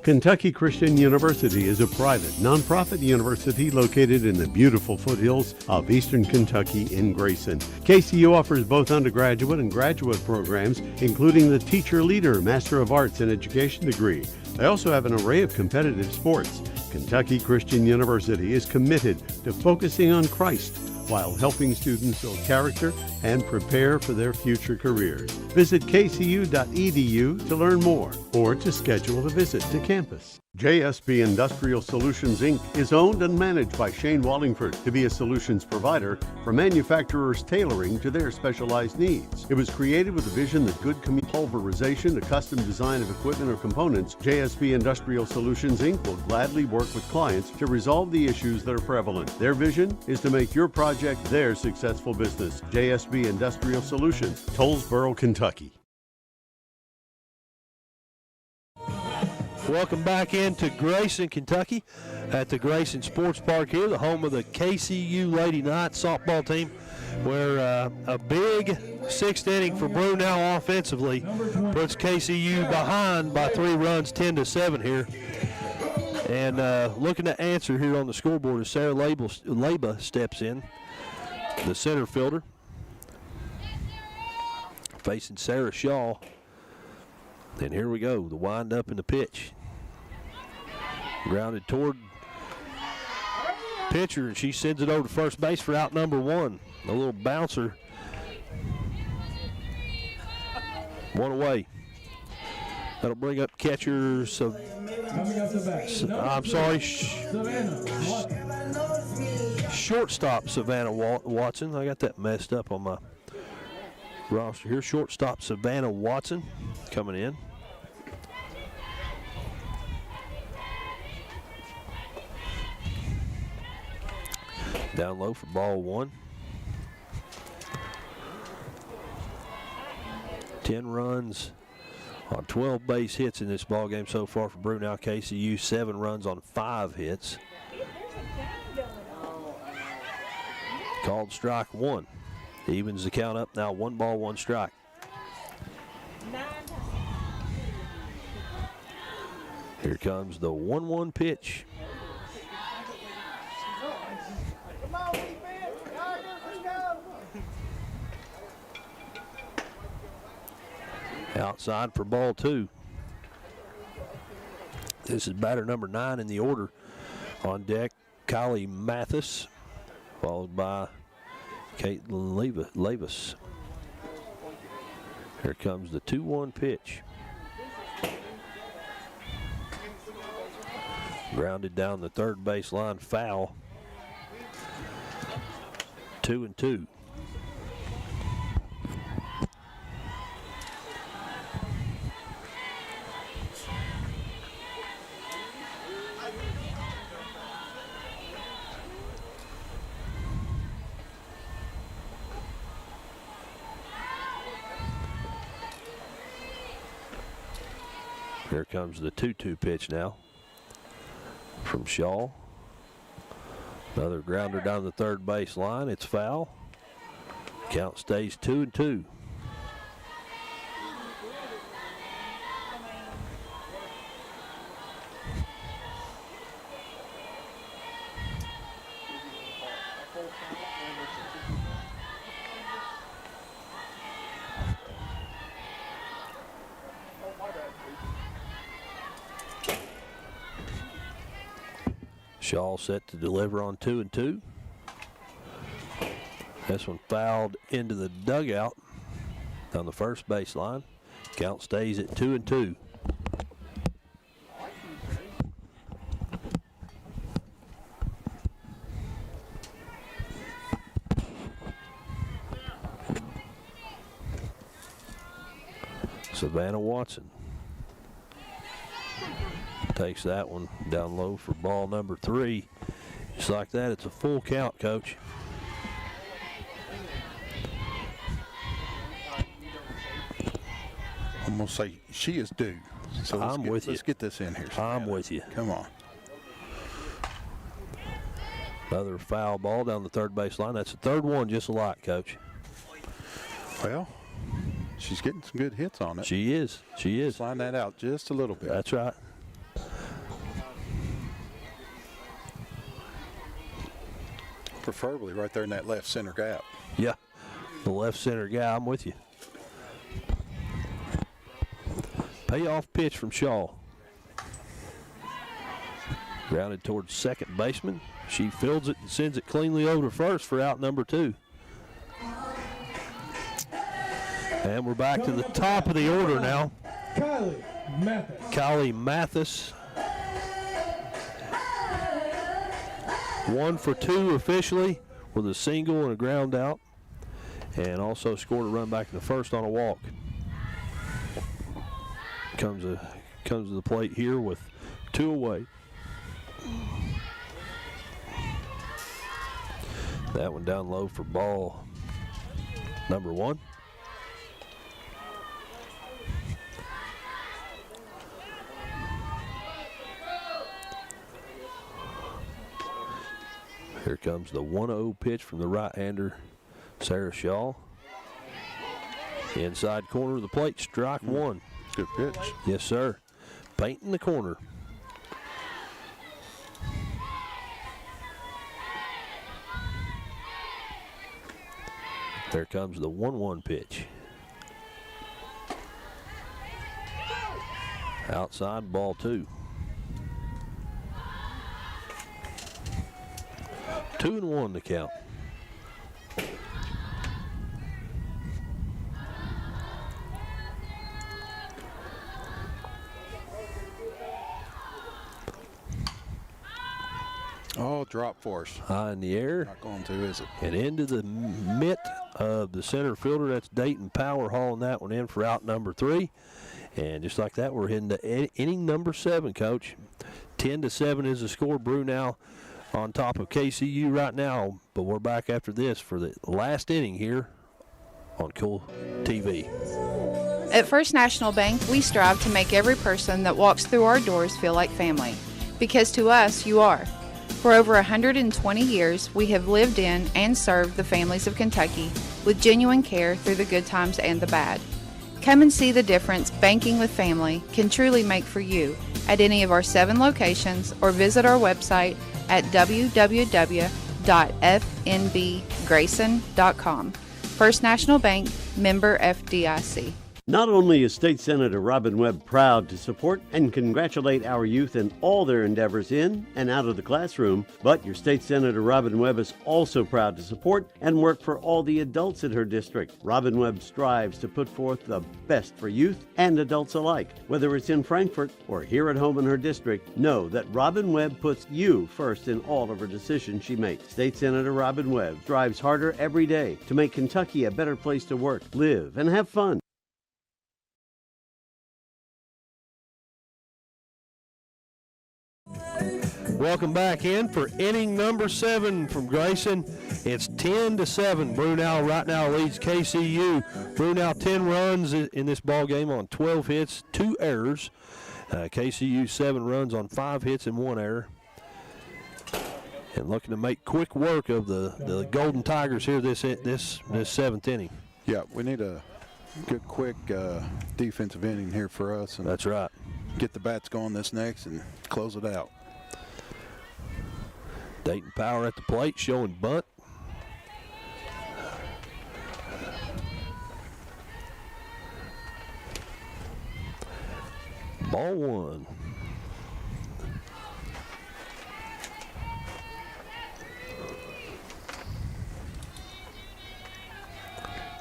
Kentucky Christian University is a private, nonprofit university located in the beautiful foothills of eastern Kentucky in Grayson. KCU offers both undergraduate and graduate programs, including the Teacher Leader Master of Arts in Education degree. They also have an array of competitive sports. Kentucky Christian University is committed to focusing on Christ while helping students build character and prepare for their future careers. Visit kcu.edu to learn more or to schedule a visit to campus. JSB Industrial Solutions, Inc. is owned and managed by Shane Wallingford to be a solutions provider for manufacturers tailoring to their specialized needs. It was created with a vision that good pulverization, a custom design of equipment or components. JSB Industrial Solutions, Inc. will gladly work with clients to resolve the issues that are prevalent. Their vision is to make your project their successful business. JSB Industrial Solutions, Tollsboro, Kentucky. Welcome back into Grayson, Kentucky at the Grayson Sports Park here, the home of the KCU Lady Knights softball team, where a big 6th inning for Brenau offensively puts KCU behind by 3 runs, 10-7 here. And looking to answer here on the scoreboard as Sarah Leba steps in, the center fielder, facing Sarah Shaw. And here we go, the wind up and the pitch. Grounded toward pitcher, and she sends it over to first base for out number 1. A little bouncer. 1 away. That'll bring up catcher. Shortstop Savannah Watson. I got that messed up on my roster here. Shortstop Savannah Watson coming in. Down low for ball 1. 10 runs on 12 base hits in this ball game so far for Brenau KCU. 7 runs on 5 hits. Called strike 1. Evens the count up now. 1 ball, 1 strike. Here comes the 1-1 pitch. Outside for ball 2. This is batter number 9 in the order. On deck, Kylie Mathis, followed by Caitlin Levis. Here comes the 2-1 pitch. Grounded down the third base line, foul. 2-2. Here comes the 2-2 pitch now from Shaw. Another grounder down the third base line. It's foul. Count stays 2-2. Shaw set to deliver on 2-2. This one fouled into the dugout on the first baseline. Count stays at 2-2. Savannah Watson takes that one down low for ball number 3. Just like that, it's a full count, Coach. I'm going to say she is due. So let's get this in here. I'm with you. Come on. Another foul ball down the third base line. That's the third one just alike, Coach. Well, she's getting some good hits on it. She is. She is. Line that out just a little bit. That's right. Preferably right there in that left center gap. Yeah, the left center guy. I'm with you. Payoff pitch from Shaw. Grounded towards second baseman. She fields it and sends it cleanly over to first for out number 2. And we're back to the top of the order now. Kylie Mathis. 1 for 2 officially with a single and a ground out. And also scored a run back in the first on a walk. Comes to the plate here with 2 away. That one down low for ball number 1. Here comes the 1-0 pitch from the right-hander, Sarah Shaw. Inside corner of the plate, strike 1. Good pitch. Yes, sir. Painting the corner. There comes the 1-1 pitch. Outside, ball 2. 2-1 to count. Oh, drop force. High in the air. Not going to, is it? And into the mitt of the center fielder. That's Dayton Power hauling that one in for out number 3. And just like that, we're heading to inning number 7, Coach. 10-7 is the score. Brenau on top of KCU right now. But we're back after this for the last inning here on Kool TV. At First National Bank, we strive to make every person that walks through our doors feel like family. Because to us, you are. For over 120 years, we have lived in and served the families of Kentucky with genuine care through the good times and the bad. Come and see the difference banking with family can truly make for you at any of our 7 locations or visit our website at www.fnbgrayson.com. First National Bank, member FDIC. Not only is State Senator Robin Webb proud to support and congratulate our youth in all their endeavors in and out of the classroom, but your State Senator Robin Webb is also proud to support and work for all the adults in her district. Robin Webb strives to put forth the best for youth and adults alike. Whether it's in Frankfort or here at home in her district, know that Robin Webb puts you first in all of her decisions she makes. State Senator Robin Webb strives harder every day to make Kentucky a better place to work, live, and have fun. Welcome back in for inning number 7 from Grayson. It's 10-7. Brenau right now leads KCU. Brenau 10 runs in this ball game on 12 hits, 2 errors. KCU 7 runs on 5 hits and 1 error. And looking to make quick work of the Golden Tigers here this 7th inning. Yeah, we need a good quick defensive inning here for us. And that's right. Get the bats going this next and close it out. Dayton Power at the plate, showing bunt. Ball 1.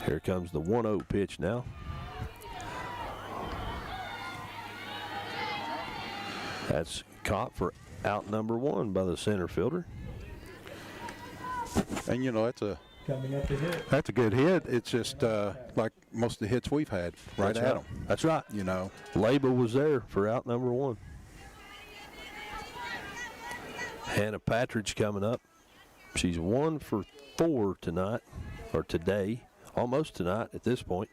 Here comes the 1-0 pitch now. That's caught for out number 1 by the center fielder. And you know, that's a good hit. It's just like most of the hits we've had, right That's at right. them. That's right. You know, Label was there for out number 1. Hannah Patridge coming up. She's 1 for 4 tonight, or today, almost tonight at this point.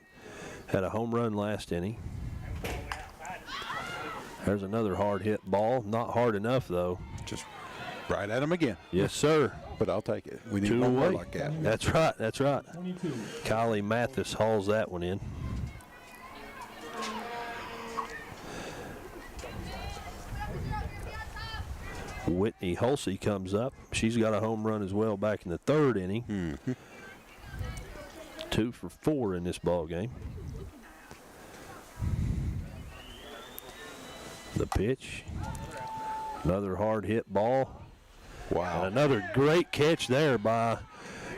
Had a home run last inning. There's another hard hit ball. Not hard enough, though. Just right at him again. Yes, sir. But I'll take it. We need 2 one more away. like that. That's right. That's right. Kylie Mathis hauls that one in. Whitney Hulsey comes up. She's got a home run as well back in the 3rd inning. Mm-hmm. 2 for 4 in this ball game. The pitch. Another hard hit ball. Wow. And another great catch there by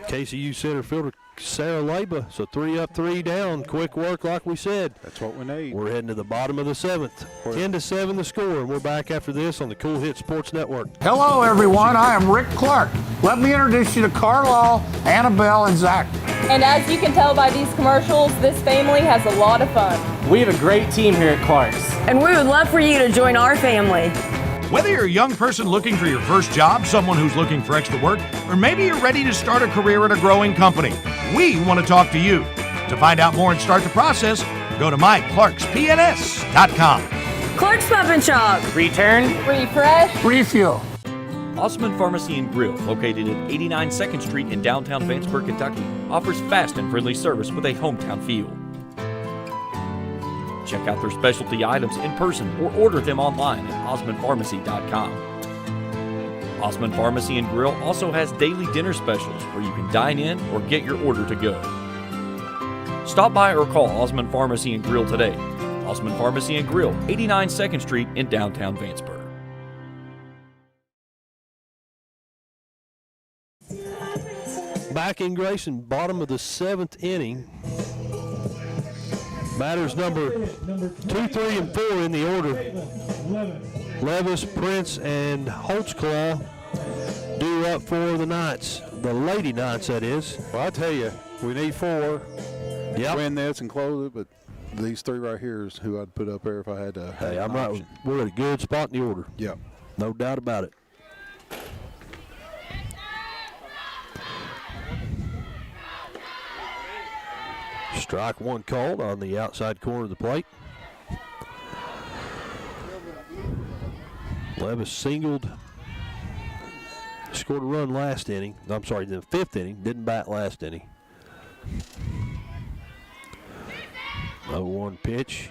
KCU center fielder Sarah Laba. So 3 up, 3 down. Quick work, like we said. That's what we need. We're heading to the bottom of the 7th. 10-7 the score, and we're back after this on the Cool Hit Sports Network. Hello, everyone. I am Rick Clark. Let me introduce you to Carlisle, Annabelle, and Zach. And as you can tell by these commercials, this family has a lot of fun. We have a great team here at Clark's. And we would love for you to join our family. Whether you're a young person looking for your first job, someone who's looking for extra work, or maybe you're ready to start a career at a growing company, we want to talk to you. To find out more and start the process, go to myclarkspns.com. Clark's Pump and Shop. Return. Refresh. Refuel. Osman Pharmacy and Grill, located at 89 2nd Street in downtown Vanceburg, Kentucky, offers fast and friendly service with a hometown feel. Check out their specialty items in person or order them online at osmanpharmacy.com. Osman Pharmacy and Grill also has daily dinner specials where you can dine in or get your order to go. Stop by or call Osman Pharmacy and Grill today. Osman Pharmacy and Grill, 89 2nd Street in downtown Vanceburg. Back in Grayson, bottom of the 7th inning. Batters number 2, 3, and 4 in the order. Levis, Prince, and Holtzclaw due up for the Knights. The Lady Knights, that is. Well, I tell you, we need 4 Yep. to win this and close it, but these 3 right here is who I'd put up there if I had to. Hey, I'm right. We're at a good spot in the order. Yep. No doubt about it. Strike 1 called on the outside corner of the plate. Levis singled, scored a run last inning. I'm sorry, the 5th inning, didn't bat last inning. 0-1 pitch.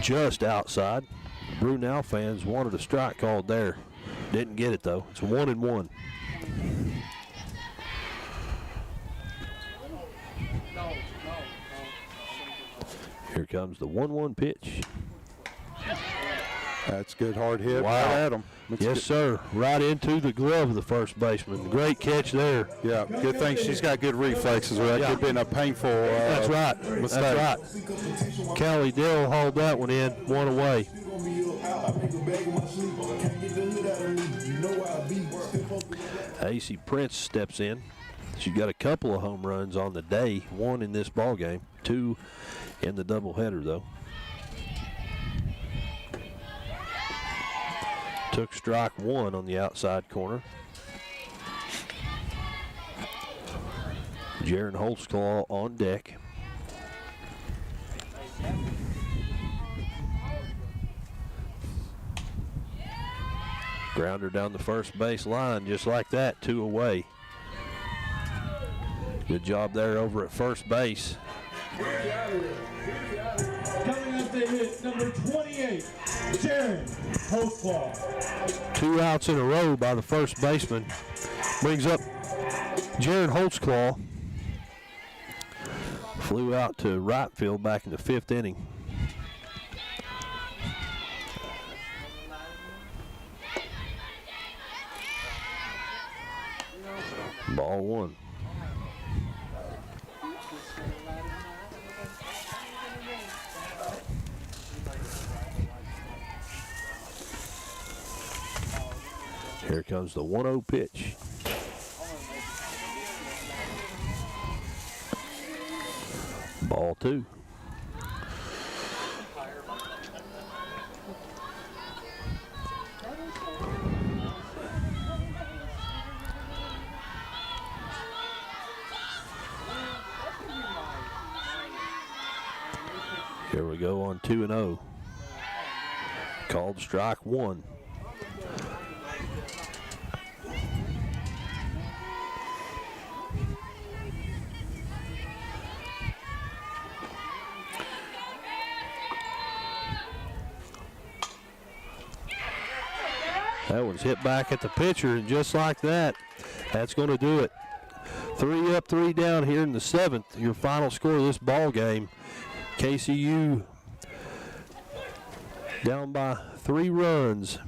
Just outside. Brenau fans wanted a strike called there. Didn't get it though. It's 1-1. Here comes the 1-1 pitch. That's good hard hit. Wow. Right at him. Yes, sir. Right into the glove of the first baseman. Great catch there. Yeah, good thing she's got good reflexes. That could have been a painful That's right. mistake. That's right. Callie Dell hauled that one in, 1 away. AC Prince steps in. She's got a couple of home runs on the day, 1 in this ball game, 2 in the doubleheader though. Took strike 1 on the outside corner. Jaron Holtzclaw on deck. Grounder down the first base line just like that, 2 away. Good job there over at first base. Coming up to hit number 28, Jaron Holtzclaw. 2 outs in a row by the first baseman. Brings up Jaron Holtzclaw. Flew out to right field back in the 5th inning. Ball 1. Here comes the 1-0 pitch. Ball 2. Here we go on 2-0. Called strike one. That one's hit back at the pitcher, and just like that, that's going to do it. 3 up, 3 down here in the 7th. Your final score of this ball game. KCU down by 3 runs.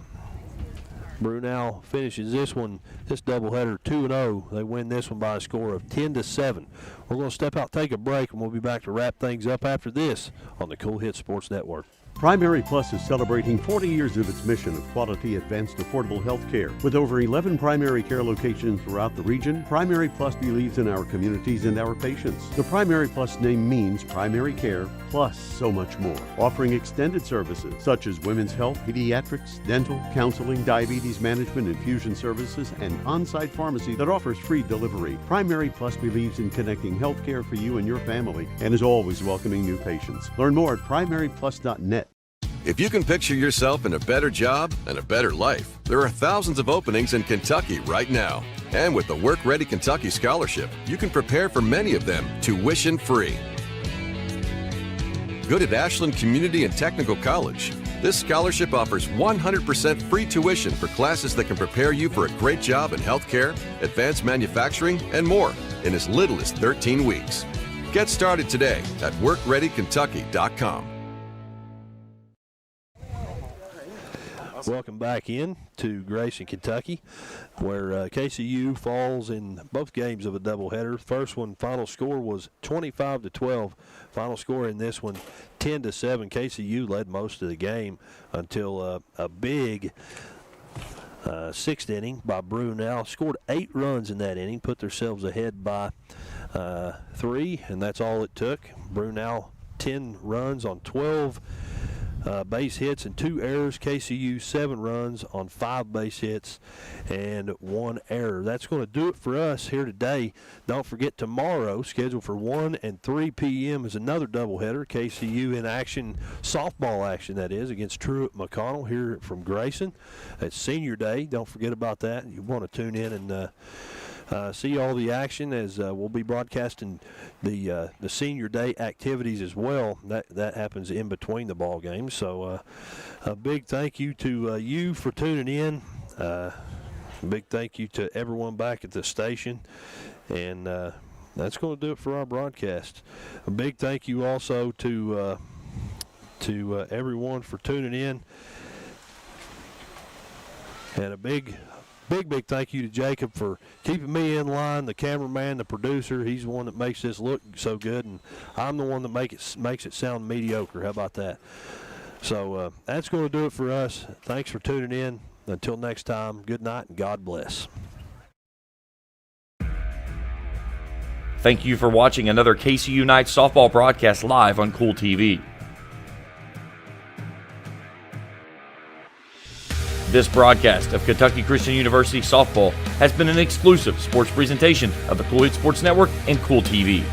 Brenau finishes this doubleheader 2-0. They win this one by a score of 10-7. We're going to step out, take a break, and we'll be back to wrap things up after this on the Kool Hit Sports Network. Primary Plus is celebrating 40 years of its mission of quality, advanced, affordable health care. With over 11 primary care locations throughout the region, Primary Plus believes in our communities and our patients. The Primary Plus name means primary care plus so much more, offering extended services such as women's health, pediatrics, dental, counseling, diabetes management, infusion services, and on-site pharmacy that offers free delivery. Primary Plus believes in connecting health care for you and your family and is always welcoming new patients. Learn more at primaryplus.net. If you can picture yourself in a better job and a better life, there are thousands of openings in Kentucky right now. And with the Work Ready Kentucky Scholarship, you can prepare for many of them tuition-free. Good at Ashland Community and Technical College. This scholarship offers 100% free tuition for classes that can prepare you for a great job in healthcare, advanced manufacturing, and more in as little as 13 weeks. Get started today at workreadykentucky.com. Welcome back in to Grayson, Kentucky, where KCU falls in both games of a doubleheader. First one, final score was 25-12. Final score in this one, 10-7. KCU led most of the game until a big 6th inning by Brenau. Scored 8 runs in that inning, put themselves ahead by 3, and that's all it took. Brenau 10 runs on 12 base hits and 2 errors. KCU 7 runs on 5 base hits and 1 error. That's going to do it for us here today. Don't forget, tomorrow, scheduled for 1 and 3 p.m. is another doubleheader. KCU in action, softball action that is, against Truett McConnell here from Grayson. It's senior day. Don't forget about that. You want to tune in and see all the action, as we'll be broadcasting the senior day activities as well. That happens in between the ball games. So a big thank you to you for tuning in. Big thank you to everyone back at the station, and that's going to do it for our broadcast. A big thank you also to everyone for tuning in, and a big thank you to Jacob for keeping me in line, the cameraman, the producer. He's the one that makes this look so good, and I'm the one that makes it sound mediocre. How about that? So that's going to do it for us. Thanks for tuning in. Until next time, good night and God bless. Thank you for watching another KCU Night softball broadcast live on Kool TV. This broadcast of Kentucky Christian University softball has been an exclusive sports presentation of the Kool Sports Network and Kool TV.